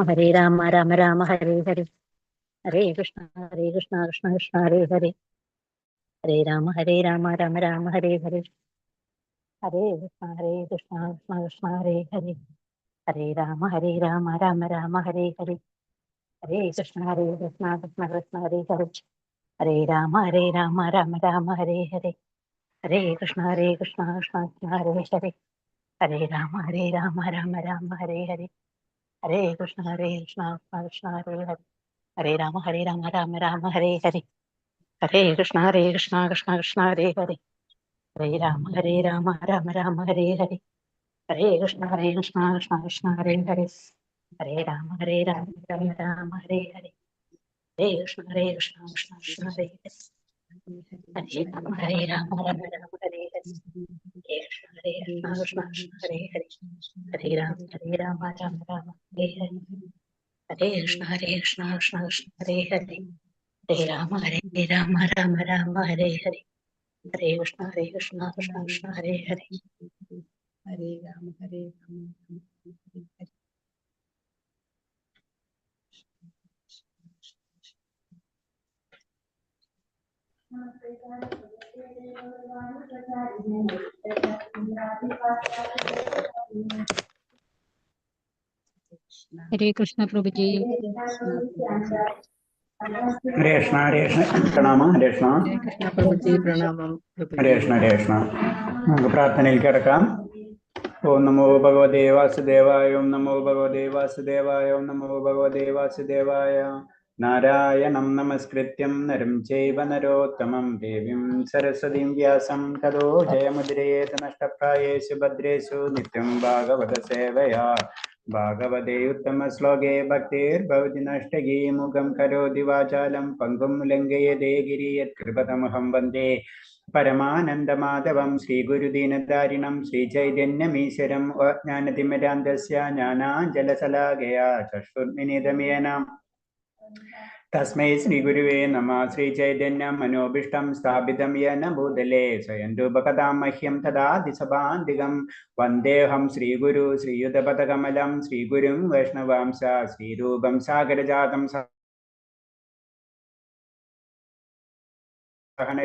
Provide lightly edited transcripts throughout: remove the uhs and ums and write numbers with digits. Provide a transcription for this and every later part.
ഹരേ രാമ രാമ രാമ ഹരേ ഹരേ ഹരേ കൃഷ്ണ കൃഷ്ണ കൃഷ്ണ ഹരേ ഹരേ ഹരേ രാമ രാമ രാമ ഹരേ ഹരേ ഹരേ കൃഷ്ണ കൃഷ്ണ കൃഷ്ണ ഹരേ ഹരേ ഹരേ രാമ രാമ രാമ ഹരേ ഹരേ ഹരേ കൃഷ്ണ കൃഷ്ണ കൃഷ്ണ ഹരേ ഹരേ ഹരേ രാമ രാമ രാമ ഹരേ ഹരേ ഹരേ കൃഷ്ണ കൃഷ്ണ കൃഷ്ണ ഹരേ ഹരേ ഹരേ രാമ രാമ രാമ ഹരേ ഹരേ ഹരേ കൃഷ്ണ കൃഷ്ണ കൃഷ്ണ ഹരേ ഹരേ ഹരേ രാമ രാമ രാമ ഹരേ ഹരേ ഹരേ കൃഷ്ണ കൃഷ്ണ കൃഷ്ണ ഹരേ ഹരേ ഹരേ രാമ രാമ രാമ ഹരേ ഹരേ ഹരേ കൃഷ്ണ കൃഷ്ണ കൃഷ്ണ ഹരേ ഹരേ ഹരേ രാമ രാമ രാമ ഹരേ ഹരേ ഹരേ കൃഷ്ണ കൃഷ്ണ കൃഷ്ണ ഹരേ ഹരേ ഹരേ രാമ രാമ രാമ ഹരേ ഹരേ ഹരേ കൃഷ്ണ കൃഷ്ണ കൃഷ്ണ ഹരേ ഹരേ ഹരേ രാമ രാമ രാമ ഹരേ ഹരേ ഹരേ കൃഷ്ണ കൃഷ്ണ കൃഷ്ണ ഹരേ ഹരേ ഹരേ രാമ രാമ രാമ ഹരേ ഹരേ ഹരേ കൃഷ്ണ കൃഷ്ണ കൃഷ്ണ ഹരേ ഹരേ ഹരേ രാമ ഹരേ രാമ ഹരേ കൃഷ്ണ പ്രഭുജി. ഹരേ കൃഷ്ണ പ്രണാമം. ഹരേ കൃഷ്ണ. ഹരേ കൃഷ്ണ പ്രഭുജി. പ്രണാമം. ഹരേ കൃഷ്ണ. നമുക്ക് പ്രാർത്ഥനയിൽ കിടക്കാം. ഓം നമോ ഭഗവതേ വാസുദേവായ. ഓം നമോ ഭഗവതേ വാസുദേവായ. ഓം നമോ ഭഗവതേ വാസുദേവായ. നാരായണം നമസ്കൃത്യം നരം ചൈവ നരോത്തമം ദേവീം സരസ്വതീം വ്യാസം തതോ ജയമുദ്രയേത് നഷ്ടപ്രായേഷു ഭദ്രേഷു നിത്യം ഭാഗവത സേവയാ. ഭാഗവതേ ഉത്തമ ശ്ലോകേ ഭക്തിർഭവതി നഷ്ടഗീ മുഖം കരോതി വാചാലം പങ്കും ലംഘയതേ ഗിരിയത് കൃപതമഹം വന്ദേ പരമാനന്ദമാധവം ശ്രീഗുരുദീനധാരിണം ശ്രീചൈതന്യമീശ്വരം ജ്ഞാനതിമിരാന്തസ്യ ജ്ഞാനാഞ്ജലശലാകയാ ചക്ഷുർമിനിതമേന തസ്മൈ ശ്രീഗുരുവേ നമഃ. ശ്രീചൈതന്യം മനോഭീഷ്ടം സ്ഥാപിതം യേന ഭൂതലേ സ്വയം രൂപകഥാം മഹ്യം ദദാതി സഭാന്തികം. വന്ദേഹം ശ്രീഗുരു ശ്രീയുതപദകമലം ശ്രീഗുരും വൈഷ്ണവാംശ ശ്രീരൂപം സാഗരജാതം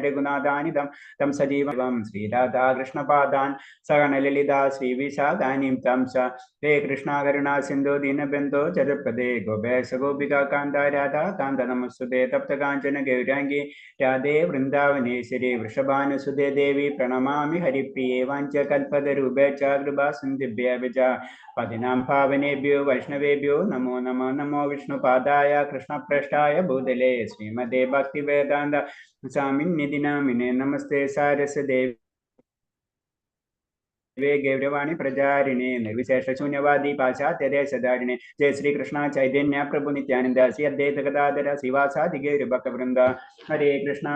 രഘുനാഥാനിതം തം സജീവം ശ്രീരാധാകൃഷ്ണപാദാൻ സഹനലളിതാ ശ്രീവിശാഖാനിം തം സ ഹേ കൃഷ്ണ കരുണാ സിന്ധു ദീനബന്ധോ ജഗത്പദേ ഗോപേശ ഗോപികാ കാന്ത രാധാ കാന്ത നമസ്തുതേ തപ്ത കാഞ്ചന ഗൗരാംഗി രാധേ വൃന്ദാവനേശ്വരി വൃഷഭാനുസുതേ ദേവി പ്രണമാമി ഹരിപ്രിയേ വാഞ്ച കൽപതരൂപേ ച കൃപാ സിന്ധിഭ്യവ ച പതിനാം ഭാവനേഭ്യോ വൈഷ്ണവേഭ്യോ നമോ നമോ. നമോ വിഷ്ണുപാദായ കൃഷ്ണപ്രഷ്ടായ ഭൂതലേ ശ്രീമദേ ഭക്തിവേദാന്ത സ്വാമിന്യതി നാമിനെ. നമസ്തേ സാരസ്വതേ ഗൗരവാണി പ്രചാരിണേ നിർവിശേഷ ശൂന്യവാദി പാശ്ചാത്യദേശധാരിണേ. ജയ ശ്രീകൃഷ്ണ ചൈതന്യ പ്രഭു നിത്യാനന്ദ ശ്രീ അദ്വൈത ഗദാധര ശ്രീവാസാദി ഗൗരഭക്തവൃന്ദ. ഹരേ കൃഷ്ണ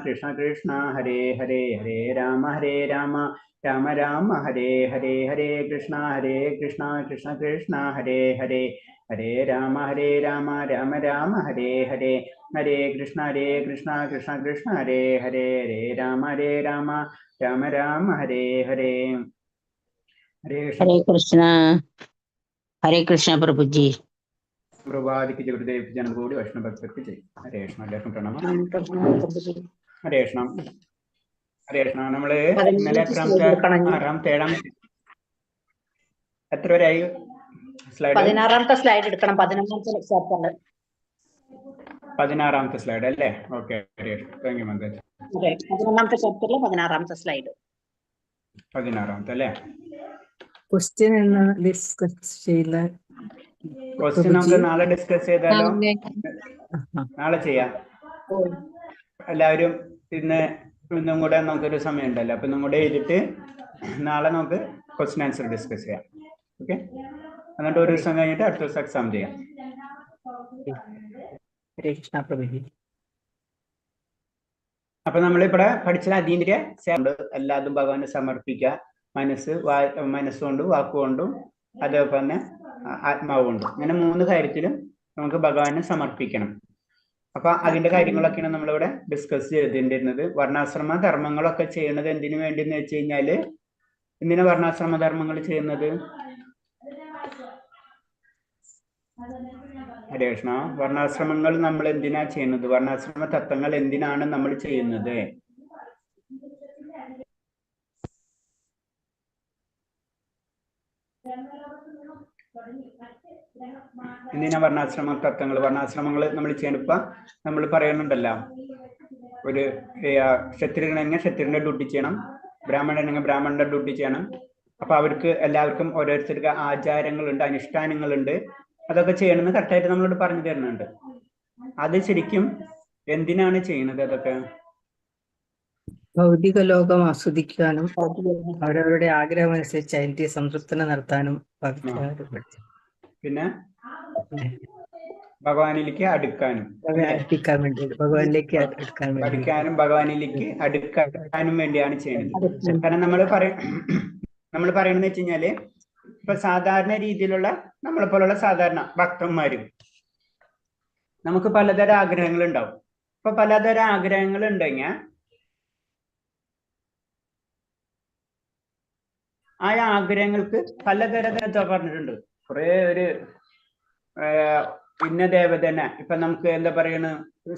കൃഷ്ണ കൃഷ്ണ ഹരേ ഹരേ. ഹരേ രാമ രാമ രാമ ഹരേ ഹരേ. ഹരേ കൃഷ്ണ കൃഷ്ണ കൃഷ്ണ ഹരേ ഹരേ. ഹരേ രാമ രാമ രാമ ഹരേ ഹരേ. ഹരേ കൃഷ്ണ കൃഷ്ണ ഹരേ ഹരേ. ഹരേ രാമ രാമ ഹരേ ഹരേ. ഹരേ കൃഷ്ണ പ്രഭുജി. പ്രഭാതിക്ക് ഗുരുദേവ് ജനം കൂടി വൈഷ്ണവ ഭക്തർക്ക് ചെയ്യും. ഹരേ കൃഷ്ണ. എല്ലാവർക്കും പ്രണാമം. ഹരേ കൃഷ്ണ. നമ്മള് ഇന്നലെ എത്രാമത്തെ 6-7 എത്ര വരെയായി സ്ലൈഡ്? 16ാമത്തെ സ്ലൈഡ് എടുക്കണം. 16ാമത്തെ സ്ലൈഡ് അല്ലേ? ഓക്കെ. താങ്ക് യു മന്ദ. 11ാമത്തെ ചാപ്റ്ററിലെ 16ാമത്തെ സ്ലൈഡ്. 16ാമത്തെ അല്ലേ? ക്വസ്റ്റ്യൻ ഡിസ്കസ് ചെയ്യില്ല. ക്വസ്റ്റ്യൻ നമുക്ക് നാളെ ഡിസ്കസ് ചെയ്താലോ? നാളെ ചെയ്യാം. എല്ലാവരും ഇന്നും കൂടെ നമുക്കൊരു സമയം ഉണ്ടല്ലോ, അപ്പൊ ഇന്നും കൂടെ എഴുതിട്ട് നാളെ നമുക്ക് ക്വസ്റ്റ്യൻ ആൻസർ ഡിസ്കസ് ചെയ്യാം. ഓക്കെ. എന്നിട്ട് ഒരു ദിവസം കഴിഞ്ഞിട്ട് അടുത്ത ദിവസം എക്സാം ചെയ്യാം. ഹരേ കൃഷ്ണ പ്രഭുജി. അപ്പൊ നമ്മളിവിടെ പഠിച്ച അതീന്ദ്രിയ എല്ലാതും ഭഗവാന് സമർപ്പിക്കുക. മനസ്സുകൊണ്ടും വാക്കുകൊണ്ടും അതേപോലെ തന്നെ ആത്മാവ് കൊണ്ടും, ഇങ്ങനെ 3 കാര്യത്തിലും നമുക്ക് ഭഗവാനെ സമർപ്പിക്കണം. അപ്പൊ അതിന്റെ കാര്യങ്ങളൊക്കെയാണ് നമ്മളിവിടെ ഡിസ്കസ് ചെയ്തിരുന്നത്. വർണ്ണാശ്രമ ധർമ്മങ്ങളൊക്കെ ചെയ്യുന്നത് എന്തിനു വേണ്ടി എന്ന് വെച്ച് കഴിഞ്ഞാല്, എന്തിനാ വർണ്ണാശ്രമ ധർമ്മങ്ങൾ ചെയ്യുന്നത്? ഹരേ കൃഷ്ണ. വർണ്ണാശ്രമങ്ങൾ നമ്മൾ എന്തിനാ ചെയ്യുന്നത്? വർണ്ണാശ്രമ തത്വങ്ങൾ എന്തിനാണ് നമ്മൾ ചെയ്യുന്നത്? എന്തിനാ വർണ്ണാശ്രമങ്ങൾ നമ്മൾ ചെയ്യണം? ഇപ്പൊ നമ്മൾ പറയുന്നുണ്ടല്ലോ, ഒരു ക്ഷത്രിയനാണെങ്കിൽ ക്ഷത്രിയന്റെ ഡ്യൂട്ടി ചെയ്യണം, ബ്രാഹ്മണനാണെങ്കിൽ ബ്രാഹ്മണന്റെ ഡ്യൂട്ടി ചെയ്യണം. അപ്പൊ അവർക്ക് എല്ലാവർക്കും ഓരോരുത്തർക്ക് ആചാരങ്ങളുണ്ട്, അനുഷ്ഠാനങ്ങളുണ്ട്. അതൊക്കെ ചെയ്യണമെന്ന് കറക്റ്റായിട്ട് നമ്മളോട് പറഞ്ഞു തരുന്നുണ്ട്. അത് ശരിക്കും എന്തിനാണ് ചെയ്യുന്നത്? അതൊക്കെ ഭൗതിക ലോകം ആസ്വദിക്കാനും അവരവരുടെ ആഗ്രഹം അനുസരിച്ച് അതിന്റെ സംതൃപ്തന നടത്താനും പിന്നെ ഭഗവാനിലേക്ക് അടുക്കാനും അടുപ്പിക്കാൻ വേണ്ടി, ഭഗവാനിലേക്ക് അടുക്കാൻ വേണ്ടി, പഠിക്കാനും ഭഗവാനിലേക്ക് അടുക്കാനും വേണ്ടിയാണ് ചെയ്യുന്നത്. കാരണം നമ്മൾ പറയണെന്ന് വെച്ച് കഴിഞ്ഞാല്, ഇപ്പൊ സാധാരണ രീതിയിലുള്ള നമ്മളെ പോലുള്ള സാധാരണ ഭക്തന്മാരും നമുക്ക് പലതരം ആഗ്രഹങ്ങൾ ഉണ്ടാവും. ഇപ്പൊ പലതരം ആഗ്രഹങ്ങൾ ഉണ്ടെങ്കിൽ ആ ആഗ്രഹങ്ങൾക്ക് പലതരം പറഞ്ഞിട്ടുണ്ട്. കുറെ ഒരു ഇന്ന ദേവതനെ, ഇപ്പൊ നമുക്ക് എന്താ പറയണ,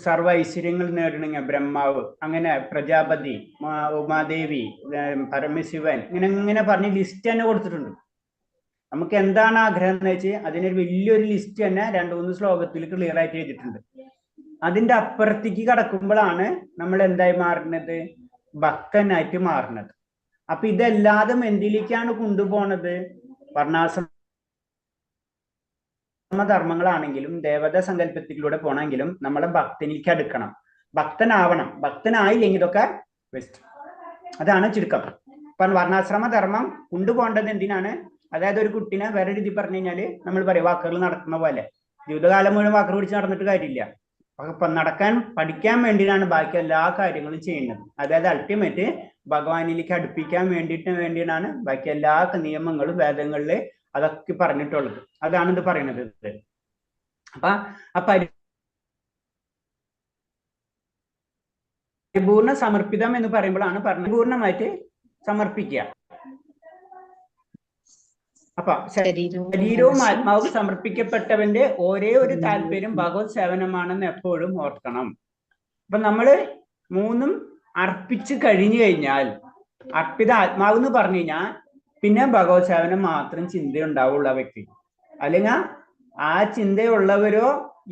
സർവ്വ ഐശ്വര്യങ്ങൾ നേടണമെങ്കിൽ ബ്രഹ്മാവ്, അങ്ങനെ പ്രജാപതി, ഉമാദേവി, പരമശിവൻ, ഇങ്ങനെ പറഞ്ഞ് ലിസ്റ്റ് തന്നെ കൊടുത്തിട്ടുണ്ട്. നമുക്ക് എന്താണ് ആഗ്രഹം എന്ന് വെച്ചാൽ അതിനൊരു വലിയൊരു ലിസ്റ്റ് തന്നെ 2-3 ശ്ലോകത്തിൽ ക്ലിയർ ആയിട്ട് എഴുതിയിട്ടുണ്ട്. അതിന്റെ അപ്പുറത്തേക്ക് കടക്കുമ്പോഴാണ് നമ്മൾ എന്തായി മാറുന്നത്? ഭക്തനായിട്ട് മാറുന്നത്. അപ്പൊ ഇതെല്ലാതും എന്തിലേക്കാണ് കൊണ്ടുപോണത്? വർണ്ണാശ്രമ ധർമ്മങ്ങളാണെങ്കിലും ദേവതാ സങ്കല്പത്തിലൂടെ പോണെങ്കിലും നമ്മളെ ഭക്തനിലേക്ക് അടുക്കണം, ഭക്തനാവണം. ഭക്തനായില്ലെങ്കിൽ ഇതൊക്കെ വെസ്റ്റ്. അതാണ് ചുരുക്കം. ഇപ്പൊ വർണ്ണാശ്രമ ധർമ്മം കൊണ്ടുപോകേണ്ടത് എന്തിനാണ്? അതായത് ഒരു കുട്ടീനെ വേറെ രീതി പറഞ്ഞു കഴിഞ്ഞാല് നമ്മൾ പറയും വാക്കുകൾ നടക്കുന്ന പോലെ, ജീവിതകാലം മുഴുവൻ വാക്കുകൾ പിടിച്ച് നടന്നിട്ട് കാര്യമില്ല. അപ്പൊ പഠിക്കാൻ വേണ്ടിയാണ് ബാക്കി എല്ലാ കാര്യങ്ങളും ചെയ്യുന്നത്. അതായത് അൾട്ടിമേറ്റ് ഭഗവാനിലേക്ക് അടുപ്പിക്കാൻ വേണ്ടിയിട്ടാണ് ബാക്കി എല്ലാ നിയമങ്ങളും വേദങ്ങളില് അതൊക്കെ പറഞ്ഞിട്ടുള്ളത്. അതാണ് ഇത് പറയുന്നത്. അപ്പൊ ആ പരിപൂർണ സമർപ്പിതം എന്ന് പറയുമ്പോഴാണ് പരിപൂർണമായിട്ട് സമർപ്പിക്കുക. അപ്പൊ ശരീരവും ആത്മാവും സമർപ്പിക്കപ്പെട്ടവന്റെ ഒരേ ഒരു താല്പര്യം ഭഗവത് സേവനമാണെന്ന് എപ്പോഴും ഓർക്കണം. അപ്പൊ നമ്മള് മൂന്നും അർപ്പിച്ചു കഴിഞ്ഞു കഴിഞ്ഞാൽ, അർപ്പിത ആത്മാവ് എന്ന് പറഞ്ഞു കഴിഞ്ഞാൽ പിന്നെ ഭഗവത് സേവനം മാത്രം ചിന്തയുണ്ടാവുള്ളൂ ആ വ്യക്തി. അല്ലെങ്കിൽ ആ ചിന്തയുള്ളവരോ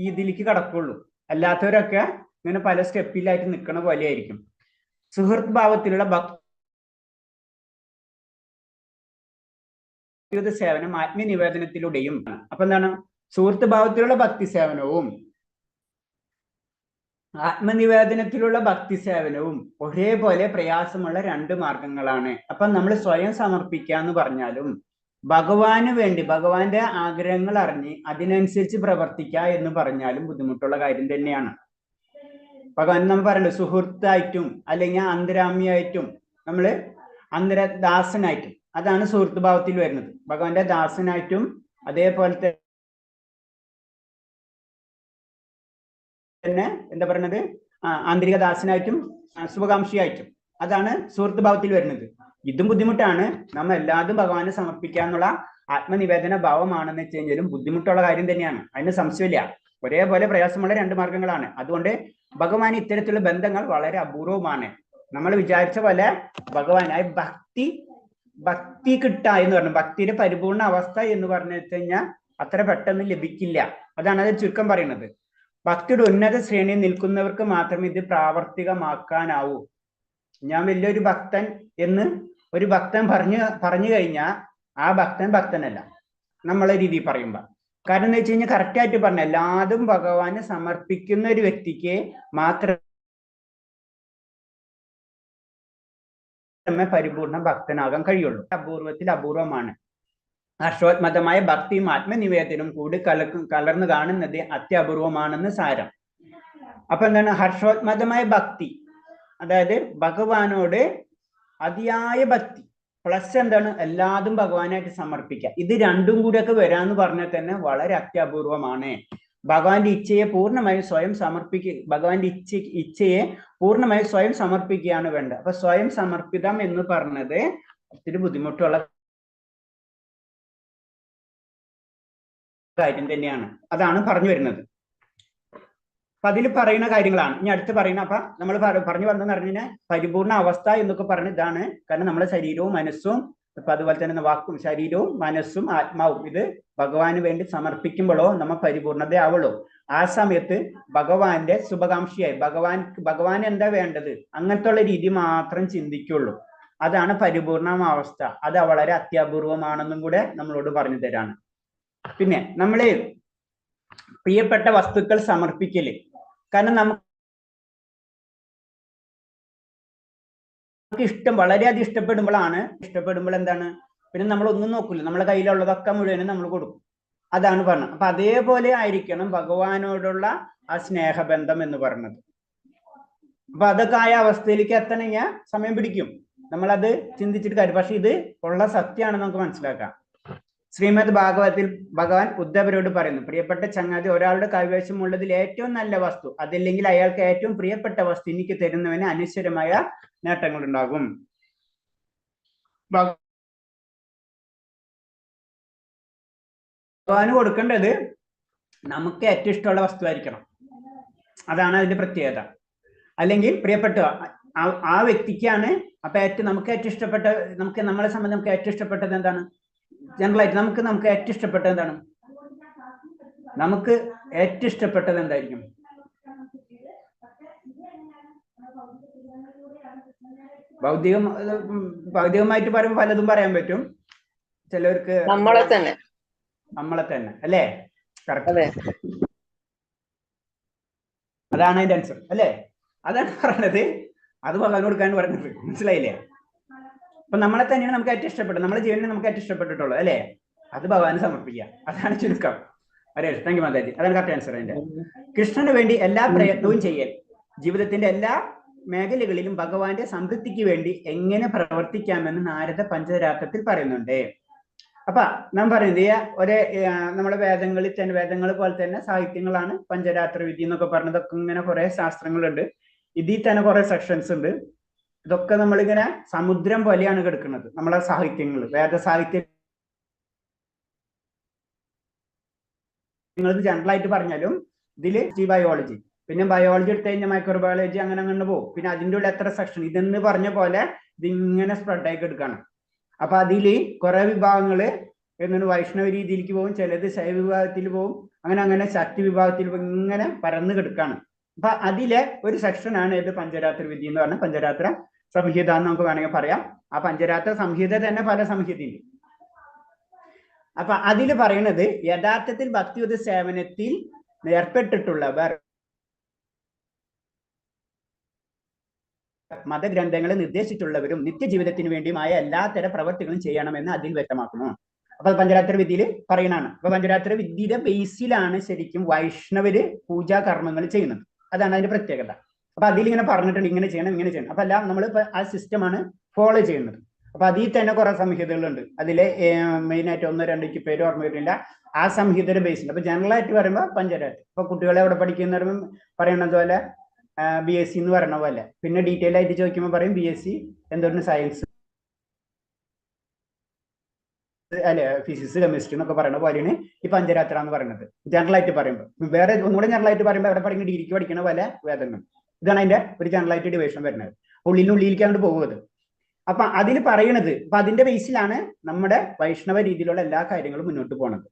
ഇതിലേക്ക് കടക്കുള്ളൂ. അല്ലാത്തവരൊക്കെ ഇങ്ങനെ പല സ്റ്റെപ്പിലായിട്ട് നിൽക്കണ പോലെ ആയിരിക്കും. സുഹൃത്ത് ഭാവത്തിലുള്ള സേവനം ആത്മനിവേദനത്തിലൂടെയും. അപ്പൊ എന്താണ്? സുഹൃത്ത് ഭാവത്തിലുള്ള ഭക്തി സേവനവും ആത്മനിവേദനത്തിലുള്ള ഭക്തി സേവനവും ഒരേപോലെ പ്രയാസമുള്ള 2 മാർഗങ്ങളാണ്. അപ്പൊ നമ്മൾ സ്വയം സമർപ്പിക്കുക എന്ന് പറഞ്ഞാലും ഭഗവാന് വേണ്ടി ഭഗവാന്റെ ആഗ്രഹങ്ങൾ അറിഞ്ഞ് അതിനനുസരിച്ച് പ്രവർത്തിക്കുക എന്ന് പറഞ്ഞാലും ബുദ്ധിമുട്ടുള്ള കാര്യം തന്നെയാണ്. ഭഗവാൻ നമ്മൾ പറയണ്ടത് സുഹൃത്തായിട്ടും അല്ലെങ്കിൽ അന്തരാമ്യായിട്ടും നമ്മള് ദാസനായിട്ടും, അതാണ് സുഹൃത്ത് ഭാവത്തിൽ വരുന്നത്. ഭഗവാന്റെ ദാസനായിട്ടും അതേപോലെ തന്നെ എന്താ പറയുന്നത്, ആന്തരിക ദാസനായിട്ടും ശുഭകാംക്ഷിയായിട്ടും, അതാണ് സുഹൃത്ത് ഭാവത്തിൽ വരുന്നത്. ഇതും ബുദ്ധിമുട്ടാണ്. നമ്മൾ എല്ലാതും ഭഗവാനെ സമർപ്പിക്കാന്നുള്ള ആത്മനിവേദന ഭാവമാണെന്ന് വെച്ച് കഴിഞ്ഞാലും ബുദ്ധിമുട്ടുള്ള കാര്യം തന്നെയാണ്. അതിന് സംശയമില്ല. ഒരേപോലെ പ്രയാസമുള്ള 2 മാർഗങ്ങളാണ്. അതുകൊണ്ട് ഭഗവാൻ ഇത്തരത്തിലുള്ള ബന്ധങ്ങൾ വളരെ അപൂർവമാണ്. നമ്മൾ വിചാരിച്ച പോലെ ഭഗവാനായി ഭക്തി കിട്ടുക എന്ന് പറഞ്ഞു, ഭക്തിയുടെ പരിപൂർണ അവസ്ഥ എന്ന് പറഞ്ഞു വെച്ച് കഴിഞ്ഞാൽ അത്ര പെട്ടെന്ന് ലഭിക്കില്ല. അതാണ് അത് ചുരുക്കം പറയുന്നത്. ഭക്തിയുടെ ഉന്നത ശ്രേണിയിൽ നിൽക്കുന്നവർക്ക് മാത്രമേ ഇത് പ്രാവർത്തികമാക്കാനാവൂ. ഞാൻ വലിയൊരു ഭക്തൻ എന്ന് ഒരു ഭക്തൻ പറഞ്ഞു കഴിഞ്ഞാൽ ആ ഭക്തനല്ല നമ്മളെ രീതി പറയുമ്പോ. കാരണം എന്താ വെച്ച് കഴിഞ്ഞാൽ കറക്റ്റായിട്ട് പറഞ്ഞ എല്ലാതും ഭഗവാന് സമർപ്പിക്കുന്ന ഒരു വ്യക്തിക്ക് മാത്രമേ പരിപൂർണ ഭക്തനാകാൻ കഴിയുള്ളൂ. അപൂർവത്തിൽ അപൂർവമാണ്. ഹർഷോത്മതമായ ഭക്തിയും ആത്മനിവേദനവും കൂടി കലർന്നു കാണുന്നത് അത്യപൂർവമാണെന്ന് സാരം. അപ്പൊ എന്താണ് ഹർഷോത്മതമായ ഭക്തി? അതായത് ഭഗവാനോട് അതിയായ ഭക്തി പ്ലസ് എന്താണ് എല്ലാതും ഭഗവാനായിട്ട് സമർപ്പിക്കുക. ഇത് രണ്ടും കൂടിയൊക്കെ വരാന്ന് പറഞ്ഞാൽ തന്നെ വളരെ അത്യപൂർവമാണ്. ഭഗവാന്റെ ഇച്ഛയെ പൂർണ്ണമായും സ്വയം ഭഗവാന്റെ ഇച്ഛയെ പൂർണ്ണമായും സ്വയം സമർപ്പിക്കുകയാണ് വേണ്ടത്. അപ്പൊ സ്വയം സമർപ്പിതം എന്ന് പറഞ്ഞത് ഒത്തിരി ബുദ്ധിമുട്ടുള്ള കാര്യം തന്നെയാണ്. അതാണ് പറഞ്ഞു വരുന്നത്. അപ്പൊ അതിൽ പറയുന്ന കാര്യങ്ങളാണ് ഇനി അടുത്ത് പറയുന്ന. അപ്പൊ നമ്മൾ പറഞ്ഞു വന്നെന്ന് പറഞ്ഞു കഴിഞ്ഞാൽ പരിപൂർണ അവസ്ഥ എന്നൊക്കെ പറഞ്ഞ ഇതാണ്. കാരണം നമ്മുടെ ശരീരവും മനസ്സും ഇപ്പൊ അതുപോലെ തന്നെ വാക്കും ശരീരവും മനസ്സും ആത്മാവും ഇത് ഭഗവാന് വേണ്ടി സമർപ്പിക്കുമ്പോഴോ നമ്മ പരിപൂർണതയാവുള്ളൂ. ആ സമയത്ത് ഭഗവാന്റെ ശുഭകാംക്ഷിയായി ഭഗവാൻ എന്താ വേണ്ടത് അങ്ങനത്തെ ഉള്ള രീതി മാത്രം ചിന്തിക്കുള്ളൂ. അതാണ് പരിപൂർണാവസ്ഥ. അത് വളരെ അത്യപൂർവമാണെന്നും കൂടെ നമ്മളോട് പറഞ്ഞു തരാണ്. പിന്നെ നമ്മള് പ്രിയപ്പെട്ട വസ്തുക്കൾ സമർപ്പിക്കല്. കാരണം നമുക്ക് ഇഷ്ടം വളരെയധികം ഇഷ്ടപ്പെടുമ്പോൾ എന്താണ് പിന്നെ നമ്മൾ ഒന്നും നോക്കില്ല, നമ്മളെ കയ്യിലുള്ളതൊക്കെ മുഴുവനും നമ്മൾ കൊടുക്കും. അതാണ് പറഞ്ഞത്. അപ്പൊ അതേപോലെ ആയിരിക്കണം ഭഗവാനോടുള്ള ആ സ്നേഹബന്ധം എന്ന് പറയുന്നത്. അപ്പൊ അതൊക്കെ ആയ അവസ്ഥയിലേക്ക് എത്തണമെങ്കിൽ സമയം പിടിക്കും. നമ്മളത് ചിന്തിച്ചിട്ട് കാര്യം. പക്ഷെ ഇത് ഉള്ള സത്യമാണെന്ന് നമുക്ക് മനസ്സിലാക്കാം. ശ്രീമദ് ഭാഗവതത്തിൽ ഭഗവാൻ ഉദ്ധവരോട് പറയുന്നു, പ്രിയപ്പെട്ട ചങ്ങാതി, ഒരാളുടെ കൈവശമുള്ളതിൽ ഏറ്റവും നല്ല വസ്തു അതില്ലെങ്കിൽ അയാൾക്ക് ഏറ്റവും പ്രിയപ്പെട്ട വസ്തു എനിക്ക് തരുന്നവന് അനശ്വരമായ നേട്ടങ്ങൾ ഉണ്ടാകും. ഭഗവാന് കൊടുക്കേണ്ടത് നമുക്ക് ഏറ്റവും ഇഷ്ടമുള്ള വസ്തുവായിരിക്കണം. അതാണ് അതിന്റെ പ്രത്യേകത. അല്ലെങ്കിൽ പ്രിയപ്പെട്ട ആ വ്യക്തിക്കാണ്. അപ്പൊ നമുക്ക് ഏറ്റവും ഇഷ്ടപ്പെട്ട നമ്മളെ സംബന്ധിച്ച് നമുക്ക് ഏറ്റവും ഇഷ്ടപ്പെട്ടത് എന്താണ്? ജനറലായിട്ട് നമുക്ക് ഏറ്റവും ഇഷ്ടപ്പെട്ടത് എന്താണ്? നമുക്ക് ഏറ്റവും ഇഷ്ടപ്പെട്ടത് എന്തായിരിക്കും? ഭൗതികമായിട്ട് പറയുമ്പോൾ പലതും പറയാൻ പറ്റും. ചിലർക്ക് നമ്മളെ തന്നെ അല്ലേ? കറക്റ്റ്. അതാണ് അതിന്റെ ആൻസർ അല്ലേ? അതാണ് പറഞ്ഞത്. അത് ഭഗവാൻ കൊടുക്കാൻ പറഞ്ഞത്. മനസ്സിലായില്ലേ? അപ്പൊ നമ്മളെ തന്നെയാണ് നമുക്ക് ഏറ്റവും ഇഷ്ടപ്പെട്ടത്. നമ്മുടെ ജീവനെ നമുക്ക് ഏറ്റവും ഇഷ്ടപ്പെട്ടിട്ടുള്ളൂ അല്ലേ? അത് ഭഗവാന് സമർപ്പിക്കുക. അതാണ് ചുരുക്കം. അരേ താങ്ക് യു മാതാജി. അതാണ് കറക്റ്റ് ആൻസർ. അതിന്റെ കൃഷ്ണന് വേണ്ടി എല്ലാ പ്രയത്നവും ചെയ്യൽ. ജീവിതത്തിന്റെ എല്ലാ മേഖലകളിലും ഭഗവാന്റെ സംതൃപ്തിക്ക് വേണ്ടി എങ്ങനെ പ്രവർത്തിക്കാമെന്ന് നാരദ പഞ്ചരാത്രത്തിൽ പറയുന്നുണ്ട്. അപ്പൊ നാം പറയുന്നത് നമ്മുടെ വേദങ്ങളിൽ തന്നെ വേദങ്ങൾ പോലെ തന്നെ സാഹിത്യങ്ങളാണ് പഞ്ചരാത്ര വിധി എന്നൊക്കെ പറഞ്ഞതൊക്കെ. ഇങ്ങനെ കുറെ ശാസ്ത്രങ്ങളുണ്ട്. ഇതിൽ തന്നെ കുറെ സെക്ഷൻസ് ഉണ്ട്. ഇതൊക്കെ നമ്മളിങ്ങനെ സമുദ്രം പോലെയാണ് കിടക്കുന്നത് നമ്മളെ സാഹിത്യങ്ങൾ. വേദസാഹിത്യങ്ങൾ ജനറലായിട്ട് പറഞ്ഞാലും ഇതിൽ ബയോളജി, പിന്നെ ബയോളജി എടുത്തു കഴിഞ്ഞാൽ മൈക്രോബയോളജി അങ്ങനെ പോകും. പിന്നെ അതിൻ്റെ ഉള്ള എത്ര സെക്ഷൻ ഇതെന്ന് പറഞ്ഞ പോലെ ഇതിങ്ങനെ സ്പ്രെഡായി എടുക്കണം. അപ്പൊ അതില് കുറെ വിഭാഗങ്ങള് എന്നൊരു വൈഷ്ണവ രീതിയിലേക്ക് പോകും, ചിലത് ശൈവ വിഭാഗത്തിൽ പോകും, അങ്ങനെ ശക്തി വിഭാഗത്തിൽ ഇങ്ങനെ പരന്ന് കിടക്കാണ്. അപ്പൊ അതിലെ ഒരു സെക്ഷനാണ് ഇത് പഞ്ചരാത്ര വിധി എന്ന് പറഞ്ഞ പഞ്ചരാത്ര സംഹിത എന്ന് നമുക്ക് വേണമെങ്കിൽ പറയാം. ആ പഞ്ചരാത്ര സംഹിത തന്നെ പല സംഹിതയുണ്ട്. അപ്പൊ അതിൽ പറയുന്നത് യഥാർത്ഥത്തിൽ ഭക്തിയുത സേവനത്തിൽ ഏർപ്പെട്ടിട്ടുള്ളവർ മതഗ്രന്ഥങ്ങളെ നിർദ്ദേശിച്ചിട്ടുള്ളവരും നിത്യജീവിതത്തിന് വേണ്ടിയുമായ എല്ലാത്തരം പ്രവർത്തികളും ചെയ്യണമെന്ന് അതിൽ വ്യക്തമാക്കുന്നു. അപ്പൊ പഞ്ചരാത്ര വിദ്യയിൽ പറയണാണ്. അപ്പൊ പഞ്ചരാത്ര വിദ്യയുടെ ബേസിലാണ് ശരിക്കും വൈഷ്ണവര് പൂജാ കർമ്മങ്ങൾ ചെയ്യുന്നത്. അതാണ് അതിന്റെ പ്രത്യേകത. അപ്പൊ അതിലിങ്ങനെ പറഞ്ഞിട്ടുണ്ട് ഇങ്ങനെ ചെയ്യണം. അപ്പൊ എല്ലാം നമ്മൾ ആ സിസ്റ്റമാണ് ഫോളോ ചെയ്യുന്നത്. അപ്പൊ അതിൽ തന്നെ കുറെ സംഹിതകളുണ്ട്. അതിലെ മെയിനായിട്ട് 1, 2 എനിക്ക് പേര് ഓർമ്മ വരുന്നില്ല. ആ സംഹിതയുടെ ബേസിൽ അപ്പൊ ജനറലായിട്ട് പറയുമ്പോൾ പഞ്ചരാത്ര. അപ്പൊ കുട്ടികളെ എവിടെ പഠിക്കുന്ന പറയണത് പോലെ BSc എന്ന് പറയണ പോലെ. പിന്നെ ഡീറ്റെയിൽ ആയിട്ട് ചോദിക്കുമ്പോൾ പറയും BSc എന്തോരം സയൻസ് അല്ലെ ഫിസിക്സ് കെമിസ്ട്രി എന്നൊക്കെ പറയുന്ന പോലെയാണ് ഈ പഞ്ചരാത്ര എന്ന് പറയുന്നത് ജനറലായിട്ട് പറയുമ്പോൾ. വേറെ ഒന്നുകൂടെ ജനറലായിട്ട് പറയുമ്പോൾ അവിടെ പഠിക്കുന്ന ഡിഗ്രിക്ക് പഠിക്കുന്ന പോലെ വേദങ്ങൾ. ഇതാണ് അതിന്റെ ഒരു ജനറലായിട്ട് ഡിവിഷൻ വരുന്നത്. ഉള്ളിലേക്കാണ്ട് പോകുന്നത്. അപ്പൊ അതിൽ പറയണത് അപ്പൊ അതിന്റെ ബേസിലാണ് നമ്മുടെ വൈഷ്ണവ രീതിയിലുള്ള എല്ലാ കാര്യങ്ങളും മുന്നോട്ട് പോണത്.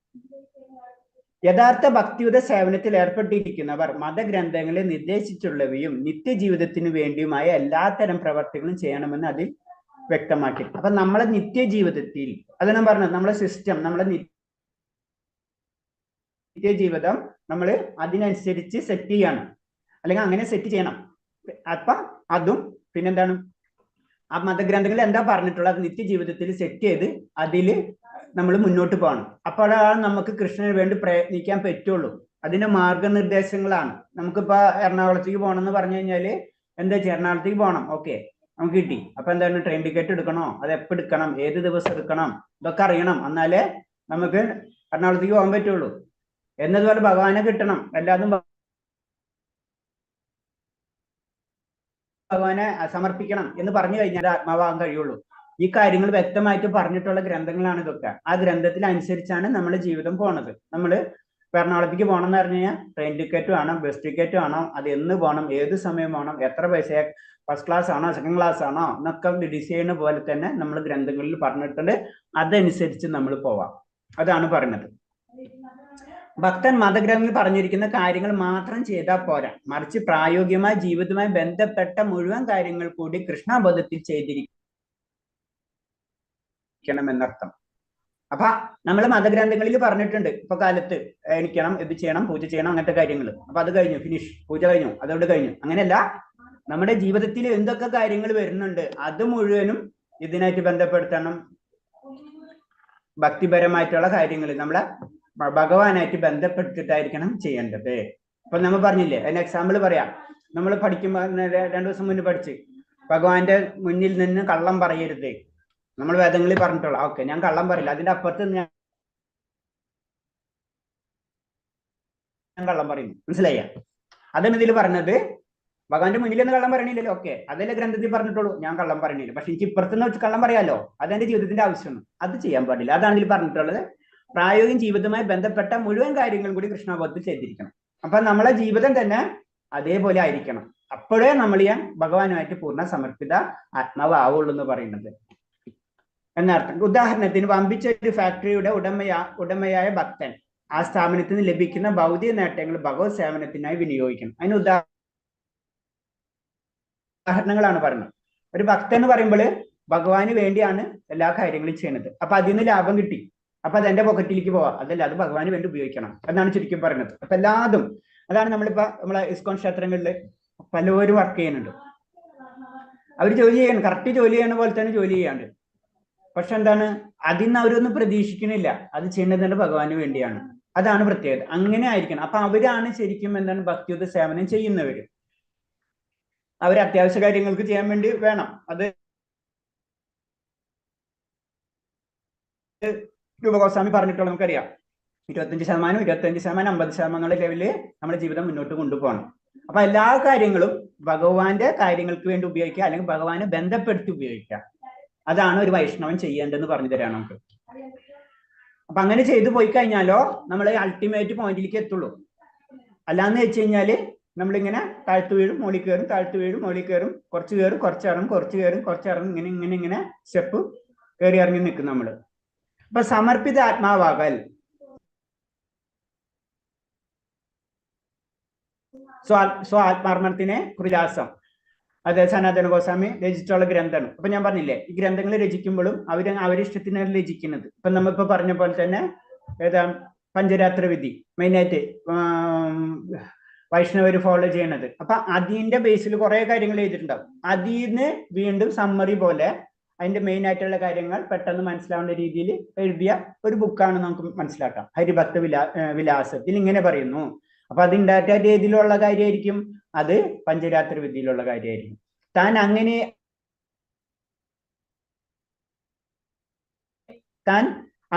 യഥാർത്ഥ ഭക്തിയുത സേവനത്തിൽ ഏർപ്പെട്ടിരിക്കുന്നവർ മതഗ്രന്ഥങ്ങളെ നിർദ്ദേശിച്ചുള്ളവയും നിത്യജീവിതത്തിന് വേണ്ടിയുമായ എല്ലാത്തരം പ്രവർത്തികളും ചെയ്യണമെന്ന് അതിൽ വ്യക്തമാക്കി. അപ്പൊ നമ്മളെ നിത്യജീവിതത്തിൽ അത് ഞാൻ പറഞ്ഞത് നമ്മളെ സിസ്റ്റം, നമ്മളെ നിത്യജീവിതം നമ്മൾ അതിനനുസരിച്ച് സെറ്റ് ചെയ്യണം, അല്ലെങ്കിൽ അങ്ങനെ സെറ്റ് ചെയ്യണം. അപ്പൊ അതും പിന്നെന്താണ് ആ മതഗ്രന്ഥങ്ങളിൽ എന്താ പറഞ്ഞിട്ടുള്ളത് അത് നിത്യജീവിതത്തിൽ സെറ്റ് ചെയ്ത് അതിൽ നമ്മൾ മുന്നോട്ട് പോകണം. അപ്പോഴാണ് നമുക്ക് കൃഷ്ണന് വേണ്ടി പ്രയത്നിക്കാൻ പറ്റുള്ളൂ. അതിന്റെ മാർഗനിർദ്ദേശങ്ങളാണ്. നമുക്കിപ്പോ എറണാകുളത്തേക്ക് പോകണം എന്ന് പറഞ്ഞു കഴിഞ്ഞാല് എന്താ വെച്ചാൽ എറണാകുളത്തേക്ക് പോകണം, ഓക്കെ നമുക്ക് കിട്ടി. അപ്പൊ എന്താണ് ട്രെയിൻ ടിക്കറ്റ് എടുക്കണോ, അത് എപ്പോൾ എടുക്കണം, ഏത് ദിവസം എടുക്കണം, ഇതൊക്കെ അറിയണം. എന്നാലേ നമുക്ക് എറണാകുളത്തേക്ക് പോകാൻ പറ്റുള്ളൂ. എന്നതുപോലെ ഭഗവാനെ കിട്ടണം, എല്ലാതും ഭഗവാനെ സമർപ്പിക്കണം എന്ന് പറഞ്ഞു കഴിഞ്ഞാൽ ആത്മാവാകാൻ കഴിയുള്ളൂ. ഈ കാര്യങ്ങൾ വ്യക്തമായിട്ട് പറഞ്ഞിട്ടുള്ള ഗ്രന്ഥങ്ങളാണ് ഇതൊക്കെ. ആ ഗ്രന്ഥത്തിൽ അനുസരിച്ചാണ് നമ്മുടെ ജീവിതം പോണത്. നമ്മൾ എറണാകുളത്തേക്ക് പോകണം എന്ന് പറഞ്ഞു കഴിഞ്ഞാൽ ട്രെയിൻ ടിക്കറ്റ് വേണം, ബസ് ടിക്കറ്റ് വേണം, അത് എന്ന് പോകണം, ഏത് സമയം വേണം, എത്ര പൈസ, ഫസ്റ്റ് ക്ലാസ് ആണോ സെക്കൻഡ് ക്ലാസ് ആണോ എന്നൊക്കെ ഡിസൈൻ പോലെ തന്നെ നമ്മൾ ഗ്രന്ഥങ്ങളിൽ പറഞ്ഞിട്ടുണ്ട്. അതനുസരിച്ച് നമ്മൾ പോവാം. അതാണ് പറഞ്ഞത്. ഭക്തൻ മതഗ്രന്ഥങ്ങളിൽ പറഞ്ഞിരിക്കുന്ന കാര്യങ്ങൾ മാത്രം ചെയ്താൽ പോരാ, മറിച്ച് പ്രായോഗികമായ ജീവിതവുമായി ബന്ധപ്പെട്ട മുഴുവൻ കാര്യങ്ങൾ കൂടി കൃഷ്ണബോധത്തിൽ ചെയ്തിരിക്കണം എന്നർത്ഥം. അപ്പൊ നമ്മൾ മതഗ്രന്ഥങ്ങളിൽ പറഞ്ഞിട്ടുണ്ട് ഇപ്പൊ കാലത്ത് എണിക്കണം, ഇത് ചെയ്യണം, പൂജ ചെയ്യണം, അങ്ങനത്തെ കാര്യങ്ങൾ. അപ്പൊ അത് കഴിഞ്ഞു, ഫിനിഷ്, പൂജ കഴിഞ്ഞു, അതോട് കഴിഞ്ഞു. അങ്ങനെയല്ല, നമ്മുടെ ജീവിതത്തിൽ എന്തൊക്കെ കാര്യങ്ങൾ വരുന്നുണ്ട് അത് മുഴുവനും ഇതിനായിട്ട് ബന്ധപ്പെടുത്തണം. ഭക്തിപരമായിട്ടുള്ള കാര്യങ്ങൾ നമ്മളെ ഭഗവാനായിട്ട് ബന്ധപ്പെടുത്തിയിട്ടായിരിക്കണം ചെയ്യേണ്ടത്. അപ്പൊ നമ്മൾ പറഞ്ഞില്ലേ, അതിന് എക്സാമ്പിൾ പറയാം. നമ്മൾ പഠിക്കുമ്പോൾ 2 ദിവസം മുന്നേ പഠിച്ച് ഭഗവാന്റെ മുന്നിൽ നിന്ന് കള്ളം പറയരുത്. നമ്മൾ വേദങ്ങളിൽ പറഞ്ഞിട്ടുള്ള ഓക്കെ, ഞാൻ കള്ളം പറയില്ല, അതിന്റെ അപ്പുറത്ത് ഞാൻ കള്ളം പറയുന്നു. മനസ്സിലായ? അതാണ് ഇതിൽ പറഞ്ഞത്. ഭഗവാന്റെ മുന്നിൽ നിന്ന് കള്ളം പറയണില്ലല്ലോ, ഓക്കെ, അതല്ലേ ഗ്രന്ഥത്തിൽ പറഞ്ഞിട്ടുള്ളൂ, ഞാൻ കള്ളം പറയണില്ല. പക്ഷെ എനിക്ക് ഇപ്പുറത്തുനിന്ന് വെച്ച് കള്ളം പറയാലോ, അതെന്റെ ജീവിതത്തിന്റെ ആവശ്യമാണ്, അത് ചെയ്യാൻ പാടില്ല. അതാണ് ഇതിൽ പറഞ്ഞിട്ടുള്ളത്. പ്രായോഗിക ജീവിതവുമായി ബന്ധപ്പെട്ട മുഴുവൻ കാര്യങ്ങളും കൂടി കൃഷ്ണബോധത്തിൽ ചെയ്തിരിക്കണം. അപ്പൊ നമ്മളെ ജീവിതം തന്നെ അതേപോലെ ആയിരിക്കണം. അപ്പോഴേ നമ്മൾ ഞാൻ ഭഗവാനുമായിട്ട് പൂർണ്ണ സമർപ്പിത ആത്മാവ് ആവുള്ളൂ എന്ന് പറയുന്നത് എന്നർത്ഥം. ഉദാഹരണത്തിന്, വമ്പിച്ച ഒരു ഫാക്ടറിയുടെ ഉടമയായ ഭക്തൻ ആ സ്ഥാപനത്തിൽ നിന്ന് ലഭിക്കുന്ന ഭൗതിക നേട്ടങ്ങൾ ഭഗവത് സേവനത്തിനായി വിനിയോഗിക്കണം. അതിന് ഉദാഹരണങ്ങളാണ് പറയുന്നത്. ഒരു ഭക്തൻ എന്ന് പറയുമ്പോൾ ഭഗവാന് വേണ്ടിയാണ് എല്ലാ കാര്യങ്ങളും ചെയ്യുന്നത്. അപ്പൊ അതിൽ നിന്ന് ലാഭം കിട്ടി, അപ്പൊ അതെന്റെ പോക്കറ്റിലേക്ക് പോവാം, അതല്ല, അത് ഭഗവാന് വേണ്ടി ഉപയോഗിക്കണം എന്നാണ് ചുരുക്കം പറയുന്നത്. അപ്പൊ എല്ലാതും അതാണ്. നമ്മളിപ്പോ നമ്മളെ ഇസ്കോൺ ക്ഷേത്രങ്ങളിൽ പലവരും വർക്ക് ചെയ്യുന്നുണ്ട്. അവർ ജോലി ചെയ്യണം, കറക്റ്റ് ജോലി ചെയ്യണ പോലെ തന്നെ ജോലി ചെയ്യാണ്ട്. പക്ഷെ എന്താണ്, അതിൽ നിന്ന് അവരൊന്നും പ്രതീക്ഷിക്കണില്ല, അത് ചെയ്യുന്നത് ഭഗവാന് വേണ്ടിയാണ്. അതാണ് പ്രത്യേകത. അങ്ങനെ ആയിരിക്കണം. അപ്പൊ അവരാണ് ശരിക്കും എന്താണ് ഭക്തിയുത സേവനം ചെയ്യുന്നവര്. അവർ അത്യാവശ്യ കാര്യങ്ങൾക്ക് ചെയ്യാൻ വേണ്ടി വേണം. അത് രൂപഗോസ്വാമി പറഞ്ഞിട്ടുള്ള നമുക്കറിയാം, 25%, 25%, 50% എന്നുള്ള ലെവലില് നമ്മുടെ ജീവിതം മുന്നോട്ട് കൊണ്ടുപോകണം. അപ്പൊ എല്ലാ കാര്യങ്ങളും ഭഗവാന്റെ കാര്യങ്ങൾക്ക് വേണ്ടി ഉപയോഗിക്കുക, അല്ലെങ്കിൽ ഭഗവാനെ ബന്ധപ്പെടുത്തി ഉപയോഗിക്കുക. അതാണ് ഒരു വൈഷ്ണവൻ ചെയ്യേണ്ടതെന്ന് പറഞ്ഞു തരാണ് നമുക്ക്. അപ്പൊ അങ്ങനെ ചെയ്തു പോയി കഴിഞ്ഞാലോ നമ്മൾ അൾട്ടിമേറ്റ് പോയിന്റിലേക്ക് എത്തുള്ളൂ. അല്ലാന്ന് വെച്ച് കഴിഞ്ഞാല് നമ്മളിങ്ങനെ താഴ്ത്തു വീഴും, മോളിൽ കയറും, താഴ്ത്തു വീഴും, മോളിൽ കയറും, കുറച്ച് കയറും, കുറച്ചിറങ്ങും, കുറച്ച് കയറും, കുറച്ചിറങ്ങും, ഇങ്ങനെ സ്റ്റെപ്പ് കയറി ഇറങ്ങി നിൽക്കും നമ്മള്. അപ്പൊ സമർപ്പിത ആത്മാവാകൽ, ആത്മാർമ്മത്തിനെ കുറിലാസം, അത് സനാതന ഗോസ്വാമി രചിച്ചുള്ള ഗ്രന്ഥമാണ്. അപ്പൊ ഞാൻ പറഞ്ഞില്ലേ, ഈ ഗ്രന്ഥങ്ങൾ രചിക്കുമ്പോഴും അവരുടെ ഇഷ്ടത്തിനാണ് രചിക്കുന്നത്. ഇപ്പൊ നമ്മളിപ്പോ പറഞ്ഞ പോലെ തന്നെ ഏതാ പഞ്ചരാത്ര വിധി മെയിനായിട്ട് വൈഷ്ണവര് ഫോളോ ചെയ്യണത്. അപ്പൊ അതിന്റെ ബേസിൽ കുറെ കാര്യങ്ങൾ എഴുതിയിട്ടുണ്ടാവും. അതിന് വീണ്ടും സമ്മറി പോലെ അതിന്റെ മെയിൻ ആയിട്ടുള്ള കാര്യങ്ങൾ പെട്ടെന്ന് മനസ്സിലാവുന്ന രീതിയിൽ എഴുതിയ ഒരു ബുക്കാണ് നമുക്ക് മനസ്സിലാക്കാം. ഹരിഭക്ത വിലാസത്തിൽ ഇങ്ങനെ പറയുന്നു. അപ്പൊ അത് ഇൻഡയറക്റ്റ് രീതിയിലുള്ള കാര്യമായിരിക്കും, അത് പഞ്ചരാത്ര വിധിയിലുള്ള കാര്യമായിരിക്കും. താൻ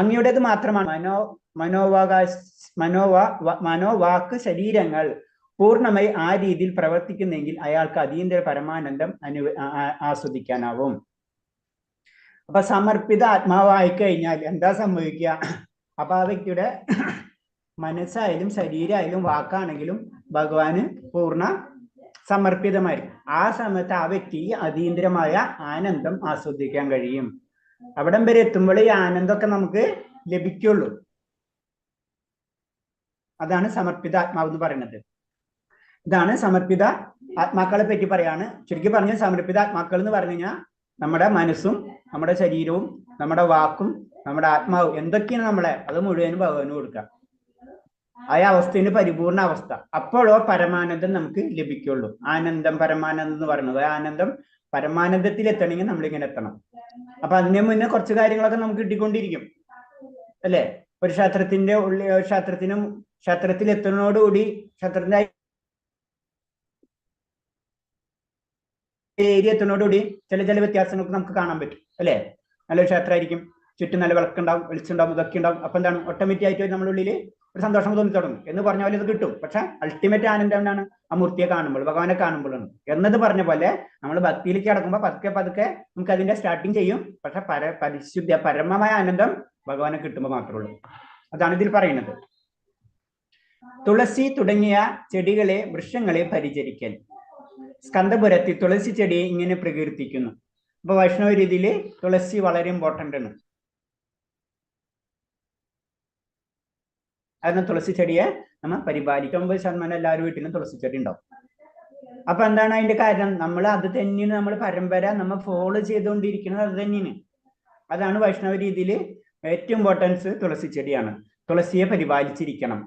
അങ്ങയുടേത് മാത്രമാണ് മനോവാക്ക് ശരീരങ്ങൾ പൂർണ്ണമായി ആ രീതിയിൽ പ്രവർത്തിക്കുന്നെങ്കിൽ അയാൾക്ക് അതീന്ദ്ര പരമാനന്ദം ആസ്വദിക്കാനാവും. അപ്പൊ സമർപ്പിത ആത്മാവായി കഴിഞ്ഞാൽ എന്താ സംഭവിക്കുക? അപ്പൊ ആ വ്യക്തിയുടെ മനസ്സായാലും ശരീരമായാലും വാക്കാണെങ്കിലും ഭഗവാന് പൂർണ്ണ സമർപ്പിതമായിരിക്കും. ആ സമയത്ത് ആ വ്യക്തിക്ക് അതീന്ദ്രമായ ആനന്ദം ആസ്വദിക്കാൻ കഴിയും. അവിടം വരെ എത്തുമ്പോൾ ഈ ആനന്ദമൊക്കെ നമുക്ക് ലഭിക്കുള്ളൂ. അതാണ് സമർപ്പിത ആത്മാവ് എന്ന് പറയുന്നത്. ഇതാണ് സമർപ്പിത ആത്മാക്കളെ പറ്റി പറയാണ്. ചുരുക്കി പറഞ്ഞ സമർപ്പിത ആത്മാക്കൾ എന്ന് പറഞ്ഞു കഴിഞ്ഞാൽ നമ്മുടെ മനസ്സും നമ്മുടെ ശരീരവും നമ്മുടെ വാക്കും നമ്മുടെ ആത്മാവും എന്തൊക്കെയാണ് നമ്മളെ, അത് മുഴുവനും ഭഗവാന് കൊടുക്കുക. ആ അവസ്ഥയുടെ പരിപൂർണ അവസ്ഥ. അപ്പോഴോ പരമാനന്ദം നമുക്ക് ലഭിക്കുള്ളൂ. ആനന്ദം, പരമാനന്ദം എന്ന് പറയുന്നത്, ആനന്ദം പരമാനന്ദത്തിൽ എത്തണമെങ്കിൽ നമ്മളിങ്ങനെ എത്തണം. അപ്പൊ അതിന് മുന്നേ കുറച്ച് കാര്യങ്ങളൊക്കെ നമുക്ക് കിട്ടിക്കൊണ്ടിരിക്കും അല്ലെ? ഒരു ക്ഷേത്രത്തിന്റെ ക്ഷേത്രത്തിൽ എത്തുന്നതോടുകൂടി ക്ഷേത്രത്തിന്റെ ഏരിയ എത്തുന്നതോടുകൂടി ചില വ്യത്യാസങ്ങൾക്ക് നമുക്ക് കാണാൻ പറ്റും അല്ലെ? നല്ലൊരു ക്ഷേത്രമായിരിക്കും, ചുറ്റും നല്ല വിളക്കുണ്ടാവും, വെളിച്ചുണ്ടാവും, ഇതൊക്കെ ഉണ്ടാവും. അപ്പൊ എന്താണ്, ഓട്ടോമാറ്റിക് ആയിട്ട് നമ്മുടെ ഉള്ളിൽ ഒരു സന്തോഷം തോന്നി തുടങ്ങും എന്ന് പറഞ്ഞ പോലെ ഇത് കിട്ടും. പക്ഷെ അൾട്ടിമേറ്റ് ആനന്ദം എന്താണ്? ആ മൂർത്തിയെ കാണുമ്പോൾ, ഭഗവാനെ കാണുമ്പോഴാണ് എന്നത് പറഞ്ഞ പോലെ നമ്മൾ ഭക്തിയിലേക്ക് കടക്കുമ്പോൾ പതുക്കെ പതുക്കെ നമുക്ക് അതിന്റെ സ്റ്റാർട്ടിങ് ചെയ്യും. പക്ഷെ പരിശുദ്ധ പരമമായ ആനന്ദം ഭഗവാനെ കിട്ടുമ്പോൾ മാത്രമേ ഉള്ളൂ. അതാണ് ഇതിൽ പറയുന്നത്. തുളസി തുടങ്ങിയ ചെടികളെ, വൃക്ഷങ്ങളെ പരിചരിക്കൽ. സ്കന്ദപുരത്തിൽ തുളസി ചെടിയെ ഇങ്ങനെ പ്രകീർത്തിക്കുന്നു. അപ്പൊ വൈഷ്ണവ രീതിയിൽ തുളസി വളരെ ഇമ്പോർട്ടന്റ് ആണ്. കാരണം തുളസി ചെടിയെ നമ്മൾ പരിപാലിക്കും. 90% എല്ലാവരും വീട്ടിലും തുളസി ചെടി ഉണ്ടാവും. അപ്പൊ എന്താണ് അതിന്റെ കാരണം? നമ്മൾ അത് തന്നെയാണ്, നമ്മൾ പരമ്പര നമ്മൾ ഫോളോ ചെയ്തുകൊണ്ടിരിക്കുന്നത് അത് തന്നെയാണ്. അതാണ് വൈഷ്ണവ രീതിയിൽ ഏറ്റവും ഇമ്പോർട്ടൻസ് തുളസി ചെടിയാണ്. തുളസിയെ പരിപാലിച്ചിരിക്കണം.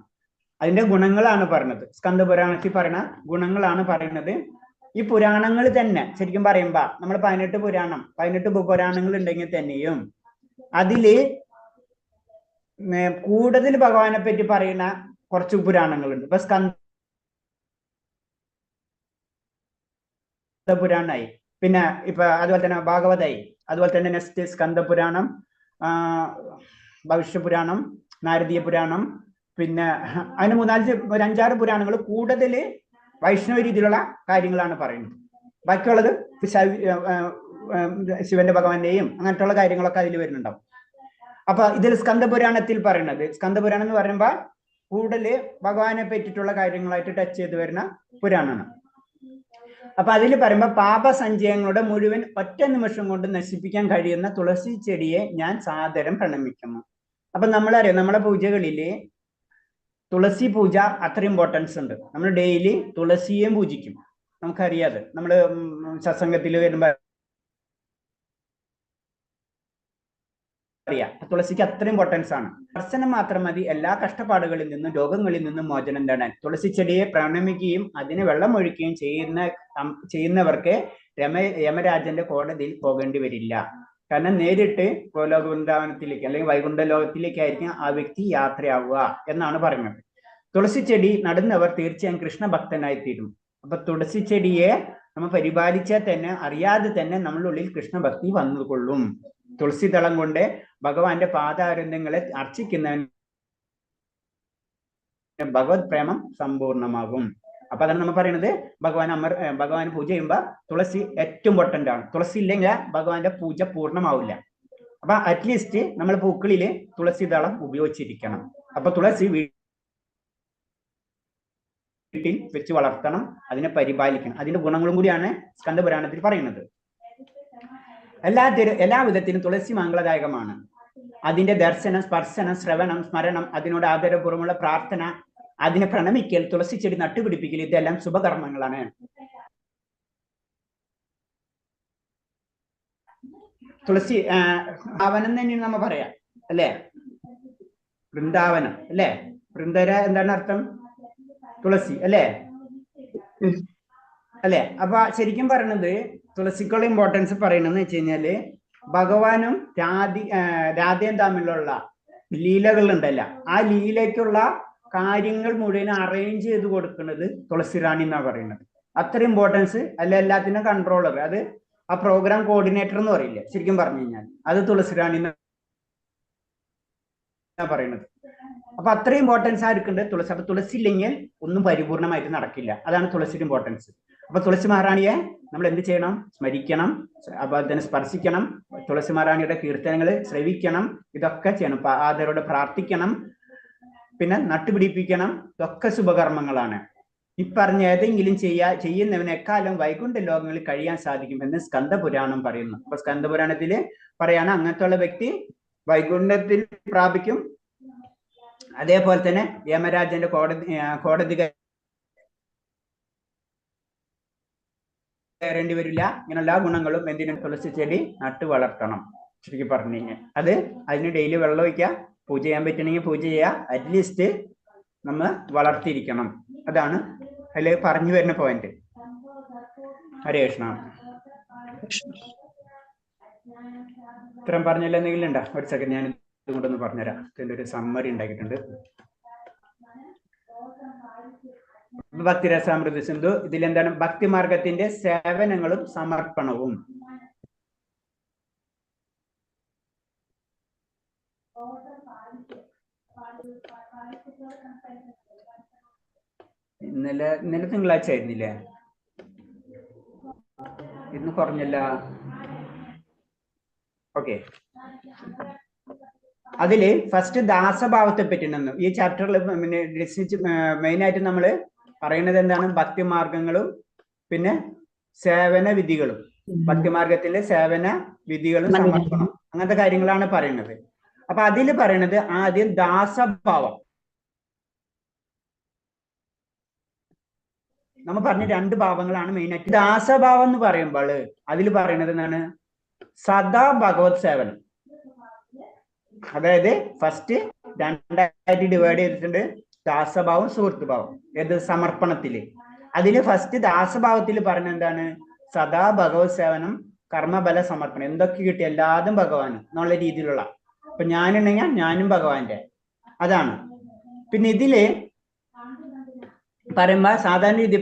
അതിന്റെ ഗുണങ്ങളാണ് പറയുന്നത്. സ്കന്ദപുരാണത്തിൽ പറയുന്ന ഗുണങ്ങളാണ് പറയുന്നത്. ഈ പുരാണങ്ങൾ തന്നെ ശരിക്കും പറയുമ്പോ നമ്മൾ 18 പുരാണങ്ങൾ ഉണ്ടെങ്കിൽ തന്നെയും അതില് കൂടുതൽ ഭഗവാനെ പറ്റി പറയുന്ന കുറച്ച് പുരാണങ്ങളുണ്ട്. ഇപ്പൊ സ്കന്ദപുരാണായി, പിന്നെ ഇപ്പൊ അതുപോലെ തന്നെ ഭാഗവതായി, അതുപോലെ തന്നെ നെക്സ്റ്റ് സ്കന്ദപുരാണം, ഭവിഷ്യപുരാണം, നാരദീയ പുരാണം, പിന്നെ അതിന് 5-6 പുരാണങ്ങൾ കൂടുതൽ വൈഷ്ണവ രീതിയിലുള്ള കാര്യങ്ങളാണ് പറയുന്നത്. ബാക്കിയുള്ളത് ശിവന്റെ ഭഗവാന്റെയും അങ്ങനത്തുള്ള കാര്യങ്ങളൊക്കെ അതിൽ വരുന്നുണ്ടാവും. അപ്പൊ ഇതിൽ സ്കന്ദപുരാണത്തിൽ പറയുന്നത്, സ്കന്ദപുരാണം എന്ന് പറയുമ്പോൾ കൂടുതൽ ഭഗവാനെ പറ്റിയിട്ടുള്ള കാര്യങ്ങളായിട്ട് ടച്ച് ചെയ്ത് വരുന്ന പുരാണമാണ്. അപ്പൊ അതിൽ പറയുമ്പോൾ പാപസഞ്ചയങ്ങളുടെ മുഴുവൻ ഒറ്റ നിമിഷം കൊണ്ട് നശിപ്പിക്കാൻ കഴിയുന്ന തുളസി ചെടിയെ ഞാൻ സാദരം പ്രണമിക്കുന്നു. അപ്പൊ നമ്മളറിയാം, നമ്മളെ പൂജകളില് തുളസി പൂജ അത്ര ഇമ്പോർട്ടൻസ് ഉണ്ട്. നമ്മൾ ഡെയിലി തുളസിയെയും പൂജിക്കും. നമുക്കറിയാതെ നമ്മൾ സത്സംഗത്തിൽ വരുമ്പോ അറിയാം, തുളസിക്ക് അത്ര ഇമ്പോർട്ടൻസ് ആണ്. ദർശനം മാത്രം മതി എല്ലാ കഷ്ടപ്പാടുകളിൽ നിന്നും രോഗങ്ങളിൽ നിന്നും മോചനം നേടാൻ. തുളസി ചെടിയെ പ്രണമിക്കുകയും അതിന് വെള്ളം ഒഴിക്കുകയും ചെയ്യുന്നവർക്ക് യമരാജന്റെ കോടതിയിൽ പോകേണ്ടി വരില്ല. കാരണം നേരിട്ട് ഗോലോക വൃന്ദാവനത്തിലേക്ക് അല്ലെങ്കിൽ വൈകുണ്ഠ ലോകത്തിലേക്കായിരിക്കും ആ വ്യക്തി യാത്രയാവുക എന്നാണ് പറയുന്നത്. തുളസി ചെടി നടുന്നവർ തീർച്ചയായും കൃഷ്ണഭക്തനായി തീരും. അപ്പൊ തുളസി ചെടിയെ നമ്മൾ പരിപാലിച്ചാൽ തന്നെ അറിയാതെ തന്നെ നമ്മളുടെ ഉള്ളിൽ കൃഷ്ണഭക്തി വന്നുകൊള്ളും. തുളസി ദളം കൊണ്ട് ഭഗവാന്റെ പാദാരന്ധ്യങ്ങളെ അർച്ചിക്കുന്നതിന് ഭഗവത് പ്രേമം സമ്പൂർണമാകും. അപ്പൊ അതാണ് നമ്മൾ പറയുന്നത്, ഭഗവാൻ പൂജ ചെയ്യുമ്പോൾ തുളസി ഏറ്റവും ഇമ്പോർട്ടന്റ് ആണ്. തുളസി ഇല്ലെങ്കിൽ ഭഗവാന്റെ പൂജ പൂർണ്ണമാവില്ല. അപ്പൊ അറ്റ്ലീസ്റ്റ് നമ്മൾ പൂക്കളില് തുളസി ദളം ഉപയോഗിച്ചിരിക്കണം. അപ്പൊ തുളസി വീട്ടിൽ വെച്ച് വളർത്തണം, അതിനെ പരിപാലിക്കണം. അതിന്റെ ഗുണങ്ങളും കൂടിയാണ് സ്കന്ദപുരാണത്തിൽ പറയുന്നത്. എല്ലാ വിധത്തിലും തുളസി മംഗളദായകമാണ്. അതിന്റെ ദർശനം, സ്പർശനം, ശ്രവണം, സ്മരണം, അതിനോട് ആദരപൂർവ്വമുള്ള പ്രാർത്ഥന, അതിനെ പ്രണമിക്കൽ, തുളസി ചെടി നട്ടുപിടിപ്പിക്കൽ, ഇതെല്ലാം ശുഭകർമ്മങ്ങളാണ്. തുളസി വൃന്ദാവനം തന്നെയാണ് നമ്മ പറയാം അല്ലേ? വൃന്ദാവനം അല്ലേ? വൃന്ദര എന്താണ് അർത്ഥം? തുളസി അല്ലേ? അല്ലെ? അപ്പൊ ശരിക്കും പറയണത് തുളസിക്കുള്ള ഇമ്പോർട്ടൻസ് പറയണെന്ന് വെച്ച് കഴിഞ്ഞാല് ഭഗവാനും രാധയും തമ്മിലുള്ള ലീലകൾ ഉണ്ടല്ല, ആ ലീലയ്ക്കുള്ള കാര്യങ്ങൾ മുഴുവൻ അറേഞ്ച് ചെയ്ത് കൊടുക്കുന്നത് തുളസി റാണി എന്നാ പറയുന്നത്. അത്ര ഇമ്പോർട്ടൻസ് അല്ല. എല്ലാത്തിനും കൺട്രോളർ, അത് ആ പ്രോഗ്രാം കോർഡിനേറ്റർ എന്ന് പറയില്ലേ ശരിക്കും പറഞ്ഞു കഴിഞ്ഞാൽ, അത് തുളസി റാണി എന്നാ പറയുന്നത്. അപ്പൊ അത്രയും ഇമ്പോർട്ടൻസ് ആയിരിക്കുന്നുണ്ട് തുളസി. അപ്പൊ തുളസി ഇല്ലെങ്കിൽ ഒന്നും പരിപൂർണമായിട്ട് നടക്കില്ല. അതാണ് തുളസിയുടെ ഇമ്പോർട്ടൻസ്. അപ്പൊ തുളസി മഹാറാണിയെ നമ്മൾ എന്ത് ചെയ്യണം? സ്മരിക്കണം, അപ്പൊ അതിനെ സ്പർശിക്കണം, തുളസി മഹാറാണിയുടെ കീർത്തനങ്ങൾ ശ്രവിക്കണം, ഇതൊക്കെ ചെയ്യണം. ആദരോടെ പ്രാർത്ഥിക്കണം, പിന്നെ നട്ടുപിടിപ്പിക്കണം. ഇതൊക്കെ ശുഭകർമ്മങ്ങളാണ്. ഇപ്പറഞ്ഞ ഏതെങ്കിലും ചെയ്യുന്നവന് എക്കാലം വൈകുണ്ഠ ലോകങ്ങളിൽ കഴിയാൻ സാധിക്കും എന്ന് സ്കന്ദപുരാണം പറയുന്നു. അപ്പൊ സ്കന്ദപുരാണത്തില് പറയാണ് അങ്ങനത്തെ ഉള്ള വ്യക്തി വൈകുണ്ഠത്തിൽ പ്രാപിക്കും. അതേപോലെ തന്നെ യമരാജന്റെ കോടതി കയറേണ്ടി വരില്ല. ഇങ്ങനെ എല്ലാ ഗുണങ്ങളും എന്തിനും തുളസി ചെടി നട്ടു വളർത്തണം ശരിക്കും പറഞ്ഞു കഴിഞ്ഞാൽ. അത് അതിന് ഡെയിലി വെള്ളം ഒഴിക്കുക, പൂജ ചെയ്യാൻ പറ്റണമെങ്കിൽ പൂജ ചെയ്യുക, അറ്റ്ലീസ്റ്റ് നമ്മൾ വളർത്തിയിരിക്കണം. അതാണ് അതിൽ പറഞ്ഞു വരുന്ന പോയിന്റ്. ഹരേ കൃഷ്ണ. ഇത്രയും പറഞ്ഞല്ലോ എന്തെങ്കിലും ഉണ്ടോ? ഒരു സെക്കൻഡ്, ഞാൻ ഇതുകൊണ്ടൊന്ന് പറഞ്ഞുതരാം. ഇതിന്റെ ഒരു സമ്മറി ഉണ്ടാക്കിയിട്ടുണ്ട്. ഭക്തിരസാമൃത സിന്ധു ഇതിലെന്താണ്? ഭക്തിമാർഗത്തിന്റെ സേവനങ്ങളും സമർപ്പണവും. ഇന്നലെ തിങ്കളാഴ്ച ആയിരുന്നില്ലേ? ഇന്ന് കുറഞ്ഞല്ല. ഓക്കെ, അതില് ഫസ്റ്റ് ദാസഭാവത്തെ പറ്റിയാണ് ഈ ചാപ്റ്ററിൽ മെയിൻ ആയിട്ട് നമ്മൾ പറയുന്നത് എന്താണ്? ഭക്തിമാർഗങ്ങളും പിന്നെ സേവന വിധികളും, ഭക്തിമാർഗത്തിലെ സേവന വിധികളും സമർപ്പണം, അങ്ങനത്തെ കാര്യങ്ങളാണ് പറയുന്നത്. അപ്പൊ അതിൽ പറയണത് ആദ്യം ദാസഭാവം. നമ്മൾ പറഞ്ഞ 2 ഭാവങ്ങളാണ് മെയിൻ ആയിട്ട്. ദാസഭാവം എന്ന് പറയുമ്പോൾ അതിൽ പറയുന്നത് എന്താണ്? സദാ ഭഗവത് സേവനം. അതായത് ഫസ്റ്റ് 2ആയിട്ട് ഡിവൈഡ് ചെയ്തിട്ടുണ്ട്, ദാസഭാവം സുഹൃത്ത് ഭാവം. ഏത്? സമർപ്പണത്തില്. അതില് ഫസ്റ്റ് ദാസഭാവത്തിൽ പറഞ്ഞ എന്താണ്? സദാ ഭഗവത് സേവനം, കർമ്മബല സമർപ്പണം. എന്തൊക്കെ കിട്ടി എല്ലാതും ഭഗവാന് എന്നുള്ള രീതിയിലുള്ള. അപ്പൊ ഞാനുണ്ടെങ്കിൽ ഞാനും ഭഗവാന്റെ, അതാണ്. പിന്നെ ഇതില് പറയുമ്പോ സാധാരണ രീതി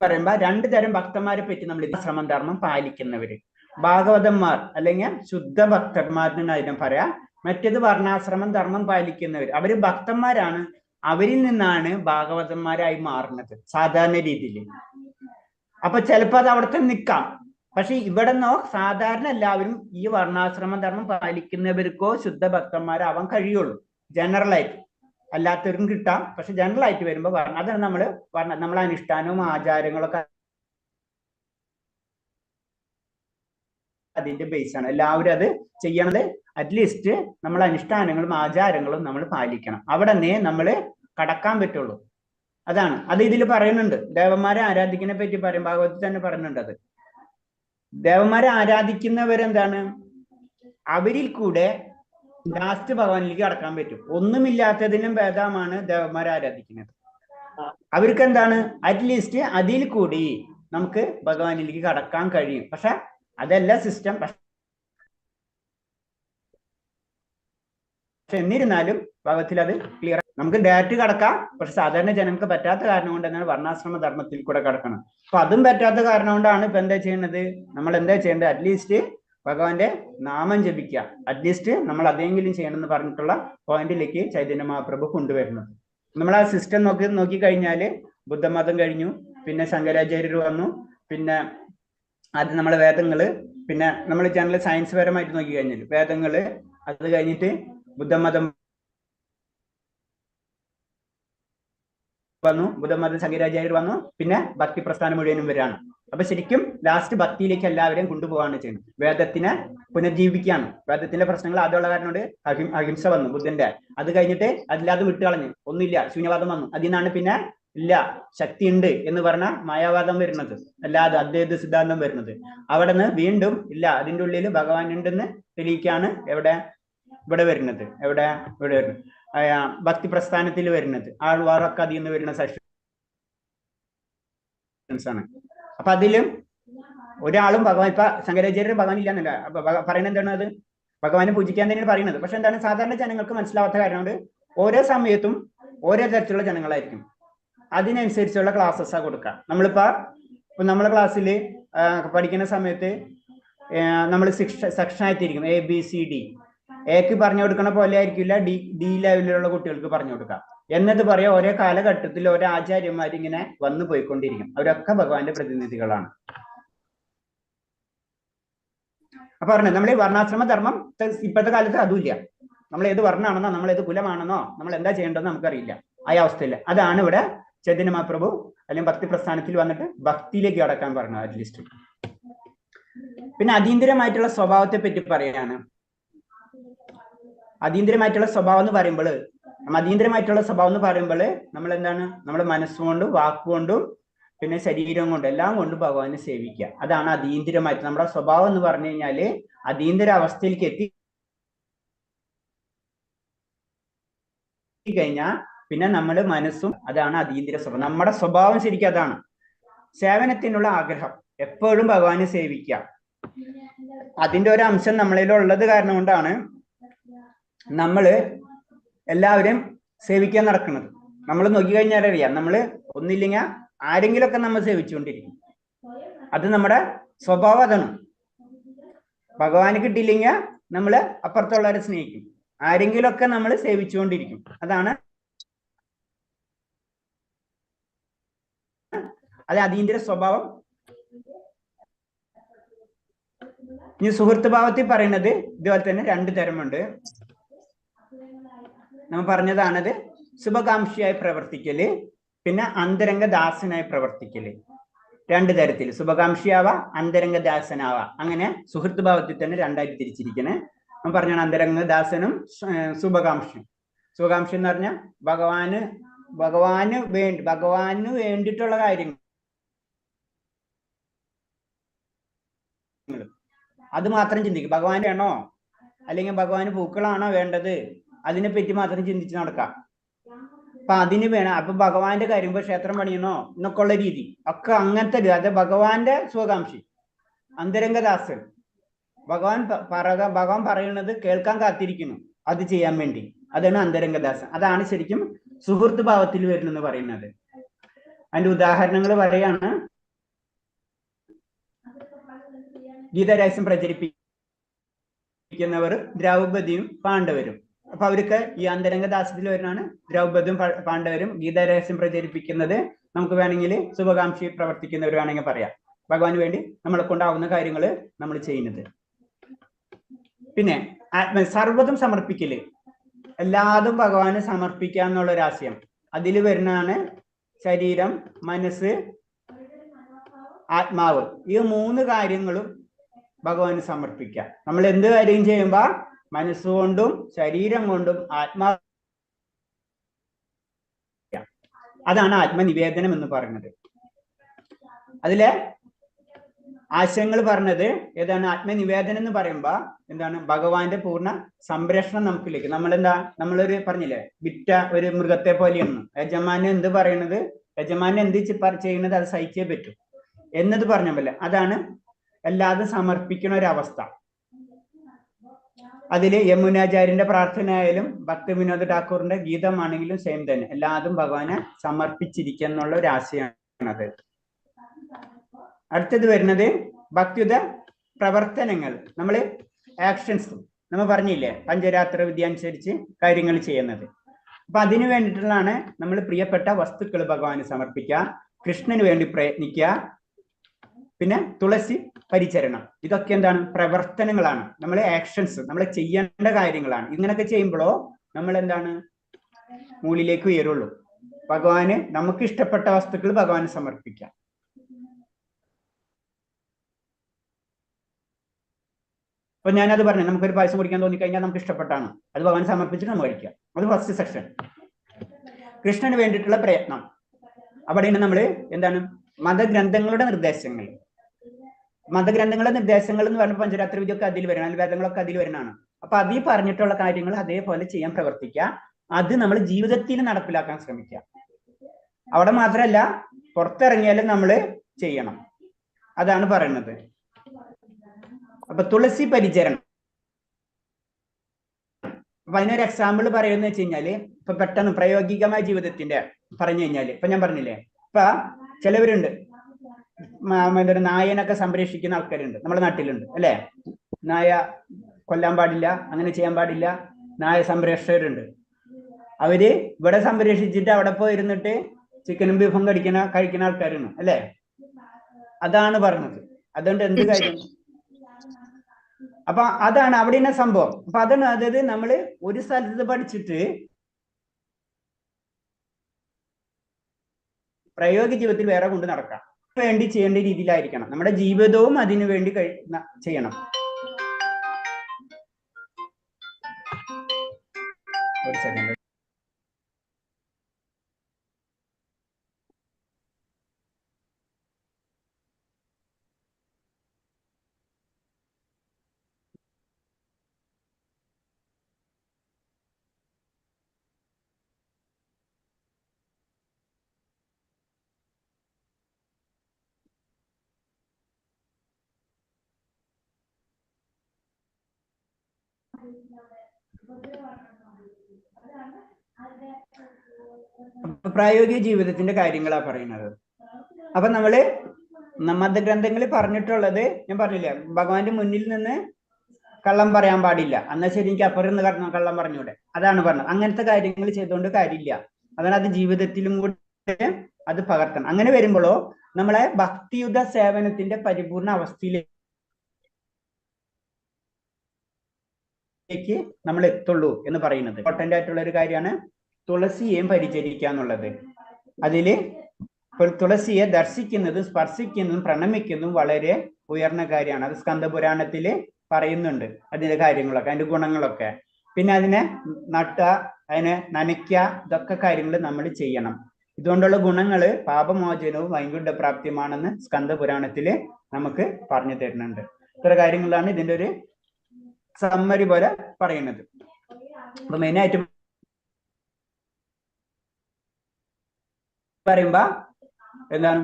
പറയുമ്പോ 2 തരം ഭക്തന്മാരെ പറ്റി നമ്മൾ ശ്രമം ധർമ്മം പാലിക്കുന്നവര്, ഭാഗവതന്മാർ അല്ലെങ്കിൽ ശുദ്ധ ഭക്തന്മാരെന്നായിരുന്നു പറയാ. മറ്റേത് വർണ്ണാശ്രമം ധർമ്മം പാലിക്കുന്നവർ. അവര് ഭക്തന്മാരാണ്, അവരിൽ നിന്നാണ് ഭാഗവതന്മാരായി മാറുന്നത് സാധാരണ രീതിയിൽ. അപ്പൊ ചിലപ്പോ അത് അവിടെ തന്നെ നിൽക്കാം. പക്ഷെ ഇവിടെ നിന്നോ സാധാരണ എല്ലാവരും ഈ വർണ്ണാശ്രമ ധർമ്മം പാലിക്കുന്നവർക്കോ ശുദ്ധ ഭക്തന്മാരാവാൻ കഴിയുള്ളൂ. ജനറൽ ആയിട്ട് അല്ലാത്തവർക്കും കിട്ടാം. പക്ഷെ ജനറൽ ആയിട്ട് വരുമ്പോ അതാണ് നമ്മളെ അനുഷ്ഠാനവും ആചാരങ്ങളൊക്കെ അതിന്റെ ബേസ് ആണ്. എല്ലാവരും അത് ചെയ്യണത് അറ്റ്ലീസ്റ്റ് നമ്മൾ അനുഷ്ഠാനങ്ങളും ആചാരങ്ങളും നമ്മൾ പാലിക്കണം. അവിടെ നിന്നേ നമ്മൾ കടക്കാൻ പറ്റുള്ളൂ. അതാണ് അത് ഇതിൽ പറയുന്നുണ്ട്. ദേവന്മാരെ ആരാധിക്കുന്നതിനെ പറ്റി പറയും, ഭാഗവതത്തിൽ തന്നെ പറയുന്നുണ്ട്. അത് ദേവന്മാരെ ആരാധിക്കുന്നവരെന്താണ്? അവരിൽ കൂടെ ലാസ്റ്റ് ഭഗവാനിലേക്ക് കടക്കാൻ പറ്റും. ഒന്നുമില്ലാത്തതിനും ഭേദമാണ് ദേവന്മാരെ ആരാധിക്കുന്നത്. അവർക്ക് എന്താണ്? അറ്റ്ലീസ്റ്റ് അതിൽ കൂടി നമുക്ക് ഭഗവാനിലേക്ക് കടക്കാൻ കഴിയും. പക്ഷെ അതല്ല സിസ്റ്റം. പക്ഷെ എന്നിരുന്നാലും ഭാഗത്തിൽ അത് ക്ലിയർ. നമുക്ക് ഡയറക്റ്റ് കടക്കാം, പക്ഷെ സാധാരണ ജനങ്ങൾക്ക് പറ്റാത്ത കാരണം കൊണ്ട് എന്താണ് വർണ്ണാശ്രമ ധർമ്മത്തിൽ കൂടെ കടക്കണം. അപ്പൊ അതും പറ്റാത്ത കാരണം കൊണ്ടാണ് ഇപ്പൊ എന്താ ചെയ്യുന്നത്? നമ്മൾ എന്താ ചെയ്യേണ്ടത്? അറ്റ്ലീസ്റ്റ് ഭഗവാന്റെ നാമം ജപിക്കുക. അറ്റ്ലീസ്റ്റ് നമ്മൾ അതെങ്കിലും ചെയ്യണം എന്ന് പറഞ്ഞിട്ടുള്ള പോയിന്റിലേക്ക് ചൈതന്യ മഹാപ്രഭു കൊണ്ടുവരുന്നത്. നമ്മൾ ആ സിസ്റ്റം നോക്കിക്കഴിഞ്ഞാല് ബുദ്ധമതം കഴിഞ്ഞു, പിന്നെ ശങ്കരാചാര്യർ വന്നു, പിന്നെ അത് നമ്മളെ വേദങ്ങള്, പിന്നെ നമ്മൾ ജനറൽ സയൻസ് പരമായിട്ട് നോക്കിക്കഴിഞ്ഞാൽ വേദങ്ങള്, അത് കഴിഞ്ഞിട്ട് ബുദ്ധമതം വന്നു, ബുദ്ധമതം ശങ്കരാചാര്യർ വന്നു, പിന്നെ ഭക്തി പ്രസ്ഥാനം മുഴുവനും വരാണ്. അപ്പൊ ശരിക്കും ലാസ്റ്റ് ഭക്തിയിലേക്ക് എല്ലാവരെയും കൊണ്ടുപോകാണ് ചെയ്യുന്നത്. വേദത്തിനെ പുനർജീവിക്കുകയാണ്. വേദത്തിന്റെ പ്രശ്നങ്ങൾ ആദ്യമുള്ള കാരണം കൊണ്ട് അഹിംസ വന്നു ബുദ്ധന്റെ. അത് കഴിഞ്ഞിട്ട് അതില്ലാതെ വിട്ടുകളഞ്ഞു, ഒന്നുമില്ല, ശൂന്യവാദം വന്നു. അതിൽ നിന്നാണ് പിന്നെ ഇല്ല ശക്തി ഉണ്ട് എന്ന് പറഞ്ഞ മായാവാദം വരുന്നത്, അല്ലാതെ അദ്വൈത സിദ്ധാന്തം വരുന്നത്. അവിടെ നിന്ന് വീണ്ടും ഇല്ല, അതിൻ്റെ ഉള്ളിൽ ഭഗവാൻ ഉണ്ടെന്ന് തെളിയിക്കാണ് ഇവിടെ വരുന്നത്. ഇവിടെ വരുന്നത് ഭക്തി പ്രസ്ഥാനത്തിൽ വരുന്നത്. ആൾവാറൊക്കെ അതിൽ നിന്ന് വരുന്ന സെഷൻസ് ആണ്. അപ്പൊ അതിലും ഒരാളും ഭഗവാൻ, ഇപ്പൊ ശങ്കരാചാര്യർ ഭഗവാൻ ഇല്ല എന്നല്ല പറയുന്നത്. എന്താണ് അത്? ഭഗവാനെ പൂജിക്കാൻ തന്നെയാണ് പറയുന്നത്. പക്ഷെ എന്താണ്? സാധാരണ ജനങ്ങൾക്ക് മനസ്സിലാവാത്ത കാരണം കൊണ്ട് ഓരോ സമയത്തും ഓരോ തരത്തിലുള്ള ജനങ്ങളായിരിക്കും. അതിനനുസരിച്ചുള്ള ക്ലാസ്സസാണ് കൊടുക്കുക. നമ്മളിപ്പോ നമ്മളെ ക്ലാസ്സിൽ പഠിക്കുന്ന സമയത്ത് നമ്മൾ സെക്ഷൻ ആയിട്ടിരിക്കും. ABCD. എക്ക് പറഞ്ഞു കൊടുക്കണ പോലെ ആയിരിക്കില്ല ഡി ലെവലിലുള്ള കുട്ടികൾക്ക് പറഞ്ഞു കൊടുക്കാം. എന്നത് പറയാം ഓരോ കാലഘട്ടത്തിൽ ഓരോ ആചാര്യന്മാർ ഇങ്ങനെ വന്നു പോയിക്കൊണ്ടിരിക്കും. അവരൊക്കെ ഭഗവാന്റെ പ്രതിനിധികളാണ്. അപ്പൊ പറഞ്ഞത് നമ്മൾ ഈ വർണ്ണാശ്രമ ധർമ്മം ഇപ്പോഴത്തെ കാലത്ത് അതുമില്ല. നമ്മൾ ഏത് വർണ്ണാണെന്നോ നമ്മൾ ഏത് കുലമാണെന്നോ നമ്മൾ എന്താ ചെയ്യേണ്ടതെന്ന് നമുക്കറിയില്ല. ആ അവസ്ഥയില്ല. അതാണ് ഇവിടെ ചൈതന്യ മഹാപ്രഭു അല്ലെങ്കിൽ ഭക്തി പ്രസ്ഥാനത്തിൽ വന്നിട്ട് ഭക്തിയിലേക്ക് കടക്കാൻ പറഞ്ഞത് അറ്റ്ലീസ്റ്റ്. പിന്നെ അതീന്ദ്രിയമായിട്ടുള്ള സ്വഭാവത്തെ പറ്റി പറയാണ്. അതീന്ദ്രിയമായിട്ടുള്ള സ്വഭാവം എന്ന് പറയുമ്പോൾ നമ്മൾ എന്താണ്? നമ്മുടെ മനസ്സുകൊണ്ടും വാക്കുകൊണ്ടും പിന്നെ ശരീരം കൊണ്ടും എല്ലാം കൊണ്ടും ഭഗവാനെ സേവിക്കുക. അതാണ് അതീന്ദ്രിയമായിട്ട് നമ്മുടെ സ്വഭാവം എന്ന് പറഞ്ഞു കഴിഞ്ഞാല് അതീന്ദ്ര അവസ്ഥയിലേക്ക് എത്തി കഴിഞ്ഞാൽ പിന്നെ നമ്മുടെ മനസ്സും അതാണ് അതീന്ദ്രിയ സ്വഭാവം. നമ്മുടെ സ്വഭാവം ശരിക്കും അതാണ്. സേവനത്തിനുള്ള ആഗ്രഹം, എപ്പോഴും ഭഗവാനെ സേവിക്കുക. അതിന്റെ ഒരു അംശം നമ്മളിലുള്ളത് കാരണം കൊണ്ടാണ് നമ്മള് എല്ലാവരും സേവിക്കാൻ നടക്കുന്നത്. നമ്മൾ നോക്കിക്കഴിഞ്ഞാൽ അറിയാം, നമ്മള് ഒന്നില്ലെങ്കിൽ ആരെങ്കിലുമൊക്കെ നമ്മൾ സേവിച്ചുകൊണ്ടിരിക്കും. അത് നമ്മുടെ സ്വഭാവം അതാണ്. ഭഗവാന് കിട്ടിയില്ലെങ്കിൽ നമ്മള് അപ്പുറത്തുള്ളവരെ സ്നേഹിക്കും. ആരെങ്കിലുമൊക്കെ നമ്മൾ സേവിച്ചുകൊണ്ടിരിക്കും. അതാണ് അത് അതീന്ദ്രിയ സ്വഭാവം. ഇനി സുഹൃത്ത് ഭാവത്തിൽ പറയുന്നത് ഇതുപോലെ തന്നെ 2 തരമുണ്ട്. നമ്മൾ പറഞ്ഞതാണത് ശുഭകാംക്ഷിയായി പ്രവർത്തിക്കല്, പിന്നെ അന്തരംഗ ദാസനായി പ്രവർത്തിക്കല്. 2 തരത്തിൽ ശുഭകാംക്ഷിയാവാ, അന്തരംഗ ദാസനാവാ. അങ്ങനെ സുഹൃത്ത് ഭാവത്തിൽ തന്നെ 2ആയിട്ട് തിരിച്ചിരിക്കണേ. നമ്മൾ പറഞ്ഞാണ് അന്തരംഗ ദാസനും ശുഭകാംക്ഷിയും. ശുഭകാംക്ഷി എന്ന് പറഞ്ഞാൽ ഭഗവാന് വേണ്ടിയിട്ടുള്ള കാര്യങ്ങൾ അത് മാത്രം ചിന്തിക്കും. ഭഗവാൻ വേണോ അല്ലെങ്കിൽ ഭഗവാന് പൂക്കളാണോ വേണ്ടത്, അതിനെപ്പറ്റി മാത്രം ചിന്തിച്ച് നടക്കാം. അപ്പൊ അതിന് വേണം. അപ്പൊ ഭഗവാന്റെ കാര്യം, ഇപ്പൊ ക്ഷേത്രം പണിയണോ എന്നൊക്കെ ഉള്ള രീതി ഒക്കെ അങ്ങനത്തെ. അത് ഭഗവാന്റെ സ്വകാംക്ഷി. അന്തരംഗദാസൻ ഭഗവാൻ പറയുന്നത് കേൾക്കാൻ കാത്തിരിക്കുന്നു, അത് ചെയ്യാൻ വേണ്ടി. അതാണ് അന്തരംഗദാസൻ. അതാണ് ശരിക്കും സുഹൃത്ത് ഭാവത്തിൽ വരുന്നെന്ന് പറയുന്നത്. അതിന്റെ ഉദാഹരണങ്ങൾ പറയാണ്. ഗീതരഹസ്യം പ്രചരിപ്പിക്കുന്നവർ ദ്രൗപദിയും പാണ്ഡവരും. അപ്പൊ അവർക്ക് ഈ അന്തരംഗദാസത്തിൽ വരുന്നതാണ് ദ്രൗപദിയും പാണ്ഡവരും. ഗീതരഹസ്യം പ്രചരിപ്പിക്കുന്നത് നമുക്ക് വേണമെങ്കിൽ ശുഭകാംക്ഷി പ്രവർത്തിക്കുന്നവർ വേണമെങ്കിൽ പറയാം. ഭഗവാന് വേണ്ടി നമ്മളെ കൊണ്ടാവുന്ന കാര്യങ്ങൾ നമ്മൾ ചെയ്യുന്നത്. പിന്നെ സർവ്വതും സമർപ്പിക്കല്, എല്ലാതും ഭഗവാന് സമർപ്പിക്കുക എന്നുള്ള ഒരു ആശയം. അതിൽ വരുന്നതാണ് ശരീരം, മനസ്സ്, ആത്മാവ്. ഈ 3 കാര്യങ്ങളും ഭഗവാന് സമർപ്പിക്കുക. നമ്മൾ എന്ത് കാര്യം ചെയ്യുമ്പോ മനസ്സുകൊണ്ടും ശരീരം കൊണ്ടും ആത്മാവ്, അതാണ് ആത്മനിവേദനം എന്ന് പറയുന്നത്. അതിലെ ആശയങ്ങൾ പറഞ്ഞത് ഏതാണ്? ആത്മനിവേദനം എന്ന് പറയുമ്പോ എന്താണ്? ഭഗവാന്റെ പൂർണ്ണ സംരക്ഷണം നമുക്ക് ലഭിക്കും. നമ്മളൊരു പറഞ്ഞില്ലേ, വിറ്റ ഒരു മൃഗത്തെ പോലെയാണ്. യജമാനൻ എന്ത് പറയണത്, യജമാനൻ എന്ത് ചെയ്യുന്നത് അത് സഹിച്ചേ പറ്റൂ എന്നത് പറഞ്ഞ പോലെ. അതാണ് എല്ലാതും സമർപ്പിക്കുന്ന ഒരവസ്ഥ. അതില് യമുനാചാര്യന്റെ പ്രാർത്ഥന ആയാലും ഭക്തി വിനോദ് ഠാക്കൂറിന്റെ ഗീതമാണെങ്കിലും സെയിം തന്നെ. എല്ലാതും ഭഗവാനെ സമർപ്പിച്ചിരിക്കുക എന്നുള്ള ഒരു ആശയമാണത്. അടുത്തത് വരുന്നത് ഭക്തിയുത പ്രവർത്തനങ്ങൾ. നമ്മള് ആക്ഷൻസ് നമ്മൾ പറഞ്ഞില്ലേ, പഞ്ചരാത്ര വിദ്യ അനുസരിച്ച് കാര്യങ്ങൾ ചെയ്യുന്നത്. അപ്പൊ അതിനു വേണ്ടിയിട്ടുള്ളതാണ് നമ്മൾ പ്രിയപ്പെട്ട വസ്തുക്കൾ ഭഗവാന് സമർപ്പിക്കുക, കൃഷ്ണന് വേണ്ടി പ്രയത്നിക്കുക, പിന്നെ തുളസി പരിചരണം. ഇതൊക്കെ എന്താണ്? പ്രവർത്തനങ്ങളാണ്. നമ്മളെ ആക്ഷൻസ്, നമ്മൾ ചെയ്യേണ്ട കാര്യങ്ങളാണ്. ഇങ്ങനൊക്കെ ചെയ്യുമ്പോഴോ നമ്മൾ എന്താണ് മുകളിലേക്ക് ഉയരുള്ളൂ. ഭഗവാന് നമുക്ക് ഇഷ്ടപ്പെട്ട വസ്തുക്കൾ ഭഗവാന് സമർപ്പിക്കാം. അപ്പൊ ഞാനത് പറഞ്ഞു, നമുക്കൊരു പായസം കുടിക്കാൻ തോന്നിക്കഴിഞ്ഞാൽ നമുക്ക് ഇഷ്ടപ്പെട്ടാണ്, അത് ഭഗവാന് സമർപ്പിച്ചിട്ട് നമ്മൾ കഴിക്കുക. അത് ഫസ്റ്റ് സെക്ഷൻ. കൃഷ്ണന് വേണ്ടിയിട്ടുള്ള പ്രയത്നം. അവിടെയാണ് നമ്മൾ എന്താണ് മതഗ്രന്ഥങ്ങളുടെ നിർദ്ദേശങ്ങൾ. മതഗ്രന്ഥങ്ങളുടെ നിർദ്ദേശങ്ങൾ എന്ന് പറഞ്ഞ പഞ്ചരാത്ര വിദ്യ ഒക്കെ അതിൽ വരണം, വേദങ്ങളൊക്കെ അതിൽ വരുന്നതാണ്. അപ്പൊ അതിൽ പറഞ്ഞിട്ടുള്ള കാര്യങ്ങൾ അതേപോലെ ചെയ്യാൻ പ്രവർത്തിക്കുക. അത് നമ്മൾ ജീവിതത്തിൽ നടപ്പിലാക്കാൻ ശ്രമിക്കുക. അവിടെ മാത്രമല്ല, പുറത്തിറങ്ങിയാലും നമ്മൾ ചെയ്യണം. അതാണ് പറയുന്നത്. അപ്പൊ തുളസി പരിചരണം. അപ്പൊ അതിനൊരു എക്സാമ്പിൾ പറയുന്ന വെച്ച് കഴിഞ്ഞാല്, ഇപ്പൊ പെട്ടെന്ന് പ്രായോഗികമായ ജീവിതത്തിന്റെ പറഞ്ഞു കഴിഞ്ഞാല്, ഇപ്പൊ ഞാൻ പറഞ്ഞില്ലേ, ഇപ്പൊ ചിലവരുണ്ട് ഒരു നായനൊക്കെ സംരക്ഷിക്കുന്ന ആൾക്കാരുണ്ട് നമ്മുടെ നാട്ടിലുണ്ട് അല്ലെ. നായ കൊല്ലാൻ പാടില്ല, അങ്ങനെ ചെയ്യാൻ പാടില്ല, നായ സംരക്ഷകരുണ്ട്. അവര് ഇവിടെ സംരക്ഷിച്ചിട്ട് അവിടെ പോയി ഇരുന്നിട്ട് ചിക്കനും ബീഫും കഴിക്കുന്ന ആൾക്കാരാണ് അല്ലെ. അതാണ് പറഞ്ഞത്. അതുകൊണ്ട് എന്ത് കാര്യം? അപ്പൊ അതാണ് അവിടെ സംഭവം. അപ്പൊ അതാണ്, അതായത് നമ്മള് ഒരു സ്ഥലത്ത് പഠിച്ചിട്ട് പ്രായോഗിക ജീവിതത്തിൽ വേറെ കൊണ്ട് നടക്കാം. വേണ്ടി ചെയ്യേണ്ട രീതിയിലായിരിക്കണം. നമ്മുടെ ജീവിതവും അതിനു വേണ്ടി ചെയ്യണം. ഒരു സെക്കൻഡ്. പ്രായോഗിക ജീവിതത്തിന്റെ കാര്യങ്ങളാ പറയുന്നത്. അപ്പൊ നമ്മള് മതഗ്രന്ഥങ്ങളിൽ പറഞ്ഞിട്ടുള്ളത് ഞാൻ പറഞ്ഞില്ലേ, ഭഗവാന്റെ മുന്നിൽ നിന്ന് കള്ളം പറയാൻ പാടില്ല, എന്നാൽ ശരി എനിക്ക് അപ്പുറം നിന്ന് കള്ളം പറഞ്ഞൂടെ, അതാണ് പറഞ്ഞത്. അങ്ങനത്തെ കാര്യങ്ങൾ ചെയ്തുകൊണ്ട് കാര്യമില്ല. അതാണ് അത് ജീവിതത്തിലും കൂടി അത് പകർത്തണം. അങ്ങനെ വരുമ്പോഴോ നമ്മളെ ഭക്തിയുത സേവനത്തിന്റെ പരിപൂർണ അവസ്ഥയിലേക്ക് നമ്മൾ എത്തുള്ളൂ എന്ന് പറയുന്നത്. ഇമ്പോർട്ടന്റ് ആയിട്ടുള്ള ഒരു കാര്യമാണ് തുളസിയെയും പരിചരിക്കുക എന്നുള്ളത്. അതില് തുളസിയെ ദർശിക്കുന്നതും സ്പർശിക്കുന്നതും പ്രണമിക്കുന്നതും വളരെ ഉയർന്ന കാര്യമാണ്. അത് സ്കന്ദപുരാണത്തില് പറയുന്നുണ്ട് അതിന്റെ കാര്യങ്ങളൊക്കെ, അതിന്റെ ഗുണങ്ങളൊക്കെ. പിന്നെ അതിനെ അതിനെ നനയ്ക്കുക, ഇതൊക്കെ കാര്യങ്ങൾ നമ്മൾ ചെയ്യണം. ഇതുകൊണ്ടുള്ള ഗുണങ്ങള് പാപമോചനവും വൈകുണ്ഠപ്രാപ്തിയുമാണെന്ന് സ്കന്ദപുരാണത്തില് നമുക്ക് പറഞ്ഞു തരുന്നുണ്ട്. ഇത്ര കാര്യങ്ങളാണ് ഇതിന്റെ ഒരു സമ്മറി പോലെ പറയുന്നത്. അപ്പൊ മെയിനായിട്ട് പറയുമ്പോ എന്താണ്,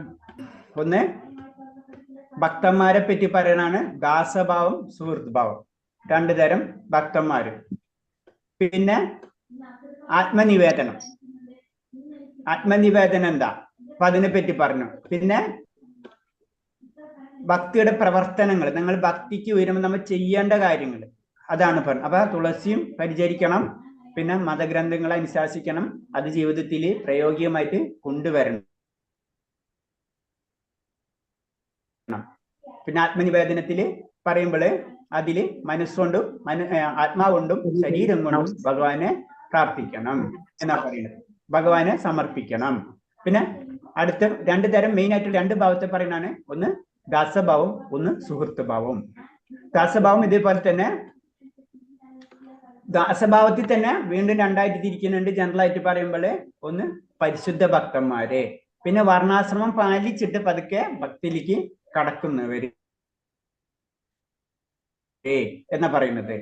ഒന്ന് ഭക്തന്മാരെ പറ്റി പറയണാണ് ദാസഭാവം, സുഹൃത്ത് ഭാവം, രണ്ടു തരം ഭക്തന്മാര്. പിന്നെ ആത്മനിവേദനം. ആത്മനിവേദനം എന്താ, അപ്പൊ അതിനെ പറ്റി പറഞ്ഞു. പിന്നെ ഭക്തിയുടെ പ്രവർത്തനങ്ങൾ, നിങ്ങൾ ഭക്തിക്ക് വരുമ്പോൾ നമ്മൾ ചെയ്യേണ്ട കാര്യങ്ങൾ, അതാണ് പറഞ്ഞത്. അപ്പൊ തുളസിയും പരിചരിക്കണം, പിന്നെ മതഗ്രന്ഥങ്ങളെ അനുശാസിക്കണം, അത് ജീവിതത്തിൽ പ്രായോഗികമായിട്ട് കൊണ്ടുവരണം. പിന്നെ ആത്മനിവേദനത്തില് പറയുമ്പോൾ അതില് മനസ്സുകൊണ്ടും ആത്മാവുകൊണ്ടും ശരീരം കൊണ്ടും ഭഗവാനെ പ്രാർത്ഥിക്കണം എന്നാ പറയുന്നത്, ഭഗവാനെ സമർപ്പിക്കണം. പിന്നെ അടുത്ത രണ്ടു തരം മെയിൻ ആയിട്ട് രണ്ട് ഭാവത്തെ പറയുന്നതാണ്, ഒന്ന് ദാസഭാവം, ഒന്ന് സുഹൃത്ത് ഭാവം. ദാസഭാവം ഇതേപോലെ തന്നെ ദാസഭാവത്തിൽ തന്നെ വീണ്ടും രണ്ടായിട്ട് തിരിക്കുന്നുണ്ട്. ജനറൽ ആയിട്ട് പറയുമ്പോൾ ഒന്ന് പരിശുദ്ധ ഭക്തന്മാര്, പിന്നെ വർണ്ണാശ്രമം പാലിച്ചിട്ട് പതുക്കെ ഭക്തിയിലേക്ക് കടക്കുന്നവര് എന്നാ പറയുന്നത്.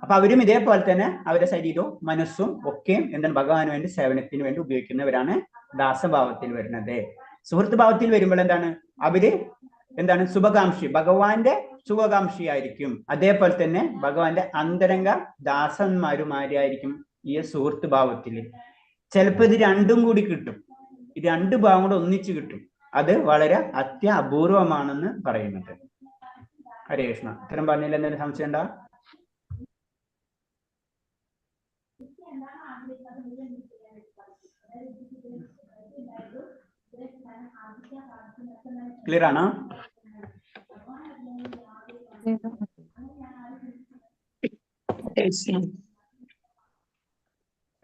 അപ്പൊ അവരും ഇതേപോലെ തന്നെ അവരുടെ ശരീരവും മനസ്സും ഒക്കെ എന്താണ് ഭഗവാന് വേണ്ടി സേവനത്തിന് വേണ്ടി ഉപയോഗിക്കുന്നവരാണ് ദാസഭാവത്തിൽ വരുന്നത്. സുഹൃത്ത് ഭാവത്തിൽ വരുമ്പോൾ എന്താണ്, അവര് എന്താണ് ശുഭകാംക്ഷി, ഭഗവാന്റെ ശുഭകാംക്ഷിയായിരിക്കും. അതേപോലെ തന്നെ ഭഗവാന്റെ അന്തരംഗ ദാസന്മാരുമാരായിരിക്കും ഈ സുഹൃത്ത് ഭാവത്തില്. ചിലപ്പോൾ ഇത് രണ്ടും കൂടി കിട്ടും, ഈ രണ്ട് ഭാവം കൂടെ ഒന്നിച്ച് കിട്ടും. അത് വളരെ അത്യപൂർവമാണെന്ന് പറയുന്നത്. ഹരേ കൃഷ്ണ. ഇത്തരം പറഞ്ഞില്ല, എന്തെങ്കിലും സംശയം ഉണ്ടോ? ക്ലിയർ ആണോ?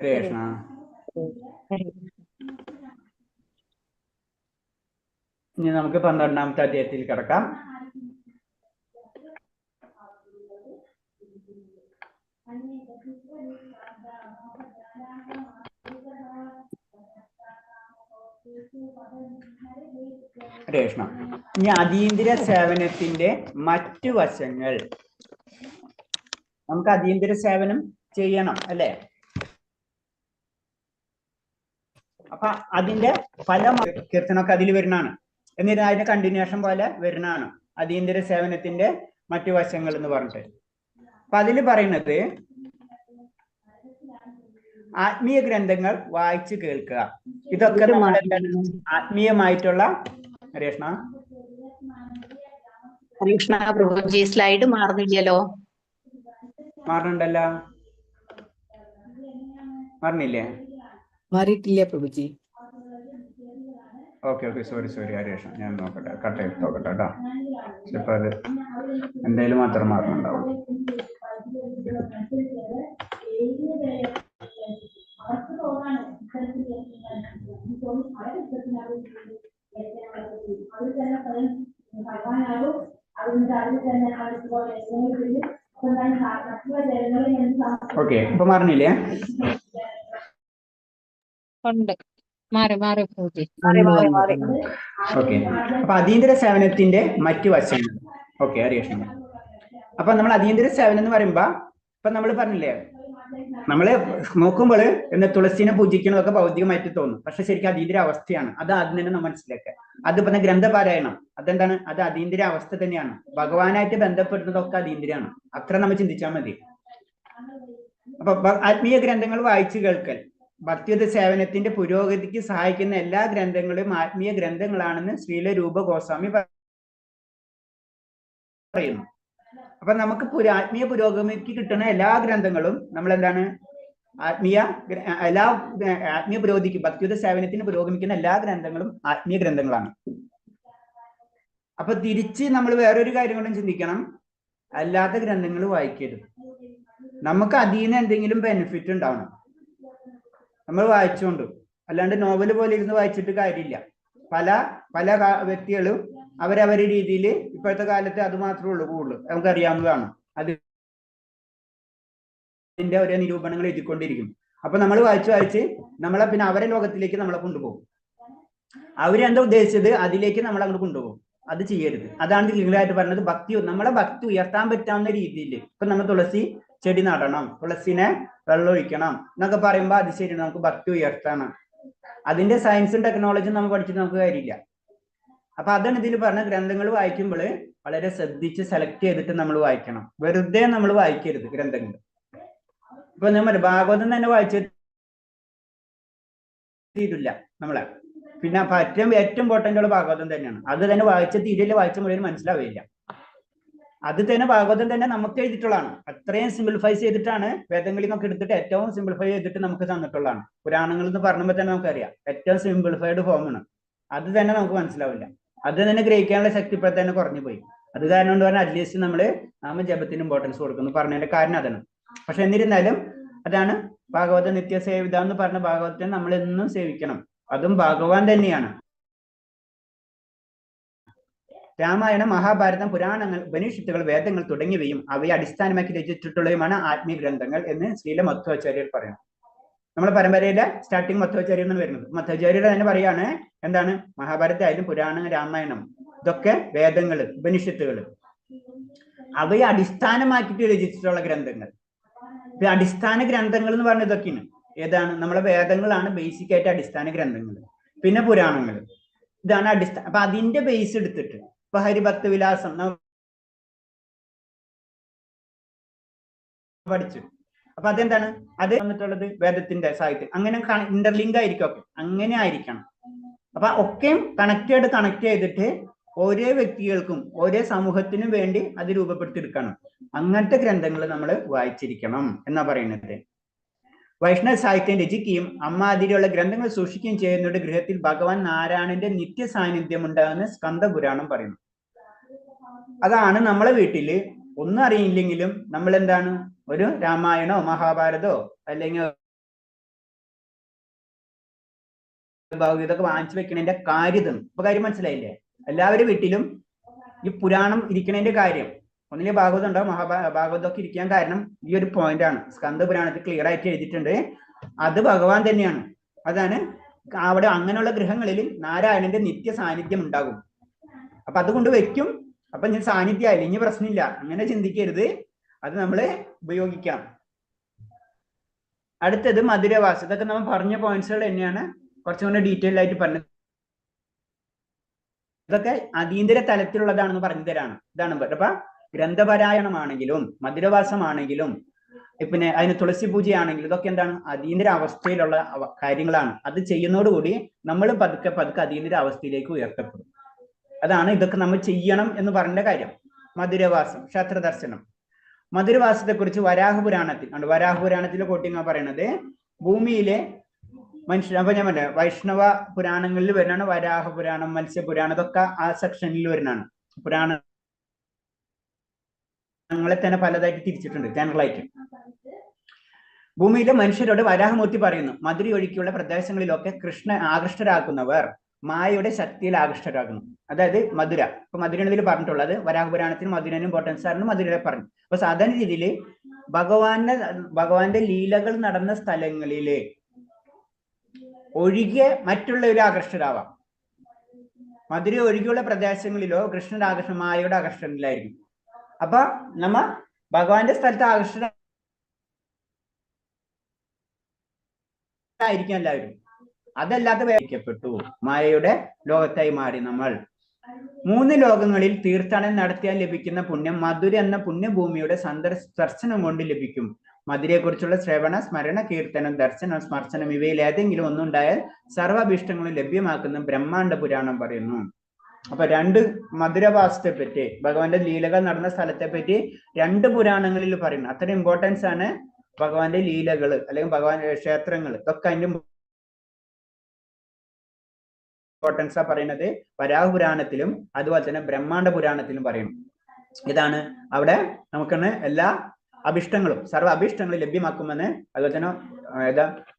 ഹരേ കൃഷ്ണ. ഇനി നമുക്ക് 12ാമത്തെ അധ്യായത്തിൽ കിടക്കാം. ഹരേ കൃഷ്ണ. ഇനി അതീന്ദ്രിയ സേവനത്തിന്റെ മറ്റു വശങ്ങൾ. നമുക്ക് അതീന്ദ്രിയ സേവനം ചെയ്യണം അല്ലെ? അപ്പൊ അതിന്റെ ഫലം കീർത്തനമൊക്കെ അതിൽ വരുന്നതാണ്. എന്നിട്ട് അതിന്റെ കണ്ടിന്യൂഷൻ പോലെ വരുന്നതാണ് അതീന്ദ്രിയ സേവനത്തിന്റെ മറ്റു വശങ്ങൾ എന്ന് പറഞ്ഞിട്ട്. അപ്പൊ അതിൽ പറയുന്നത് ആത്മീയ ഗ്രന്ഥങ്ങൾ വായിച്ചു കേൾക്കുക. ഇതൊക്കെ നമ്മൾ ആത്മീയമായിട്ടുള്ള ഹരേഷ്ണ കൃഷ്ണ പ്രഭുജി സ്ലൈഡ് മാറുന്നില്ലല്ലോ. മാറണുണ്ടല്ലോ, മാറണില്ലേ? മാറിയിട്ടില്ല പ്രഭുജി. ഓക്കെ സോറി ഹരേഷ്, ഞാൻ നോക്കട്ടെ, കട്ട് ചെയ്ത് നോക്കട്ടെ കേട്ടോ. ചിലപ്പോ അത് എന്തായാലും മാത്രം മാറുന്നുണ്ടാവും. ഓക്കെ, ഇപ്പൊ മാറണില്ലേ? ഓക്കെ. അപ്പൊ അതീന്ദ്രിയ സേവനത്തിന്റെ മറ്റു വശങ്ങൾ. ഓക്കെ ഹരേഷ്. അപ്പൊ നമ്മൾ അതീന്ദ്രിയ സേവനം എന്ന് പറയുമ്പോ ഇപ്പൊ നമ്മൾ പറഞ്ഞില്ലേ, നമ്മള് നോക്കുമ്പോൾ എന്താ തുളസിനെ പൂജിക്കണതൊക്കെ ഭൗതികമായിട്ട് തോന്നും, പക്ഷെ ശരിക്കും അതീന്ദ്രിയ അവസ്ഥയാണ്. അത് ആദ്യം തന്നെ നമ്മൾ മനസ്സിലാക്കുക. അത് പറഞ്ഞ ഗ്രന്ഥപാരായണം അതെന്താണ്, അത് അതീന്ദ്രിയ അവസ്ഥ തന്നെയാണ്. ഭഗവാനായിട്ട് ബന്ധപ്പെടുന്നതൊക്കെ അതീന്ദ്രിയാണ്, അത്ര നമ്മൾ ചിന്തിച്ചാൽ മതി. അപ്പൊ ആത്മീയ ഗ്രന്ഥങ്ങൾ വായിച്ചു കേൾക്കൽ ഭക്തിയുത സേവനത്തിന്റെ പുരോഗതിക്ക് സഹായിക്കുന്ന എല്ലാ ഗ്രന്ഥങ്ങളും ആത്മീയ ഗ്രന്ഥങ്ങളാണെന്ന് ശ്രീല രൂപ ഗോസ്വാമി പറയുന്നു. അപ്പൊ നമുക്ക് ആത്മീയ പുരോഗതിക്ക് കിട്ടുന്ന എല്ലാ ഗ്രന്ഥങ്ങളും നമ്മൾ എന്താണ് ആത്മീയ പുരോഗതിക്ക് ഭക്തിയുത സേവനത്തിന് പുരോഗമിക്കുന്ന എല്ലാ ഗ്രന്ഥങ്ങളും ആത്മീയ ഗ്രന്ഥങ്ങളാണ്. അപ്പൊ തിരിച്ച് നമ്മൾ വേറൊരു കാര്യം കൊണ്ടും ചിന്തിക്കണം, അല്ലാത്ത ഗ്രന്ഥങ്ങൾ വായിക്കരുത്. നമുക്ക് അതിൽ നിന്ന് എന്തെങ്കിലും ബെനിഫിറ്റ് ഉണ്ടാവണം നമ്മൾ വായിച്ചുകൊണ്ട്. അല്ലാണ്ട് നോവൽ പോലെ ഇരുന്ന് വായിച്ചിട്ട് കാര്യമില്ല. പല പല വ്യക്തികളും അവരവരുടെ രീതിയിൽ ഇപ്പോഴത്തെ കാലത്ത് അത് മാത്രമേ ഉള്ളൂ കൂടുതൽ നമുക്കറിയാവുന്നതാണ്. അതിന്റെ ഓരോ നിരൂപണങ്ങൾ എഴുതിക്കൊണ്ടിരിക്കും. അപ്പൊ നമ്മൾ വായിച്ച് നമ്മളെ പിന്നെ അവരെ ലോകത്തിലേക്ക് നമ്മളെ കൊണ്ടുപോകും. അവരെന്താ ഉദ്ദേശിച്ചത് അതിലേക്ക് നമ്മൾ അങ്ങോട്ട് കൊണ്ടുപോകും. അത് ചെയ്യരുത്. അതാണ് ക്ലിയറായിട്ട് പറഞ്ഞത്. നമ്മളെ ഭക്തി ഉയർത്താൻ പറ്റാവുന്ന രീതിയിൽ ഇപ്പൊ നമ്മൾ തുളസി ചെടി നടണം, തുളസിനെ വെള്ളം ഒഴിക്കണം എന്നൊക്കെ പറയുമ്പോൾ അത് ശരി, നമുക്ക് ഭക്തി ഉയർത്തണം. അതിന്റെ സയൻസും ടെക്നോളജിയും നമ്മൾ പഠിച്ചിട്ട് നമുക്ക് കാര്യമില്ല. അപ്പൊ അതാണ് ഇതിൽ പറഞ്ഞ ഗ്രന്ഥങ്ങൾ വായിക്കുമ്പോൾ വളരെ ശ്രദ്ധിച്ച് സെലക്ട് ചെയ്തിട്ട് നമ്മൾ വായിക്കണം. വെറുതെ നമ്മൾ വായിക്കരുത് ഗ്രന്ഥങ്ങൾ. ഇപ്പൊ നമ്മൾ ഭാഗവതം തന്നെ വായിച്ച തീരില്ല നമ്മളെ. പിന്നെ ഏറ്റവും ഇമ്പോർട്ടൻ്റ് ഉള്ള ഭാഗവതം തന്നെയാണ്. അത് തന്നെ വായിച്ച തീരില്ല, വായിച്ച മുഴുവൻ മനസ്സിലാവില്ല. അത് തന്നെ ഭാഗവതം തന്നെ നമുക്ക് എഴുതിയിട്ടുള്ളതാണ്. അത്രയും സിംപ്ലിഫൈ ചെയ്തിട്ടാണ് വേദങ്ങളിൽ നിന്നൊക്കെ എടുത്തിട്ട് ഏറ്റവും സിംപ്ലിഫൈ ചെയ്തിട്ട് നമുക്ക് തന്നിട്ടുള്ളതാണ്. പുരാണങ്ങൾ എന്ന് പറയുമ്പോൾ തന്നെ നമുക്കറിയാം ഏറ്റവും സിംപ്ലിഫൈഡ് ഫോമാണ്. അത് തന്നെ നമുക്ക് മനസ്സിലാവില്ല. അത് തന്നെ ഗ്രഹിക്കാനുള്ള ശക്തി ഇപ്പോൾ തന്നെ കുറഞ്ഞു പോയി. അത് കാരണം കൊണ്ട് പറഞ്ഞാൽ അറ്റ്ലീസ്റ്റ് നമ്മൾ നാമജപത്തിന് ഇമ്പോർട്ടൻസ് കൊടുക്കുന്നു പറഞ്ഞതിന്റെ കാരണം അതാണ്. പക്ഷെ എന്നിരുന്നാലും അതാണ് ഭാഗവത നിത്യസേവിത എന്ന് പറഞ്ഞ ഭാഗവതത്തെ നമ്മൾ എന്നും സേവിക്കണം. അതും ഭഗവാൻ തന്നെയാണ്. രാമായണം, മഹാഭാരതം, പുരാണങ്ങൾ, ഉപനിഷത്തുകൾ, വേദങ്ങൾ തുടങ്ങിയവയും അവയെ അടിസ്ഥാനമാക്കി രചിച്ചിട്ടുള്ളതുമാണ് ആത്മീയ ഗ്രന്ഥങ്ങൾ എന്ന് ശ്രീല മധ്വാചാര്യർ പറയുന്നു. നമ്മുടെ പരമ്പരയിലെ സ്റ്റാർട്ടിങ് മധ്വാചാര്യർ എന്ന് വരുന്നത്. മധ്വാചാര്യർ തന്നെ പറയാണ് എന്താണ്, മഹാഭാരതമായാലും പുരാണം, രാമായണം ഇതൊക്കെ വേദങ്ങൾ, ഉപനിഷത്തുകൾ അവയെ അടിസ്ഥാനമാക്കിയിട്ട് രചിച്ചിട്ടുള്ള ഗ്രന്ഥങ്ങൾ. അടിസ്ഥാന ഗ്രന്ഥങ്ങൾ എന്ന് പറഞ്ഞ ഇതൊക്കെയാണ്. ഏതാണ്? നമ്മളെ വേദങ്ങളാണ് ബേസിക് ആയിട്ട് അടിസ്ഥാന ഗ്രന്ഥങ്ങൾ. പിന്നെ പുരാണങ്ങൾ, ഇതാണ് അടിസ്ഥാന. അപ്പൊ അതിന്റെ ബേസ് എടുത്തിട്ട് ഇപ്പൊ ഹരിഭക്ത വിലാസം പഠിച്ചു. അപ്പൊ അതെന്താണ്? അത് വന്നിട്ടുള്ളത് വേദത്തിന്റെ സാഹിത്യം. അങ്ങനെ ഇന്റർലിങ്ക് ആയിരിക്കും ഒക്കെ, അങ്ങനെ ആയിരിക്കണം. അപ്പൊ ഒക്കെ കണക്ട് ചെയ്തിട്ട് ഓരോ വ്യക്തികൾക്കും ഓരോ സമൂഹത്തിനും വേണ്ടി അത് രൂപപ്പെടുത്തിയെടുക്കണം. അങ്ങനത്തെ ഗ്രന്ഥങ്ങൾ നമ്മൾ വായിച്ചിരിക്കണം എന്നാ പറയുന്നത്. വൈഷ്ണവ സാഹിത്യം രചിക്കുകയും അമ്മാതിരിയുള്ള ഗ്രന്ഥങ്ങൾ സൂക്ഷിക്കുകയും ചെയ്യുന്നവരുടെ ഗൃഹത്തിൽ ഭഗവാൻ നാരായണന്റെ നിത്യ സാന്നിധ്യം ഉണ്ടാകുന്ന സ്കന്ദപുരാണം പറയുന്നു. അതാണ് നമ്മളെ വീട്ടില് ഒന്നും അറിയില്ലെങ്കിലും നമ്മൾ എന്താണ്, ഒരു രാമായണോ മഹാഭാരതോ അല്ലെങ്കിൽ ഇതൊക്കെ വാങ്ങിച്ചു വെക്കണതിന്റെ കാര്യം ഇപ്പൊ കാര്യം മനസ്സിലായില്ലേ? എല്ലാവരുടെ വീട്ടിലും ഈ പുരാണം ഇരിക്കണതിന്റെ കാര്യം ഒന്നിലെ ഭാഗവതം ഉണ്ടാവും, ഭാഗവതമൊക്കെ ഇരിക്കാൻ കാരണം ഈ ഒരു പോയിന്റ് ആണ്. സ്കന്ദപുരാണത്തിൽ ക്ലിയർ ആയിട്ട് എഴുതിയിട്ടുണ്ട്. അത് ഭഗവാൻ തന്നെയാണ്. അതാണ് അവിടെ അങ്ങനെയുള്ള ഗൃഹങ്ങളിൽ നാരായണന്റെ നിത്യ സാന്നിധ്യം ഉണ്ടാകും. അപ്പൊ അതുകൊണ്ട് വെക്കും. അപ്പൊ ഞാൻ സാന്നിധ്യമായില്ല, ഇനി പ്രശ്നമില്ല, അങ്ങനെ ചിന്തിക്കരുത്. അത് നമ്മള് ഉപയോഗിക്കാം. അടുത്തത് മധുരവാസം. ഇതൊക്കെ നമ്മൾ പറഞ്ഞ പോയിന്റ്സുകൾ തന്നെയാണ്, കുറച്ചും കൂടെ ഡീറ്റെയിൽ ആയിട്ട് പറഞ്ഞത്. ഇതൊക്കെ അതീന്ദ്ര തലത്തിലുള്ളതാണെന്ന് പറഞ്ഞു തരാണ്. ഇതാണ്. അപ്പൊ ഗ്രന്ഥപാരായണമാണെങ്കിലും മധുരവാസമാണെങ്കിലും പിന്നെ അതിന് തുളസി പൂജയാണെങ്കിലും ഇതൊക്കെ എന്താണ്, അതീന്ദ്ര അവസ്ഥയിലുള്ള കാര്യങ്ങളാണ്. അത് ചെയ്യുന്നതോടുകൂടി നമ്മൾ പതുക്കെ അതീന്ദ്ര അവസ്ഥയിലേക്ക് ഉയർത്തപ്പെടും. അതാണ് ഇതൊക്കെ നമ്മൾ ചെയ്യണം എന്ന് പറഞ്ഞ കാര്യം. മധുരവാസം, ക്ഷേത്രദർശനം. മധുരവാസത്തെ കുറിച്ച് വരാഹപുരാണത്തിലെ കോട്ടിങ്ങ പറയണത് ഭൂമിയിലെ മനുഷ്യർ. അപ്പൊ ഞാൻ പറഞ്ഞ വൈഷ്ണവ പുരാണങ്ങളിൽ വരുന്നതാണ് വരാഹപുരാണം, മത്സ്യപുരാണം, ഇതൊക്കെ ആ സെക്ഷനിൽ വരുന്നതാണ്. പുരാണങ്ങളെ തന്നെ പലതായിട്ട് തിരിച്ചിട്ടുണ്ട് ജനറലായിട്ട്. ഭൂമിയിലെ മനുഷ്യരോട് വരാഹമൂർത്തി പറയുന്നു, മധുര ഒഴുക്കിയുള്ള പ്രദേശങ്ങളിലൊക്കെ ആകൃഷ്ടരാക്കുന്നവർ മായയുടെ ശക്തിയിൽ ആകൃഷ്ടരാകുന്നു. അതായത് മധുര. ഇപ്പൊ മധുരയാണ് ഇതിൽ പറഞ്ഞിട്ടുള്ളത്. വരാഹപുരാണത്തിന് മധുരനും ഇമ്പോർട്ടൻസ് ആയിരുന്നു, മധുരയെ പറഞ്ഞു. അപ്പൊ സാധാരണ രീതിയിൽ ഭഗവാന്റെ ലീലകൾ നടന്ന സ്ഥലങ്ങളില് ഒഴികെ മറ്റുള്ളവരെ ആകർഷകരാവാം. മധുര ഒഴികെയുള്ള പ്രദേശങ്ങളിലോ കൃഷ്ണന്റെ ആകർഷണം മായയുടെ ആകർഷണത്തിലായിരിക്കും. അപ്പൊ നമ്മ ഭഗവാന്റെ സ്ഥലത്ത് ആകർഷണമായിരിക്കും എല്ലാവരും. അതല്ലാതെ വേദിക്കപ്പെട്ടു, മായയുടെ ലോകത്തായി മാറി നമ്മൾ. 3 ലോകങ്ങളിൽ തീർത്ഥാടനം നടത്തിയാൽ ലഭിക്കുന്ന പുണ്യം മധുര എന്ന പുണ്യഭൂമിയുടെ ദർശനം കൊണ്ട് ലഭിക്കും. മധുരയെ കുറിച്ചുള്ള ശ്രവണ, സ്മരണ, കീർത്തനം, ദർശനം, സ്മർശനം ഇവയിൽ ഏതെങ്കിലും ഒന്നുണ്ടായാൽ സർവ്വഭീഷ്ടങ്ങളും ലഭ്യമാക്കുന്ന ബ്രഹ്മാണ്ഡ പുരാണം പറയുന്നു. അപ്പൊ 2 മധുരവാസത്തെ പറ്റി, ഭഗവാന്റെ ലീലകൾ നടന്ന സ്ഥലത്തെ പറ്റി 2 പുരാണങ്ങളിൽ പറയുന്നു. അത്ര ഇമ്പോർട്ടൻസ് ആണ് ഭഗവാന്റെ ലീലകൾ അല്ലെങ്കിൽ ഭഗവാന്റെ ക്ഷേത്രങ്ങൾ ഇതൊക്കെ അതിന്റെ ഇമ്പോർട്ടൻസാ പറയുന്നത് വരാഹ പുരാണത്തിലും അതുപോലെ തന്നെ ബ്രഹ്മാണ്ഡ പുരാണത്തിലും പറയുന്നു. ഇതാണ് അവിടെ നമുക്കാണ് എല്ലാ അഭിഷ്ടങ്ങളും സർവ്വ അഭിഷ്ടങ്ങളും ലഭ്യമാക്കുമെന്ന് അതുപോലെ തന്നെ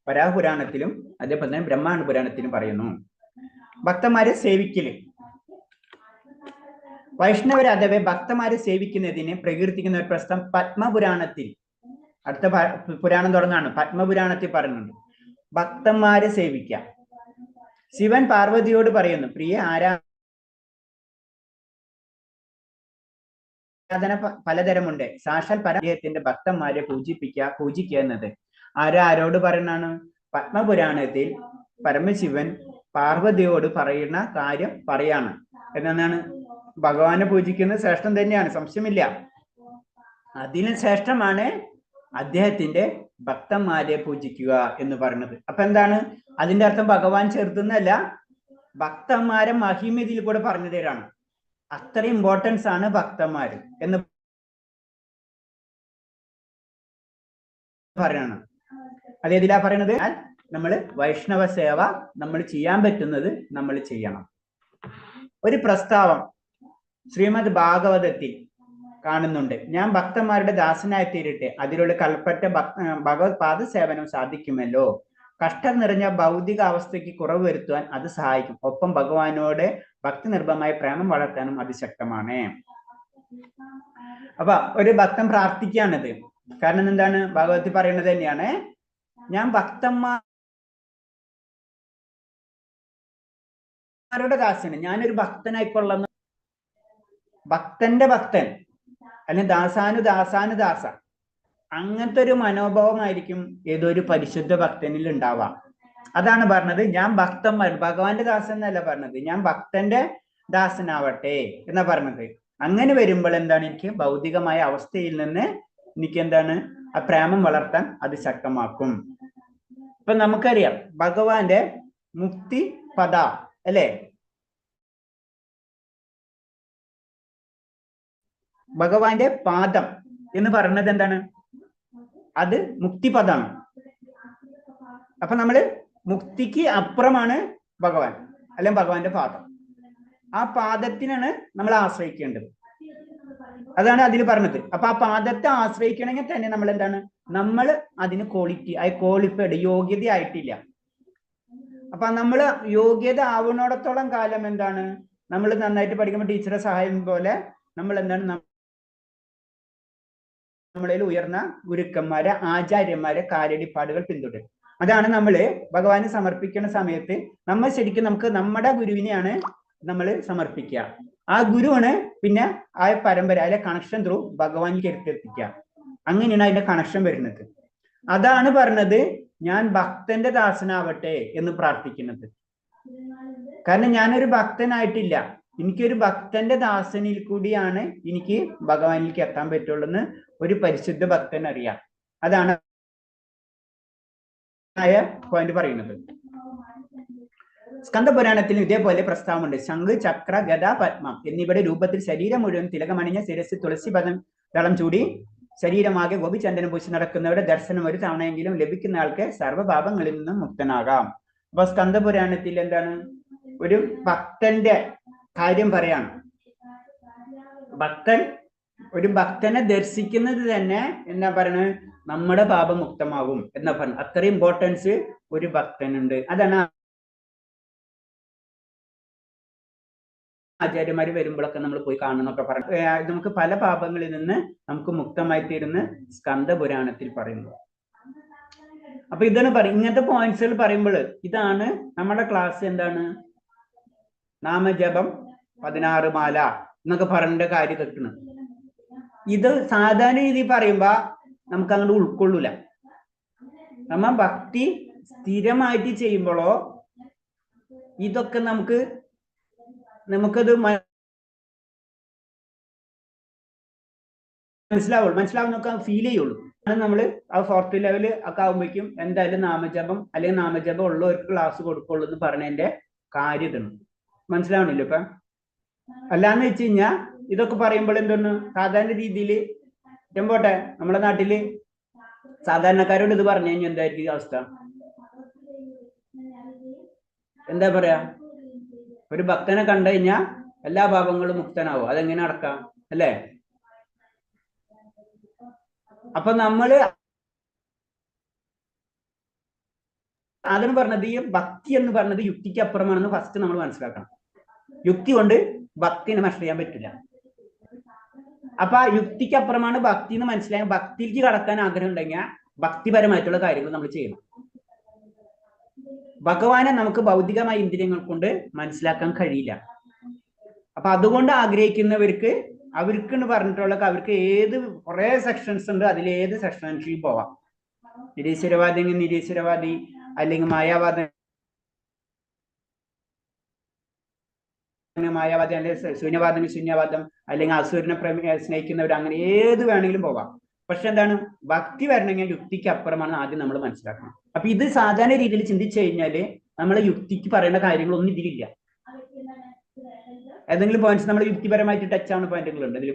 വരാഹ പുരാണത്തിലും അതേപോലെ തന്നെ ബ്രഹ്മാണ്ഡ പുരാണത്തിലും പറയുന്നു. ഭക്തന്മാരെ സേവിക്കല്, വൈഷ്ണവർ അഥവാ ഭക്തന്മാരെ സേവിക്കുന്നതിന് പ്രകീർത്തിക്കുന്ന ഒരു പ്രശ്നം പത്മപുരാണത്തിൽ, അടുത്ത പുരാണം തുടങ്ങാണ്, പത്മപുരാണത്തിൽ പറയുന്നുണ്ട് ഭക്തന്മാരെ സേവിക്കാം. ശിവൻ പാർവതിയോട് പറയുന്നു, പ്രിയ ആരാധന പലതരമുണ്ട്, സാക്ഷാൽ പരദേഹത്തിന്റെ ഭക്തന്മാരെ പൂജിക്കുക എന്നത് ആരോട് പറയുന്നതാണ്? പത്മപുരാണത്തിൽ പരമശിവൻ പാർവതിയോട് പറയുന്ന കാര്യം പറയാണ്. എന്നാണ് ഭഗവാനെ പൂജിക്കുന്നത് ശ്രേഷ്ഠം തന്നെയാണ്, സംശയമില്ല. അതിന് ശ്രേഷ്ഠമാണ് അദ്ദേഹത്തിന്റെ ഭക്തന്മാരെ പൂജിക്കുക എന്ന് പറയുന്നത്. അപ്പൊ എന്താണ് അതിന്റെ അർത്ഥം? ഭഗവാൻ ചേർത്തുന്നല്ല, ഭക്തന്മാരെ മഹിമ ഇതിൽ കൂടെ പറഞ്ഞു തരാണ്. അത്ര ഇമ്പോർട്ടൻസ് ആണ് ഭക്തന്മാര് എന്ന് പറയണം. അത് ഏതിലാ പറയണത്? നമ്മൾ വൈഷ്ണവ സേവ നമ്മൾ ചെയ്യാൻ പറ്റുന്നത് നമ്മൾ ചെയ്യണം. ഒരു പ്രസ്താവം ശ്രീമദ് ഭാഗവതത്തിൽ കാണുന്നുണ്ട്. ഞാൻ ഭക്തന്മാരുടെ ദാസനായി തീരട്ടെ, അതിലുള്ള കൽപ്പറ്റ ഭഗവത് പാദ സേവനം സാധിക്കുമല്ലോ. കഷ്ടം നിറഞ്ഞ ഭൗതിക അവസ്ഥയ്ക്ക് കുറവ് വരുത്തുവാൻ അത് സഹായിക്കും. ഒപ്പം ഭഗവാനോട് ഭക്തി നിർഭമായ പ്രേമം വളർത്താനും അത് ശക്തമാണ്. അപ്പൊ ഒരു ഭക്തൻ പ്രാർത്ഥിക്കുകയാണിത്. കാരണം എന്താണ്? ഭഗവതി പറയുന്നത് തന്നെയാണ്, ഞാൻ ഭക്തന്മാരുടെ ദാസന്, ഞാനൊരു ഭക്തനായിക്കൊള്ളുന്ന, ഭക്തന്റെ ഭക്തൻ അല്ലെങ്കിൽ ദാസാനുദാസ, അങ്ങനത്തെ ഒരു മനോഭാവമായിരിക്കും ഏതൊരു പരിശുദ്ധ ഭക്തനിൽ ഉണ്ടാവാം. അതാണ് പറഞ്ഞത്, ഞാൻ ഭക്തന്മാർ, ഭഗവാന്റെ ദാസൻ എന്നല്ല പറഞ്ഞത്, ഞാൻ ഭക്തന്റെ ദാസനാവട്ടെ എന്നാ പറഞ്ഞത്. അങ്ങനെ വരുമ്പോൾ എന്താണ്? എനിക്ക് ഭൗതികമായ അവസ്ഥയിൽ നിന്ന് എനിക്ക് എന്താണ് ആ പ്രേമം വളർത്താൻ അത് ശക്തമാക്കും. ഇപ്പൊ നമുക്കറിയാം ഭഗവാന്റെ മുക്തി പദ അല്ലെ, ഭഗവാന്റെ പാദം എന്ന് പറയുന്നത് എന്താണ്? അത് മുക്തിപദാണ്. അപ്പൊ നമ്മള് മുക്തിക്ക് അപ്പുറമാണ് ഭഗവാൻ അല്ലെങ്കിൽ ഭഗവാന്റെ പാദം. ആ പാദത്തിനാണ് നമ്മൾ ആശ്രയിക്കേണ്ടത്. അതാണ് അതിൽ പറഞ്ഞത്. അപ്പൊ ആ പാദത്തെ ആശ്രയിക്കണമെങ്കിൽ തന്നെ നമ്മൾ എന്താണ്? നമ്മൾ അതിന് ക്വാളിഫൈഡ് യോഗ്യത ആയിട്ടില്ല. അപ്പൊ നമ്മൾ യോഗ്യത ആവുന്നിടത്തോളം കാലം എന്താണ്? നമ്മൾ നന്നായിട്ട് പഠിക്കുമ്പോൾ ടീച്ചറെ സഹായം പോലെ നമ്മൾ എന്താണ് നമ്മളിൽ ഉയർന്ന ഗുരുക്കന്മാരെ ആചാര്യന്മാരെ കാലടിപ്പാടുകൾ പിന്തുടരും. അതാണ് നമ്മള് ഭഗവാന് സമർപ്പിക്കുന്ന സമയത്ത് നമ്മൾ ശരിക്കും നമുക്ക് നമ്മുടെ ഗുരുവിനെയാണ് നമ്മൾ സമർപ്പിക്കുക. ആ ഗുരുവാണ് പിന്നെ ആ പരമ്പര അതിലെ കണക്ഷൻ ത്രൂ ഭഗവാനിലേക്ക് എടുത്തെത്തിക്കുക. അങ്ങനെയാണ് അതിന്റെ കണക്ഷൻ വരുന്നത്. അതാണ് പറഞ്ഞത് ഞാൻ ഭക്തന്റെ ദാസനാവട്ടെ എന്ന് പ്രാർത്ഥിക്കുന്നത്. കാരണം ഞാനൊരു ഭക്തനായിട്ടില്ല, എനിക്കൊരു ഭക്തന്റെ ദാസനിൽ കൂടിയാണ് എനിക്ക് ഭഗവാനിലേക്ക് എത്താൻ പറ്റുള്ളൂ എന്ന് ഒരു പരിശുദ്ധ ഭക്തൻ അറിയാം. അതാണ് പോയിന്റ് പറയുന്നത്. സ്കന്ദപുരാണത്തിൽ ഇതേപോലെ പ്രസ്താവമുണ്ട്. ശംഖ്, ചക്ര, ഗദ, പത്മം എന്നിവയുടെ രൂപത്തിൽ ശരീരം മുഴുവൻ തിലകമണിഞ്ഞ ശിരസ് തുളസി ദളം ചൂടി ശരീരമാകെ ഗോപിചന്ദനം പൂശി നടക്കുന്നവരുടെ ദർശനം ഒരു തവണയെങ്കിലും ലഭിക്കുന്ന ആൾക്ക് സർവ്വപാപങ്ങളിൽ നിന്നും മുക്തനാകാം. അപ്പൊ സ്കന്ദപുരാണത്തിൽ എന്താണ്? ഒരു ഭക്തന്റെ കാര്യം പറയാണ്. ഒരു ഭക്തനെ ദർശിക്കുന്നത് തന്നെ എന്താ പറയുന്നത്? നമ്മുടെ പാപം മുക്തമാകും എന്നാ പറഞ്ഞു. അത്രയും ഇമ്പോർട്ടൻസ് ഒരു ഭക്തനുണ്ട്. അതാണ് ആചാര്യന്മാര് വരുമ്പോഴൊക്കെ നമ്മൾ പോയി കാണുന്നൊക്കെ പറഞ്ഞു. നമുക്ക് പല പാപങ്ങളിൽ നിന്ന് നമുക്ക് മുക്തമായി തീരുന്ന സ്കന്ദപുരാണത്തിൽ പറയുന്നു. അപ്പൊ ഇതാണ് ഇങ്ങനത്തെ പോയിന്റ്സുകൾ പറയുമ്പോൾ ഇതാണ് നമ്മുടെ ക്ലാസ്. എന്താണ്? നാമജപം 16 മാല എന്നൊക്കെ പറഞ്ഞ കാര്യം കേൾക്കണം. ഇത് സാധാരണ രീതിയിൽ പറയുമ്പോ നമുക്ക് അങ്ങോട്ട് ഉൾക്കൊള്ളൂല. നമ്മ ഭക്തി സ്ഥിരമായിട്ട് ചെയ്യുമ്പോഴോ ഇതൊക്കെ നമുക്കത് മനസ്സിലാവുന്നൊക്കെ ഫീൽ ചെയ്യുള്ളൂ. നമ്മൾ ആ 4th ലെവല് ഒക്കെ ആകുമ്പോഴേക്കും എന്തായാലും നാമജപം അല്ലെങ്കിൽ നാമജപം ഉള്ളവർക്ക് ക്ലാസ് കൊടുക്കുള്ളൂ എന്ന് പറഞ്ഞതിന്റെ കാര്യം ഇതാണ്. മനസ്സിലാവണില്ല ഇപ്പൊ? അല്ലാന്ന് വെച്ച് കഴിഞ്ഞാൽ ഇതൊക്കെ പറയുമ്പോൾ എന്താണ് സാധാരണ രീതിയിൽ പോട്ടെ, നമ്മുടെ നാട്ടില് സാധാരണക്കാരോട് ഇത് പറഞ്ഞു കഴിഞ്ഞാൽ എന്തായിരിക്കും അവസ്ഥ? എന്താ പറയാ? ഒരു ഭക്തനെ കണ്ടു കഴിഞ്ഞാൽ എല്ലാ പാപങ്ങളും മുക്തനാവും. അതെങ്ങനെ നടക്കാം അല്ലേ? അപ്പൊ നമ്മള് അതിന് പറഞ്ഞത് ഈ ഭക്തി എന്ന് പറഞ്ഞത് യുക്തിക്ക് അപ്പുറമാണെന്ന് ഫസ്റ്റ് നമ്മൾ മനസ്സിലാക്കണം. യുക്തി കൊണ്ട് ഭക്തിനെ മെഷർ ചെയ്യാൻ പറ്റില്ല. അപ്പൊ ആ യുക്തിക്ക് അപ്പുറമാണ് ഭക്തി എന്ന് മനസ്സിലായ ഭക്തിക്ക് കടക്കാൻ ആഗ്രഹം ഉണ്ടെങ്കിൽ ഭക്തിപരമായിട്ടുള്ള കാര്യങ്ങൾ നമ്മൾ ചെയ്യണം. ഭഗവാനെ നമുക്ക് ഭൗതികമായ ഇന്ദ്രിയങ്ങൾ കൊണ്ട് മനസ്സിലാക്കാൻ കഴിയില്ല. അപ്പൊ അതുകൊണ്ട് ആഗ്രഹിക്കുന്നവർക്ക് എന്ന് പറഞ്ഞിട്ടുള്ള അവർക്ക് ഏത് കുറെ സെക്ഷൻസ് ഉണ്ട്, അതിലേത് സെക്ഷൻസിൽ പോവാം. നിരീശ്വരവാദി എങ്കിൽ നിരീശ്വരവാദി, അല്ലെങ്കിൽ മായാവാദി അല്ലെങ്കിൽ ശൂന്യവാദം ശൂന്യവാദം, അല്ലെങ്കിൽ അസുരനെ സ്നേഹിക്കുന്നവർ, അങ്ങനെ ഏത് വേണമെങ്കിലും പോവാം. പക്ഷെ എന്താണ്, ഭക്തി വരണമെങ്കിൽ യുക്തിക്ക് അപ്പുറമാണ് ആദ്യം നമ്മൾ മനസ്സിലാക്കണം. അപ്പൊ ഇത് സാധാരണ രീതിയിൽ ചിന്തിച്ചു കഴിഞ്ഞാല് നമ്മൾ യുക്തിക്ക് പറയുന്ന കാര്യങ്ങളൊന്നും ഇതിലില്ല. ഏതെങ്കിലും പോയിന്റ്സ് നമ്മൾ യുക്തിപരമായിട്ട് ടച്ച് ആവുന്ന പോയിന്റുകൾ ഉണ്ട് ഇതിൽ?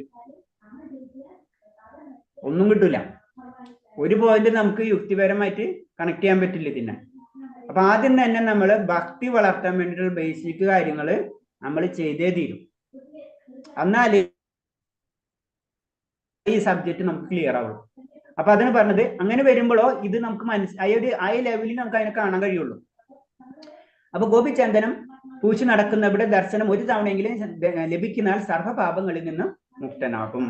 ഒന്നും കിട്ടൂല. ഒരു പോയിന്റ് നമുക്ക് യുക്തിപരമായിട്ട് കണക്ട് ചെയ്യാൻ പറ്റില്ല ഇതിനെ. അപ്പൊ ആദ്യം തന്നെ നമ്മൾ ഭക്തി വളർത്താൻ വേണ്ടിയിട്ടുള്ള ബേസിക് കാര്യങ്ങൾ നമ്മൾ ചെയ്തേ തീരും. എന്നാൽ ഈ സബ്ജക്റ്റ് നമുക്ക് ക്ലിയർ ആവുള്ളൂ. അപ്പൊ അതിന് പറഞ്ഞത് അങ്ങനെ വരുമ്പോഴോ ഇത് നമുക്ക് ആ ലെവലിൽ നമുക്ക് അതിനെ കാണാൻ കഴിയുള്ളൂ. അപ്പൊ ഗോപിചന്ദനം പൂച്ചു നടക്കുന്നവിടെ ദർശനം ഒരു തവണയെങ്കിലും ലഭിക്കുന്നാൽ സർവ്വപാപങ്ങളിൽ നിന്നും മുക്തനാകും.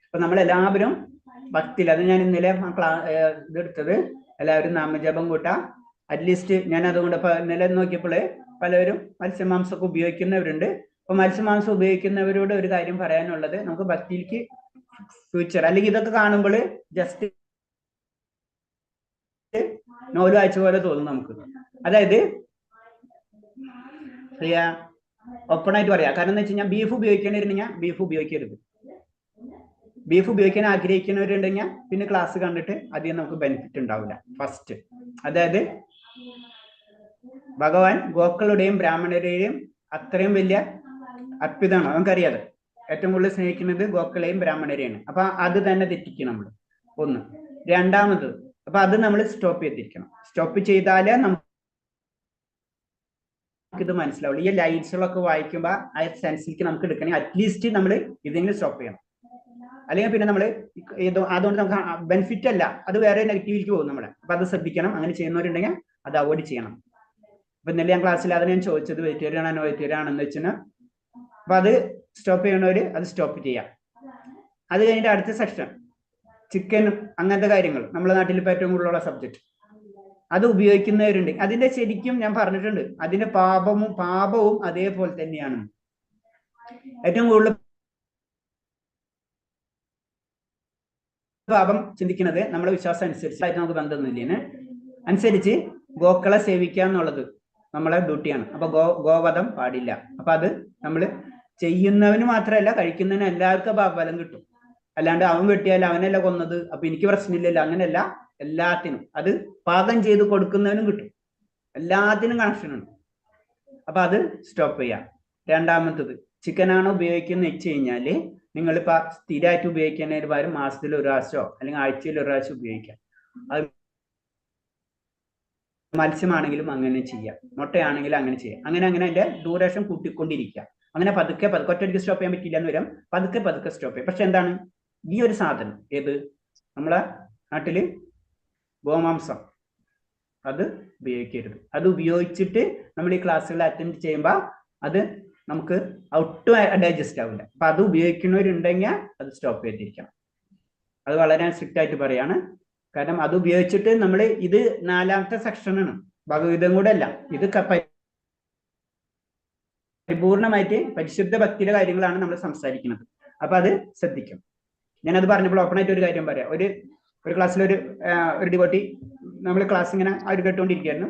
അപ്പൊ നമ്മളെല്ലാവരും ഭക്തിയിൽ, അത് ഞാൻ ഇന്നലെ ഇതെടുത്തത്, എല്ലാവരും നാമജപം കൂട്ടാ. അറ്റ്ലീസ്റ്റ് ഞാൻ അതുകൊണ്ട് ഇപ്പൊ ഇന്നലെ നോക്കിയപ്പോൾ പലരും മത്സ്യമാംസമൊക്കെ ഉപയോഗിക്കുന്നവരുണ്ട്. അപ്പൊ മത്സ്യമാംസം ഉപയോഗിക്കുന്നവരോട് ഒരു കാര്യം പറയാനുള്ളത്, നമുക്ക് ഭക്തിയിലേക്ക് ഫ്യൂച്ചർ അല്ലെങ്കിൽ ഇതൊക്കെ കാണുമ്പോൾ ജസ്റ്റ് നോല് വായിച്ച പോലെ തോന്നും നമുക്ക്. അതായത് ഓപ്പൺ ആയിട്ട് പറയാം. കാരണം എന്താ വെച്ച് കഴിഞ്ഞാൽ ബീഫ് ഉപയോഗിക്കേണ്ടിരുന്നെങ്കിൽ ബീഫ് ഉപയോഗിക്കരുത്. ബീഫ് ഉപയോഗിക്കാൻ ആഗ്രഹിക്കുന്നവരുണ്ടെങ്കിൽ പിന്നെ ക്ലാസ് കണ്ടിട്ട് അധികം നമുക്ക് ബെനിഫിറ്റ് ഉണ്ടാവില്ല. ഫസ്റ്റ്, അതായത് ഭഗവാൻ ഗോക്കളുടെയും ബ്രാഹ്മണരുടെയും അത്രയും വലിയ അർപ്പിതമാണ്, നമുക്കറിയാതെ. ഏറ്റവും കൂടുതൽ സ്നേഹിക്കുന്നത് ഗോക്കളെയും ബ്രാഹ്മണരെയാണ്. അപ്പൊ അത് തന്നെ തെറ്റിക്കണം നമ്മൾ. ഒന്ന്. രണ്ടാമത്, അപ്പൊ അത് നമ്മൾ സ്റ്റോപ്പ് ചെയ്തിരിക്കണം. സ്റ്റോപ്പ് ചെയ്താലേ നമുക്കിത് മനസ്സിലാവുള്ളൂ. ഈ ലൈൻസുകളൊക്കെ വായിക്കുമ്പോൾ ആ സെൻസിലേക്ക് നമുക്ക് എടുക്കണമെങ്കിൽ അറ്റ്ലീസ്റ്റ് നമ്മൾ ഇതെങ്കിലും സ്റ്റോപ്പ് ചെയ്യണം. അല്ലെങ്കിൽ പിന്നെ നമ്മൾ അതുകൊണ്ട് നമുക്ക് ബെനിഫിറ്റ് അല്ല, അത് വേറെ നെഗറ്റീവിലേക്ക് പോകും നമ്മളെ. അപ്പൊ അത് ശ്രദ്ധിക്കണം. അങ്ങനെ ചെയ്യുന്നവരുണ്ടെങ്കിൽ അത് അവോയ്ഡ് ചെയ്യണം. അപ്പൊ ഇന്നലെ ഞാൻ ക്ലാസ്സിൽ അത് ഞാൻ ചോദിച്ചത് വെജിറ്റേറിയൻ ആണോ വെജിറ്റേറിയൻ ആണെന്ന് വെച്ചാൽ, അപ്പൊ അത് സ്റ്റോപ്പ് ചെയ്യണവര് അത് സ്റ്റോപ്പ് ചെയ്യാം. അത് കഴിഞ്ഞിട്ട് അടുത്ത സെക്ഷൻ ചിക്കൻ, അങ്ങനത്തെ കാര്യങ്ങൾ നമ്മുടെ നാട്ടിൽ ഇപ്പൊ ഏറ്റവും കൂടുതലുള്ള സബ്ജക്ട്, അത് ഉപയോഗിക്കുന്നവരുണ്ട്. അതിന്റെ ശരിക്കും ഞാൻ പറഞ്ഞിട്ടുണ്ട്, അതിന്റെ പാപവും അതേപോലെ തന്നെയാണ്. ഏറ്റവും കൂടുതൽ പാപം ചിന്തിക്കുന്നത് നമ്മുടെ വിശ്വാസം അനുസരിച്ചായിട്ട് നമുക്ക് ബന്ധമൊന്നുമില്ല. അനുസരിച്ച് ഗോക്കളെ സേവിക്കുക എന്നുള്ളത് നമ്മളെ ഡ്യൂട്ടിയാണ്. അപ്പൊ ഗോവധം പാടില്ല. അപ്പൊ അത് നമ്മൾ ചെയ്യുന്നവന് മാത്രമല്ല, കഴിക്കുന്നതിന് എല്ലാവർക്കും ഫലം കിട്ടും. അല്ലാണ്ട് അവൻ വെട്ടിയാൽ അവനല്ല കൊന്നത്, അപ്പൊ എനിക്ക് പ്രശ്നമില്ലല്ലോ, അങ്ങനെയല്ല. എല്ലാത്തിനും അത് പാകം ചെയ്ത് കൊടുക്കുന്നവനും കിട്ടും. എല്ലാത്തിനും കണക്ഷൻ ഉണ്ട്. അപ്പൊ അത് സ്റ്റോപ്പ് ചെയ്യാം. രണ്ടാമത്തത്, ചിക്കനാണ് ഉപയോഗിക്കുന്നത് വെച്ച് കഴിഞ്ഞാല് നിങ്ങളിപ്പോ സ്ഥിരമായിട്ട് ഉപയോഗിക്കുന്നതിന് പകരം മാസത്തിൽ ഒരു പ്രാവശ്യമോ അല്ലെങ്കിൽ ആഴ്ചയിൽ ഒരു പ്രാവശ്യം ഉപയോഗിക്കാം. അത് മത്സ്യമാണെങ്കിലും അങ്ങനെ ചെയ്യാം, മുട്ടയാണെങ്കിലും അങ്ങനെ ചെയ്യാം. അങ്ങനെ അതിന്റെ ഡ്യൂറേഷൻ കൂട്ടിക്കൊണ്ടിരിക്കുക. അങ്ങനെ പതുക്കെ ഒറ്റയ്ക്ക് സ്റ്റോപ്പ് ചെയ്യാൻ പറ്റില്ല എന്ന് വരും. പതുക്കെ സ്റ്റോപ്പ് ചെയ്യാം. പക്ഷെ എന്താണ് ഈ ഒരു സാധനം, ഏത് നമ്മളെ നാട്ടില് ഗോമാംസം, അത് ഉപയോഗിക്കരുത്. അത് ഉപയോഗിച്ചിട്ട് നമ്മൾ ഈ ക്ലാസ്സുകൾ അറ്റൻഡ് ചെയ്യുമ്പോൾ അത് നമുക്ക് ഒട്ടും ഡൈജസ്റ്റ് ആവില്ല. അപ്പൊ അത് ഉപയോഗിക്കുന്നവരുണ്ടെങ്കിൽ അത് സ്റ്റോപ്പ് ചെയ്തിരിക്കണം. അത് വളരെ സ്ട്രിക്റ്റ് ആയിട്ട് പറയാണ്. കാരണം അത് ഉപയോഗിച്ചിട്ട് നമ്മൾ ഇത് 4ാമത്തെ സെക്ഷനാണ്, ഭഗവത്ഗീതയും കൂടെ അല്ല. ഇത് പരിപൂർണമായിട്ട് പരിശുദ്ധ ഭക്തിയുടെ കാര്യങ്ങളാണ് നമ്മൾ സംസാരിക്കുന്നത്. അപ്പൊ അത് ശ്രദ്ധിക്കും. ഞാനത് പറഞ്ഞപ്പോൾ ഓപ്പൺ ആയിട്ട് ഒരു കാര്യം പറയാം. ഒരു ക്ലാസ്സിൽ ഒരു ഡിവോട്ടി നമ്മൾ ക്ലാസ് ഇങ്ങനെ അവർ കേട്ടുകൊണ്ടിരിക്കുകയായിരുന്നു.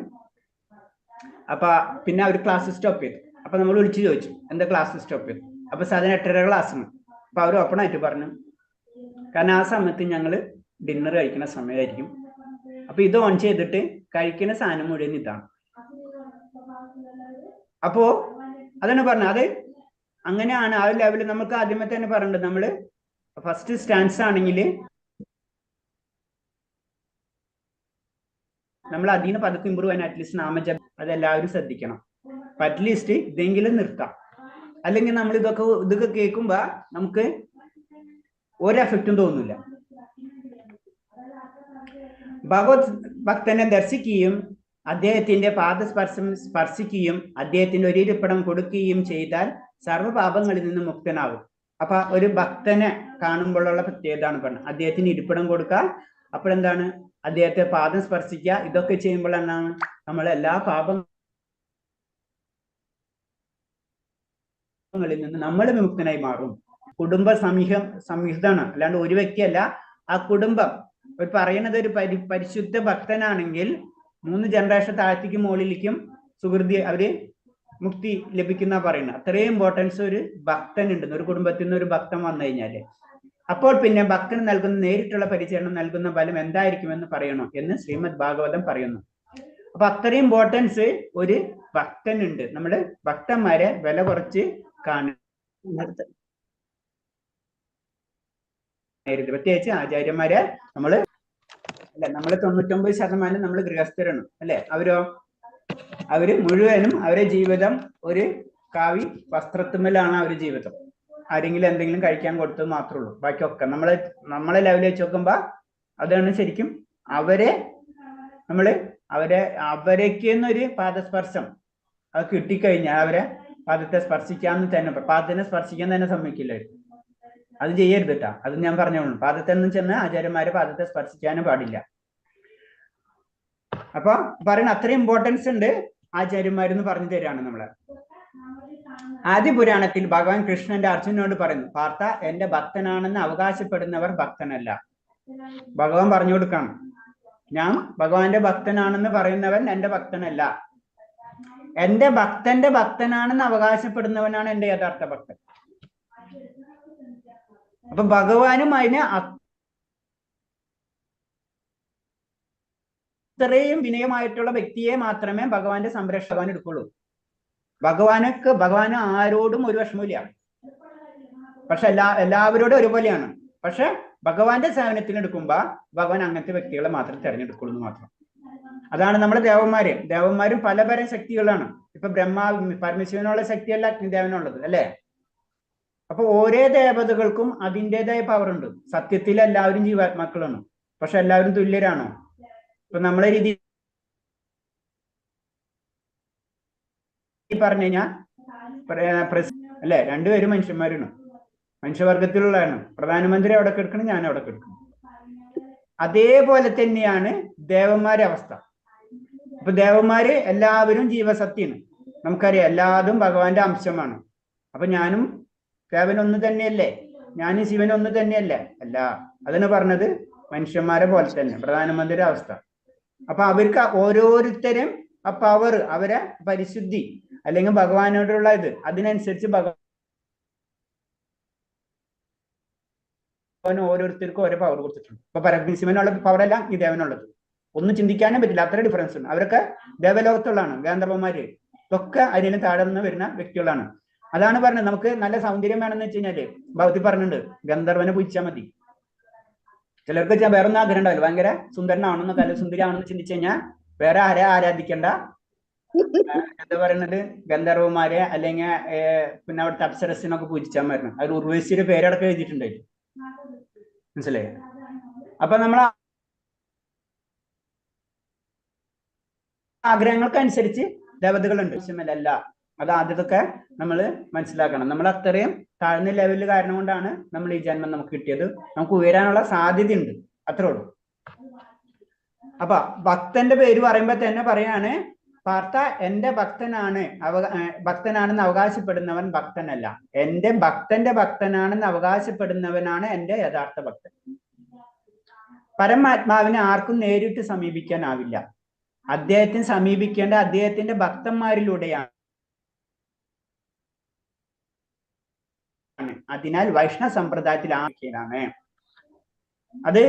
അപ്പൊ പിന്നെ അവർ ക്ലാസ് സ്റ്റോപ്പ് ചെയ്തു. അപ്പൊ നമ്മൾ വിളിച്ചു ചോദിച്ചു, എന്താ ക്ലാസ് സ്റ്റോപ്പ് ചെയ്തു? അപ്പൊ സാധാരണ 8:30 ക്ലാസ്സാണ്. അപ്പൊ അവർ ഓപ്പൺ ആയിട്ട് പറഞ്ഞു, കാരണം ആ സമയത്ത് ഞങ്ങൾ ഡിന്നർ കഴിക്കുന്ന സമയമായിരിക്കും. അപ്പൊ ഇത് ഓൺ ചെയ്തിട്ട് കഴിക്കുന്ന സാധനം മുഴുവൻ ഇതാണ്. അപ്പോ അതാണ് പറഞ്ഞത്. അത് അങ്ങനെയാണ് ആ ലെവലിൽ. നമുക്ക് ആദ്യമേ തന്നെ പറഞ്ഞിട്ടുണ്ട്, നമ്മള് ഫസ്റ്റ് സ്റ്റാൻസ് ആണെങ്കിൽ നമ്മൾ അതിൽ നിന്ന് പതുക്കെ ഇമ്പ്രൂവ് ചെയ്യാൻ അറ്റ്ലീസ്റ്റ് നാമജപം അതെല്ലാവരും ശ്രദ്ധിക്കണം. അപ്പൊ അറ്റ്ലീസ്റ്റ് ഇതെങ്കിലും നിർത്താം. അല്ലെങ്കിൽ നമ്മൾ ഇതൊക്കെ കേൾക്കുമ്പോ നമുക്ക് ഒരു എഫക്റ്റും തോന്നില്ല. ഭഗവത് ഭക്തനെ ദർശിക്കുകയും അദ്ദേഹത്തിന്റെ സ്പർശിക്കുകയും അദ്ദേഹത്തിന്റെ ഒരു ഇരിപ്പിടം കൊടുക്കുകയും ചെയ്താൽ സർവ്വപാപങ്ങളിൽ നിന്ന് മുക്തനാകും. അപ്പൊ ഒരു ഭക്തനെ കാണുമ്പോഴുള്ള പ്രത്യേകതയാണ് പറഞ്ഞത്. അദ്ദേഹത്തിന് ഇരിപ്പിടം കൊടുക്കുക, അപ്പോഴെന്താണ് അദ്ദേഹത്തെ പാദം സ്പർശിക്കുക. ഇതൊക്കെ ചെയ്യുമ്പോൾ എന്താണ് നമ്മൾ എല്ലാ പാപങ്ങളിൽ നിന്ന് നമ്മൾ വിമുക്തനായി മാറും. കുടുംബ സംഹിതമാണ്, അല്ലാണ്ട് ഒരു വ്യക്തിയല്ല. ആ കുടുംബം ഒരു പറയുന്നത് ഒരു പരിശുദ്ധ ഭക്തനാണെങ്കിൽ 3 ജനറേഷൻ താഴത്തേക്കും മുകളിലേക്കും സുഹൃതി അവര് മുക്തി ലഭിക്കുന്ന പറയുന്നത്. അത്രയും ഇമ്പോർട്ടൻസ് ഒരു ഭക്തൻ ഉണ്ടെന്ന്. ഒരു കുടുംബത്തിൽ നിന്ന് ഒരു ഭക്തൻ വന്നു കഴിഞ്ഞാല് അപ്പോൾ പിന്നെ ഭക്തന് നൽകുന്ന നേരിട്ടുള്ള പരിചരണം നൽകുന്ന ഫലം എന്തായിരിക്കുമെന്ന് പറയണം എന്ന് ശ്രീമദ് ഭാഗവതം പറയുന്നു. അപ്പൊ അത്രയും ഇമ്പോർട്ടൻസ് ഒരു ഭക്തനുണ്ട്. നമ്മള് ഭക്തന്മാരെ വില കുറച്ച് കാണരുത്. പ്രത്യേകിച്ച് ആചാര്യന്മാരെ നമ്മള് 99% നമ്മൾ ഗൃഹസ്ഥരാണ് അല്ലെ. അവര് മുഴുവനും അവരുടെ ജീവിതം ഒരു കാവി വസ്ത്രത്തുമ്മലാണ് അവരുടെ ജീവിതം. ആരെങ്കിലും എന്തെങ്കിലും കഴിക്കാൻ കൊടുത്തത് മാത്രമേ ഉള്ളൂ. ബാക്കിയൊക്കെ നമ്മളെ ലെവലിൽ വെച്ച് നോക്കുമ്പോ അതാണ് ശരിക്കും അവരേക്കെന്നൊരു പാദസ്പർശം അത് കിട്ടിക്കഴിഞ്ഞാൽ അവരെ പാദത്തെ സ്പർശിക്കാന്ന് തന്നെ പാദത്തിനെ സ്പർശിക്കാൻ തന്നെ സമ്മതിക്കില്ലായിരുന്നു. അത് ചെയ്യരുത് കേട്ടാ. അത് ഞാൻ പറഞ്ഞോളൂ. പാദത്തെ എന്ന് ചെന്ന് ആചാര്യന്മാരെ പാദത്തെ സ്പർശിക്കാനും പാടില്ല. അപ്പൊ പറയുന്ന അത്രയും ഇമ്പോർട്ടൻസ് ഉണ്ട് ആചാര്യന്മാരെന്ന് പറഞ്ഞു തരാണ് നമ്മള്. ആദ്യ പുരാണത്തിൽ ഭഗവാൻ കൃഷ്ണന്റെ അർജുനനോട് പറയുന്നു, പാർത്ഥ എന്റെ ഭക്തനാണെന്ന് അവകാശപ്പെടുന്നവർ ഭക്തനല്ല. ഭഗവാൻ പറഞ്ഞു കൊടുക്കണം, ഞാൻ ഭഗവാന്റെ ഭക്തനാണെന്ന് പറയുന്നവൻ എന്റെ ഭക്തനല്ല. എന്റെ ഭക്തന്റെ ഭക്തനാണെന്ന് അവകാശപ്പെടുന്നവനാണ് എന്റെ യഥാർത്ഥ ഭക്തൻ. അപ്പൊ ഭഗവാനും അതിന് അത്രയും വിനയമായിട്ടുള്ള വ്യക്തിയെ മാത്രമേ ഭഗവാന്റെ സംരക്ഷകൻ എടുക്കുള്ളൂ. ഭഗവാന് ആരോടും ഒരു വിഷമമില്ല. പക്ഷെ എല്ലാവരോടും ഒരുപോലെയാണ്. പക്ഷെ ഭഗവാന്റെ സേവനത്തിന് എടുക്കുമ്പോ ഭഗവാൻ അങ്ങനത്തെ വ്യക്തികളെ മാത്രം തിരഞ്ഞെടുക്കുള്ളൂ എന്ന് മാത്രം. അതാണ് നമ്മുടെ ദേവന്മാരും പലതരം ശക്തികളാണ്. ഇപ്പൊ പരമശിവനുള്ള ശക്തിയല്ല അഗ്നിദേവനുള്ളത് അല്ലെ. അപ്പൊ ഓരോ ദേവതകൾക്കും അതിൻ്റെതായ പവർ ഉണ്ട്. സത്യത്തിൽ എല്ലാവരും ജീവാത്മാക്കളാണ്. പക്ഷെ എല്ലാവരും തുല്യരാണോ? ഇപ്പൊ നമ്മളെ രീതി പറഞ്ഞു കഴിഞ്ഞാൽ അല്ലെ, രണ്ടുപേരും മനുഷ്യന്മാരാണ്, മനുഷ്യവർഗത്തിലുള്ളതാണ്. പ്രധാനമന്ത്രി അവിടെ കിടക്കണം, ഞാൻ അവിടെ കിടക്കണം. അതേപോലെ തന്നെയാണ് ദേവന്മാരുടെ അവസ്ഥ. അപ്പൊ ദേവന്മാര് എല്ലാവരും ജീവസത്യാണ്. നമുക്കറിയാം എല്ലാതും ഭഗവാന്റെ അംശമാണ്. അപ്പൊ ഞാനും ദേവൻ ഒന്ന് തന്നെയല്ലേ, ഞാനും ശിവൻ ഒന്ന് തന്നെയല്ലേ? അല്ല, അതിന് പറഞ്ഞത് മനുഷ്യന്മാരെ പോലെ തന്നെ പ്രധാനമന്ത്രിയുടെ അവസ്ഥ. അപ്പൊ അവർക്ക് ഓരോരുത്തരും ആ പവർ, അവരെ പരിശുദ്ധി അല്ലെങ്കിൽ ഭഗവാനോടുള്ള ഇത് അതിനനുസരിച്ച് ഭഗവാൻ ഓരോരുത്തർക്കും ഓരോ പവർ കൊടുത്തിട്ടുണ്ട്. ഇപ്പൊ പരമശിവനുള്ള പവറല്ല ഈ ദേവനുള്ളത്. ഒന്നും ചിന്തിക്കാനും പറ്റില്ല, അത്ര ഡിഫറൻസ് ഉണ്ട്. അവരൊക്കെ ദേവലോകത്തുള്ളതാണ്. ഗാന്ധർവന്മാര് ഇതൊക്കെ അതിന് താഴെ നിന്ന് വരുന്ന വ്യക്തികളാണ്. അതാണ് പറഞ്ഞത്, നമുക്ക് നല്ല സൗന്ദര്യം വേണമെന്ന് വെച്ച് കഴിഞ്ഞാല് ഭഗവതി പറഞ്ഞിട്ടുണ്ട്, ഗന്ധർവനെ പൂജിച്ചാൽ മതി. ചിലർക്ക് വേറെ ഒന്നും ആഗ്രഹം ഉണ്ടാവില്ല, ഭയങ്കര സുന്ദരനാണെന്ന് കല സുന്ദരിയാണെന്ന് ചിന്തിച്ചു കഴിഞ്ഞാൽ വേറെ ആരെ ആരാധിക്കണ്ട. എന്താ പറയുന്നത്, ഗന്ധർവന്മാരെ അല്ലെങ്കിൽ പിന്നെ അവിടുത്തെ അപ്സരസിനൊക്കെ പൂജിച്ചാൽ മതി. അതിൽ ഉർവശിയുടെ പേരടക്കം എഴുതിയിട്ടുണ്ടായിരുന്നു. മനസ്സിലായി? അപ്പൊ നമ്മൾ ആഗ്രഹങ്ങൾക്കനുസരിച്ച് ദേവതകളുണ്ട്. അല്ല, അത് ആദ്യത്തൊക്കെ നമ്മൾ മനസ്സിലാക്കണം. നമ്മൾ അത്രയും താഴ്ന്ന ലെവലിൽ കാരണം കൊണ്ടാണ് നമ്മൾ ഈ ജന്മം നമുക്ക് കിട്ടിയത്. നമുക്ക് ഉയരാനുള്ള സാധ്യതയുണ്ട്, അത്രേ ഉള്ളൂ. അപ്പൊ ഭക്തന്റെ പേര് പറയുമ്പോ തന്നെ പറയാണ്, പാർത്ഥ എന്റെ ഭക്തനാണെന്ന് അവകാശപ്പെടുന്നവൻ ഭക്തനല്ല. എന്റെ ഭക്തന്റെ ഭക്തനാണെന്ന് അവകാശപ്പെടുന്നവനാണ് എന്റെ യഥാർത്ഥ ഭക്തൻ. പരമാത്മാവിനെ ആർക്കും നേരിട്ട് സമീപിക്കാനാവില്ല. അദ്ദേഹത്തിന് സമീപിക്കേണ്ട അദ്ദേഹത്തിന്റെ ഭക്തന്മാരിലൂടെയാണ്. അതിനാൽ വൈഷ്ണവ സമ്പ്രദായത്തിൽ ആക്കിയതാണ്. അത്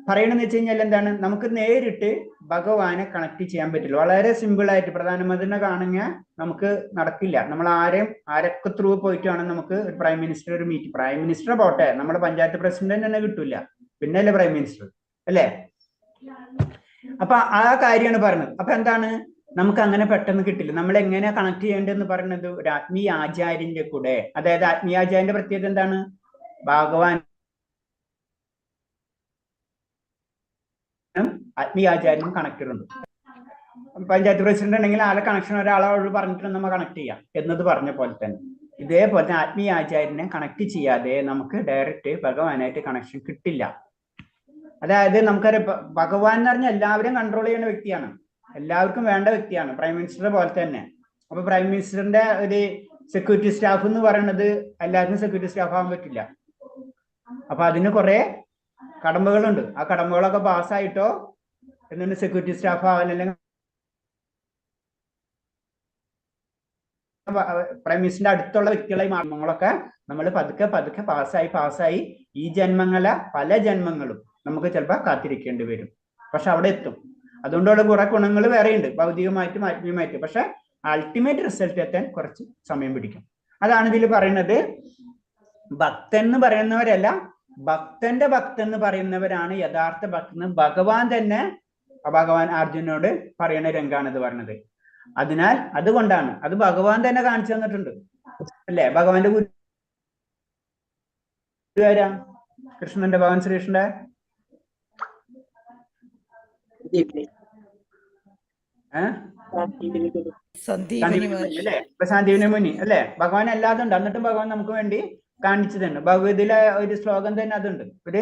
പറയണെന്ന് വെച്ച് കഴിഞ്ഞാൽ എന്താണ്, നമുക്ക് നേരിട്ട് ഭഗവാനെ കണക്ട് ചെയ്യാൻ പറ്റില്ല. വളരെ സിമ്പിൾ ആയിട്ട് പ്രധാനമന്ത്രിനെ കാണുക നമുക്ക് നടക്കില്ല. നമ്മൾ ആരൊക്കെ ത്രൂ പോയിട്ട് വേണം നമുക്ക് ഒരു പ്രൈം മിനിസ്റ്റർ ഒരു മീറ്റ്. പ്രൈം മിനിസ്റ്റർ പോട്ടെ, നമ്മുടെ പഞ്ചായത്ത് പ്രസിഡന്റ് തന്നെ കിട്ടൂല, പിന്നെ അല്ലേ പ്രൈം മിനിസ്റ്റർ അല്ലേ? അപ്പൊ ആ കാര്യമാണ് പറഞ്ഞത്. അപ്പൊ എന്താണ്, നമുക്ക് അങ്ങനെ പെട്ടെന്ന് കിട്ടില്ല. നമ്മൾ എങ്ങനെ കണക്ട് ചെയ്യേണ്ടതെന്ന് പറയുന്നത് ഒരു ആത്മീയ ആചാര്യന്റെ കൂടെ, അതായത് ആത്മീയാചാര്യന്റെ പ്രത്യേകത എന്താണ്, ഭഗവാൻ ആത്മീയാചാര്യനും കണക്റ്റഡ് ഉണ്ട്. പഞ്ചായത്ത് പ്രസിഡന്റ് ഉണ്ടെങ്കിൽ ആളെ കണക്ഷൻ ഒരാളോട് പറഞ്ഞിട്ട് നമ്മൾ കണക്ട് ചെയ്യാം എന്നത് പറഞ്ഞ പോലെ തന്നെ ഇതേപോലെ തന്നെ ആത്മീയാചാര്യനെ കണക്ട് ചെയ്യാതെ നമുക്ക് ഡയറക്റ്റ് ഭഗവാനായിട്ട് കണക്ഷൻ കിട്ടില്ല. അതായത് നമുക്കറിയാം, ഭഗവാൻ എന്ന് പറഞ്ഞാൽ എല്ലാവരും കൺട്രോൾ ചെയ്യുന്ന വ്യക്തിയാണ്, എല്ലാവർക്കും വേണ്ട വ്യക്തിയാണ്, പ്രൈം മിനിസ്റ്റർ പോലെ തന്നെ. അപ്പൊ പ്രൈം മിനിസ്റ്ററിന്റെ ഒരു സെക്യൂരിറ്റി സ്റ്റാഫ് എന്ന് പറയുന്നത് എല്ലാവർക്കും സെക്യൂരിറ്റി സ്റ്റാഫ് ആവാൻ പറ്റില്ല. അപ്പൊ അതിന് കുറെ കടമ്പകളുണ്ട്. ആ കടമ്പകളൊക്കെ പാസ്സായിട്ടോ എന്നിട്ട് സെക്യൂരിറ്റി സ്റ്റാഫ് ആവാൻ, അല്ലെങ്കിൽ പ്രൈം മിനിസ്റ്ററിന്റെ അടുത്തുള്ള വ്യക്തികളായി മാറുമ്പോഴൊക്കെ നമ്മൾ പതുക്കെ പതുക്കെ പാസ്സായി ഈ ജന്മങ്ങളെ പല ജന്മങ്ങളും നമുക്ക് ചിലപ്പോൾ കാത്തിരിക്കേണ്ടി വരും. പക്ഷെ അവിടെ എത്തും. അതുകൊണ്ടുള്ള കുറെ ഗുണങ്ങൾ വേറെയുണ്ട്, ഭൗതികമായിട്ടും ആത്മീയമായിട്ടും. പക്ഷെ അൾട്ടിമേറ്റ് റിസൾട്ട് എത്താൻ കുറച്ച് സമയം പിടിക്കും. അതാണ് ഇതിൽ പറയുന്നത്. ഭക്തൻ എന്ന് പറയുന്നവരല്ല, ഭക്തന്റെ ഭക്തൻ എന്ന് പറയുന്നവരാണ് യഥാർത്ഥ ഭക്തൻ. ഭഗവാൻ തന്നെ ഭഗവാൻ അർജുനോട് പറയുന്ന രംഗാണ് ഇത് പറഞ്ഞത്. അതിനാൽ അതുകൊണ്ടാണ് അത് ഭഗവാൻ തന്നെ കാണിച്ചു തന്നിട്ടുണ്ട് അല്ലേ. ഭഗവാന്റെ ഗുരു ആരാ? കൃഷ്ണന്റെ, ഭഗവാൻ ശ്രീകൃഷ്ണന്റെ അല്ലേ, സന്ദീപനി മുനി അല്ലെ. ഭഗവാൻ അല്ലാതെ ഉണ്ട്, എന്നിട്ടും ഭഗവാൻ നമുക്ക് വേണ്ടി കാണിച്ചു തന്നെ. ഭഗവതിയിലെ ഒരു ശ്ലോകം തന്നെ അതുണ്ട്, ഒരു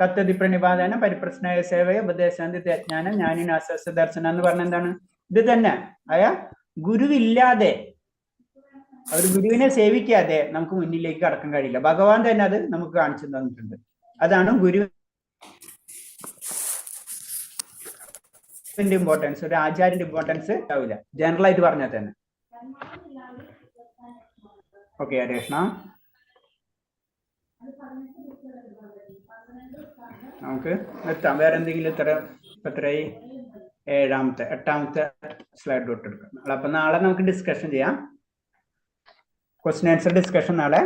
തത്വതി പ്രണിപാതന പരിപ്രശ്നയ സേവയ ഉപദേശാന്തി ജ്ഞാനം ജ്ഞാനിനാശ്വാസ ദർശനം എന്ന് പറഞ്ഞ എന്താണ് ഇത് തന്നെ. ഗുരുവില്ലാതെ, ഒരു ഗുരുവിനെ സേവിക്കാതെ നമുക്ക് മുന്നിലേക്ക് കടക്കാൻ കഴിയില്ല. ഭഗവാൻ തന്നെ അത് നമുക്ക് കാണിച്ചു തന്നിട്ടുണ്ട്. അതാണ് ഗുരുവിന്റെ ഇമ്പോർട്ടൻസ്, ഒരു ആചാര്യന്റെ ഇമ്പോർട്ടൻസ് ആവില്ല, ജനറൽ ആയിട്ട് പറഞ്ഞാൽ തന്നെ. ഓക്കെ, ഹരേ കൃഷ്ണ. നമുക്ക് എത്താം. വേറെ എന്തെങ്കിലും എത്രയായി? എട്ടാമത്തെ സ്ലൈഡ് തൊട്ട് എടുക്കാം. അപ്പൊ നാളെ നമുക്ക് ഡിസ്കഷൻ ചെയ്യാം, ക്വസ്റ്റ്യൻ ആൻസർ ഡിസ്കഷൻ നാളെ.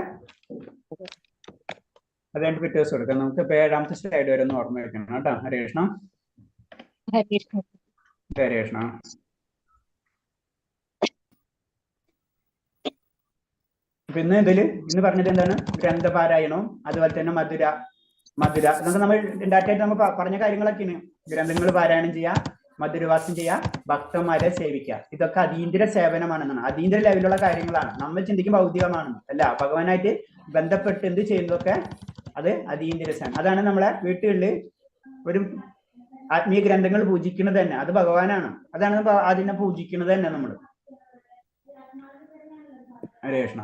അത് കഴിഞ്ഞിട്ട് പിറ്റേ ദിവസം എടുക്കാം. നമുക്ക് ഇപ്പൊ 7ാമത്തെ സ്ലൈഡ് വരെ ഒന്ന് ഓർമ്മ വെക്കണം കേട്ടോ. ഹരേ കൃഷ്ണ. ഹരേ കൃഷ്ണ. അപ്പൊ ഇന്ന് പറഞ്ഞത് എന്താണ്? ഗ്രന്ഥപാരായണവും അതുപോലെ തന്നെ മധുര എന്നൊക്കെ നമ്മൾ ഡാറ്റായിട്ട് നമ്മൾ പറഞ്ഞ കാര്യങ്ങളൊക്കെയാണ്. ഗ്രന്ഥങ്ങൾ പാരായണം ചെയ്യാം, മധുരവാസം ചെയ്യാം, ഭക്തന്മാരെ സേവിക്കുക. ഇതൊക്കെ അതീന്ദ്ര സേവനമാണെന്നാണ്, അതീന്ദ്ര ലെവലിലുള്ള കാര്യങ്ങളാണ്. നമ്മൾ ചിന്തിക്കും ഭൗതികമാണെന്ന് അല്ല, ഭഗവാനായിട്ട് ബന്ധപ്പെട്ട് എന്ത് ചെയ്യുന്നതൊക്കെ അത് അതീന്ദ്ര സേവനം. അതാണ് നമ്മളെ വീട്ടുകളിൽ ഒരു ആത്മീയ ഗ്രന്ഥങ്ങൾ പൂജിക്കുന്നത് തന്നെ, അത് ഭഗവാനാണ്. അതാണ് അതിനെ പൂജിക്കുന്നത് തന്നെ നമ്മൾ. ഹരേ കൃഷ്ണ.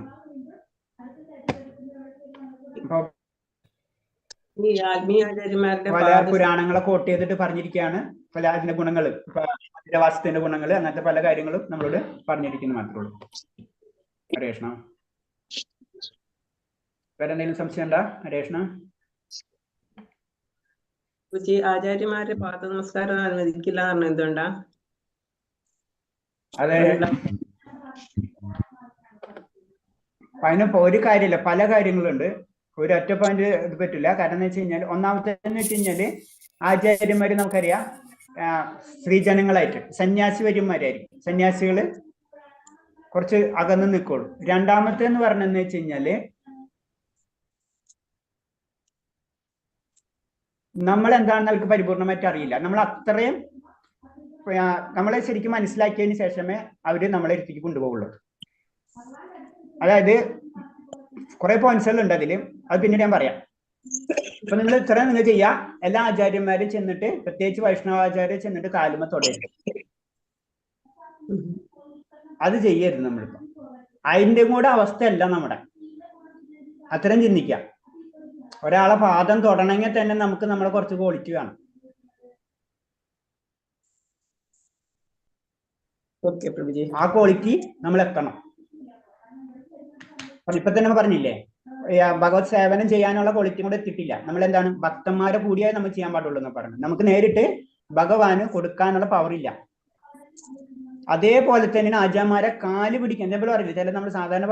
പല പുരാണങ്ങളെ കോട്ട് ചെയ്തിട്ട് പറഞ്ഞിരിക്കുകയാണ്, പല അതിന്റെ ഗുണങ്ങൾ, മധുരവാസത്തിന്റെ ഗുണങ്ങൾ, അങ്ങനത്തെ പല കാര്യങ്ങളും നമ്മളോട് പറഞ്ഞിരിക്കുന്നു മാത്രമേ ഉള്ളൂ. ഹരേ കൃഷ്ണ. വേറെ എന്തെങ്കിലും സംശയം ഉണ്ടോ? ഹരേ കൃഷ്ണ. ആചാര്യമാരെ പാദ നമസ്കാരം അനുവദിക്കില്ല എന്ന് എന്തുകൊണ്ടാ? അതെ, അതിനിപ്പോ ഒരു കാര്യമില്ല, പല കാര്യങ്ങളുണ്ട്. ഒരു ഒറ്റ പോയിന്റ് ഇത് പറ്റില്ല. കാരണം എന്ന് വെച്ച് കഴിഞ്ഞാൽ, ഒന്നാമത്തെ എന്ന് വെച്ച് കഴിഞ്ഞാല് ആചാര്യന്മാര് നമുക്കറിയാം സ്ത്രീജനങ്ങളായിട്ട് സന്യാസി വര്യന്മാരായിരിക്കും. സന്യാസികള് കുറച്ച് അകന്ന് നിൽക്കുള്ളൂ. രണ്ടാമത്തെ എന്ന് പറഞ്ഞെന്ന് വെച്ച് കഴിഞ്ഞാല് നമ്മൾ എന്താണെന്ന് അവർക്ക് പരിപൂർണമായിട്ട് അറിയില്ല. നമ്മൾ അത്രയും നമ്മളെ ശരിക്കും മനസ്സിലാക്കിയതിന് ശേഷമേ അവര് നമ്മളെ ഇരുത്തിക്ക് കൊണ്ടുപോകുള്ളൂ. അതായത് കുറെ പോയിന്റ്സുകളുണ്ട് അതില്, അത് പിന്നീട് ഞാൻ പറയാം. അപ്പൊ നിങ്ങൾ ചെയ്യാ, എല്ലാ ആചാര്യന്മാരും ചെന്നിട്ട്, പ്രത്യേകിച്ച് വൈഷ്ണവാചാര്യ ചെന്നിട്ട് കാലുമ തൊടരുത്. അത് ചെയ്യരുത് നമ്മളിപ്പോ. അതിന്റെ കൂടെ അവസ്ഥയല്ല നമ്മുടെ. അത്രയും ചിന്തിക്കാം. ഒരാളെ പാദം തൊടണമെങ്കിൽ തന്നെ നമുക്ക് നമ്മളെ കുറച്ച് ക്വാളിറ്റി വേണം. ആ ക്വാളിറ്റി നമ്മൾ എത്തണം. ഇപ്പൊ തന്നെ പറഞ്ഞില്ലേ, ഭഗവത് സേവനം ചെയ്യാനുള്ള ക്വാളിറ്റി കൂടെ എത്തിയിട്ടില്ല. നമ്മൾ എന്താണ്, ഭക്തന്മാരെ കൂടിയായി നമ്മൾ ചെയ്യാൻ പാടുള്ളൂ എന്ന് പറഞ്ഞു. നമുക്ക് നേരിട്ട് ഭഗവാന് കൊടുക്കാനുള്ള പവർ ഇല്ല. അതേപോലെ തന്നെയാണ് ആചാര്യന്മാരെ കാല് പിടിക്കാൻ. ഇതേപോലെ പറയില്ല, ചില നമ്മൾ സാധാരണ